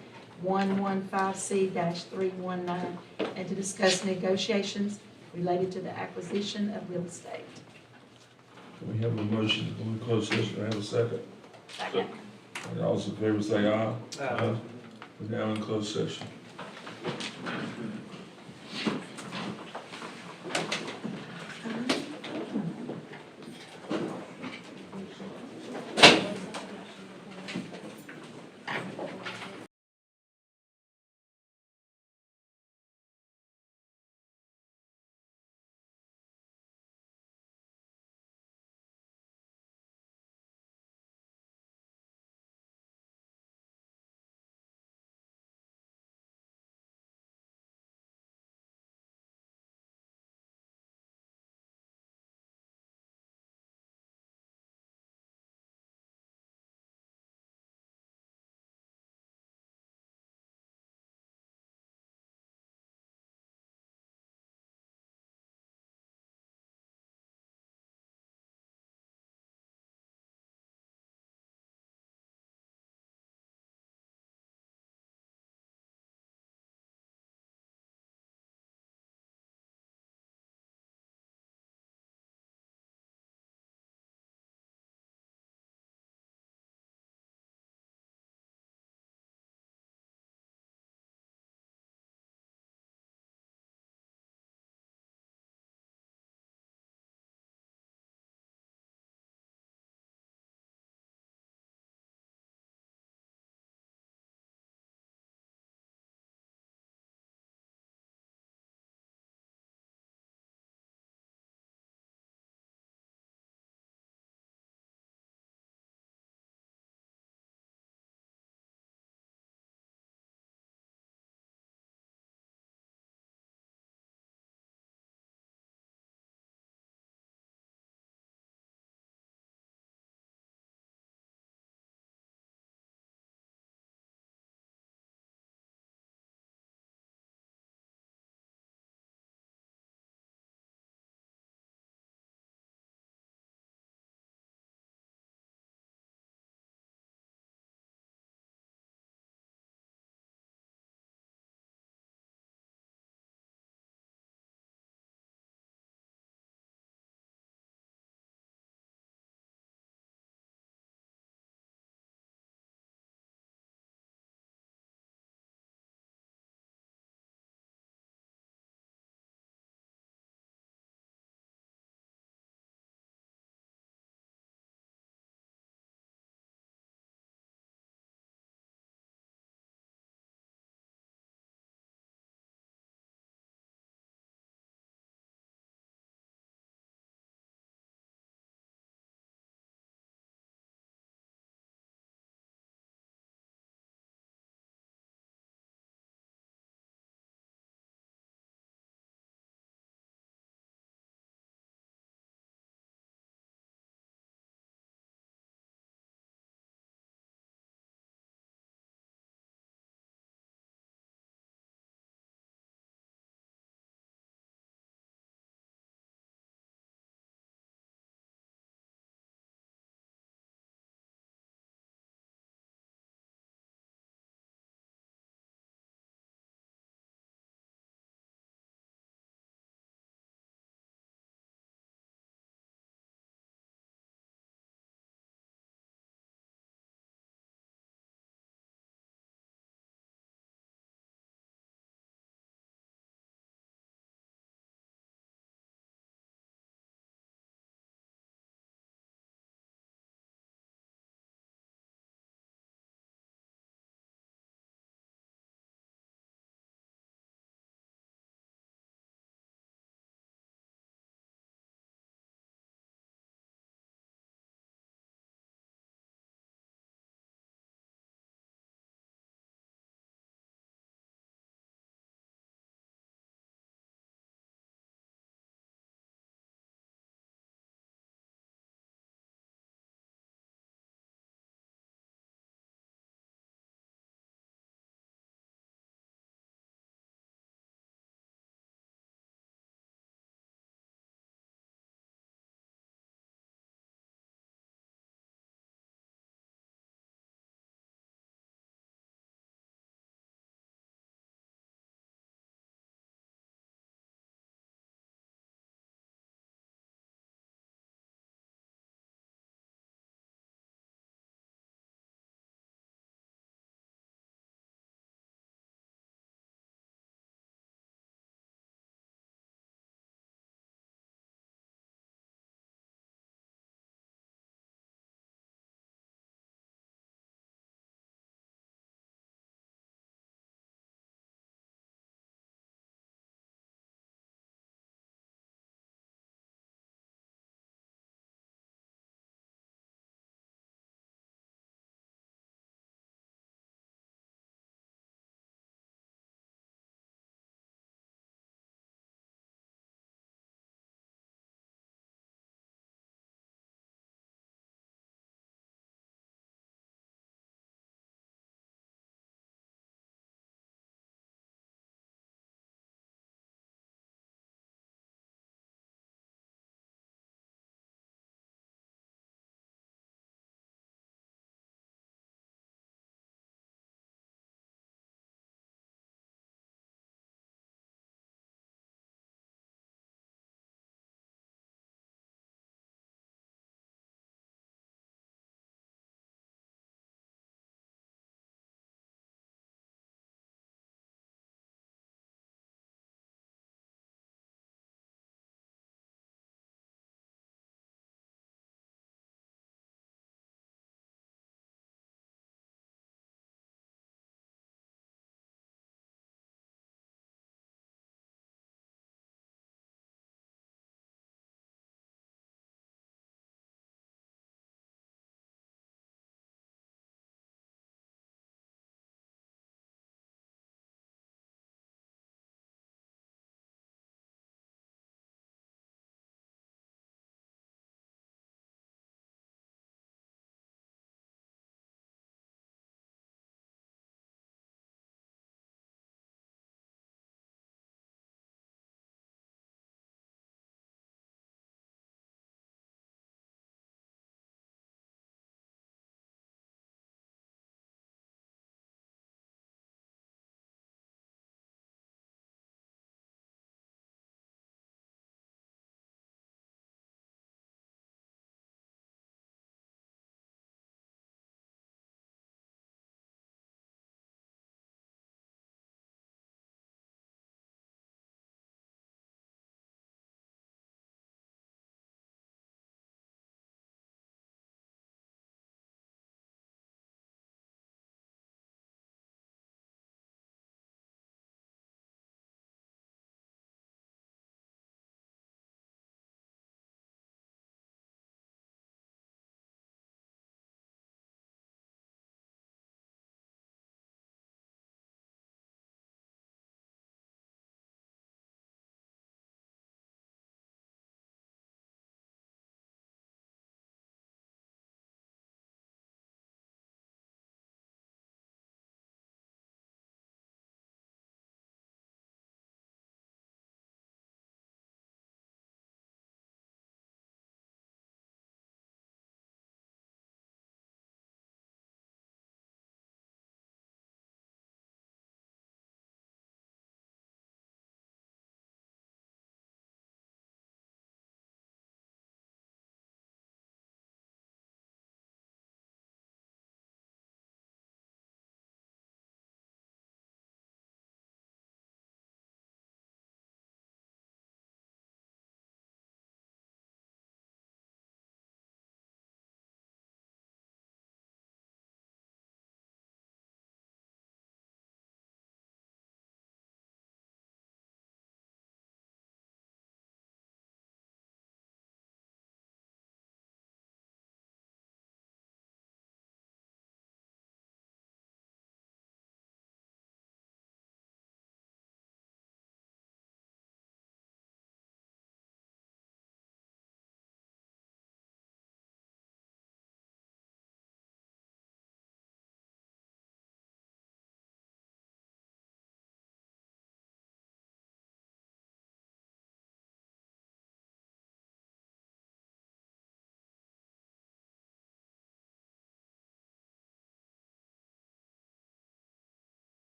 115C-319, and to discuss negotiations related to the acquisition of real estate. Can we have a motion to go into closed session? Have a second. Second. All right, all those in favor say aye. Aye. We're now in closed session.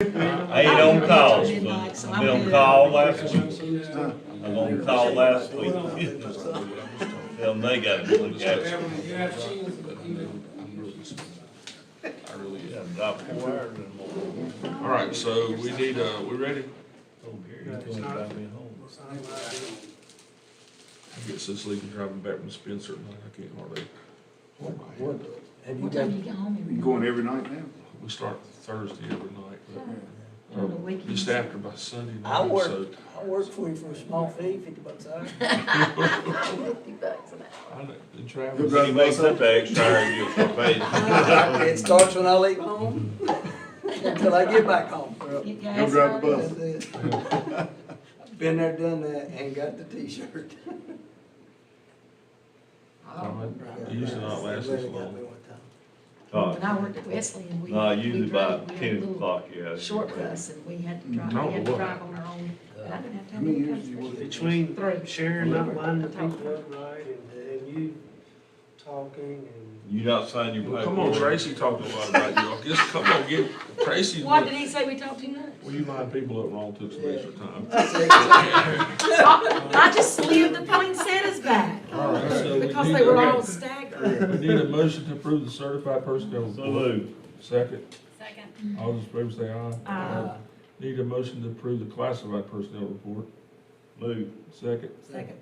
I ain't on call, Midnight, so I've I'm been on good. call last week. I was on call last week. Tell them they got to look at it. I really Yeah, about 4 hours in the morning. All right, so we need, we ready? Oh, Gary, you told me about being home. I get so sleepy driving back from Spencer at night, I can't hardly. What, have you What got, time do you get home every You night? going every night now? We start Thursday every night, but, On the weekends? just after by Sunday I night, work, so. I work for you for a small fee, $50 an hour. $50 an hour. I know, the travel. When he makes up the extra hour, you get paid. It starts when I leave home until I get back home. Get gas drive the money. bus. That's it. Been there, done that, and got the t-shirt. It used to not last this long. When I worked at Wesleyan, we. Usually we by drove- we had 10 a little o'clock, yeah. Short bus, and we had to drive, No, we had to what? drive on our own, and I didn't have to How have many any years do you kind work of. at Between Three. Sharon not lining the people up right and you talking and. You not signing your Well, paperwork? come on, Tracy talked a lot about y'all. Just come on, get Tracy. What did he say we talked too much? Well, you line people up wrong, took some extra time. I just slid the poinsettias back, All right, so we because need they were to- all staggered. We need a motion to approve the certified personnel So report. moved. Second, Second. all those in favor say aye. Uh, Need a motion to approve the classified personnel report. Move. Second, Second.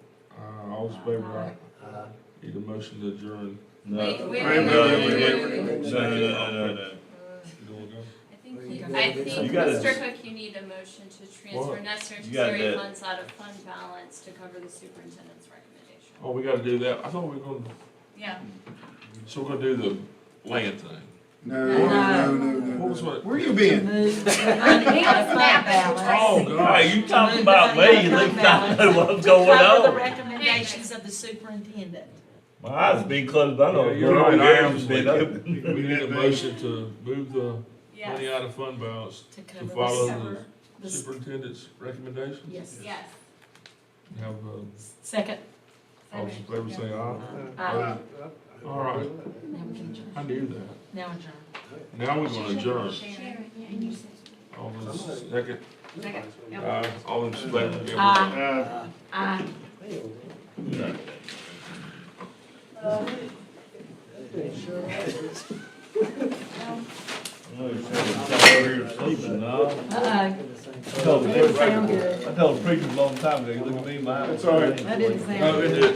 all those in favor aye. Need a motion to adjourn. No. Wait, No, wait, no, wait, no, wait, no, wait, wait. no. You wanna go? I think, You gotta- Mr. Cook, you need a motion to transfer What? necessary You gotta do- funds out of fund balance to cover the superintendent's recommendation. Oh, we gotta do that. I thought we were gonna, Yeah. so we're gonna do the land thing. What was what? Where you been? move the money out of fund balance. Oh, God. Hey, you talking about me, you think I know what's To going cover the on. recommendations of the superintendent. My eyes been closed, I Yeah, don't you're know. right, I am Gary's been open. We need a motion to move the money Yes. out of fund balance To to cover follow the. the superintendent's recommendations. Yes. Yes. Have, Second. all those in favor say aye. Aye. All right, Now we can adjourn. I knew that. Now adjourn. Now we're gonna adjourn. Sharon, yeah, and you said. All those, second, Second. Yep. all in favor? give me- Aye. Aye. Oh, you said it's all over here sleeping, no? Uh-oh. That didn't sound good. I told the preacher a long time ago, you look at me, my. That's all right. That didn't sound Oh, good. it did.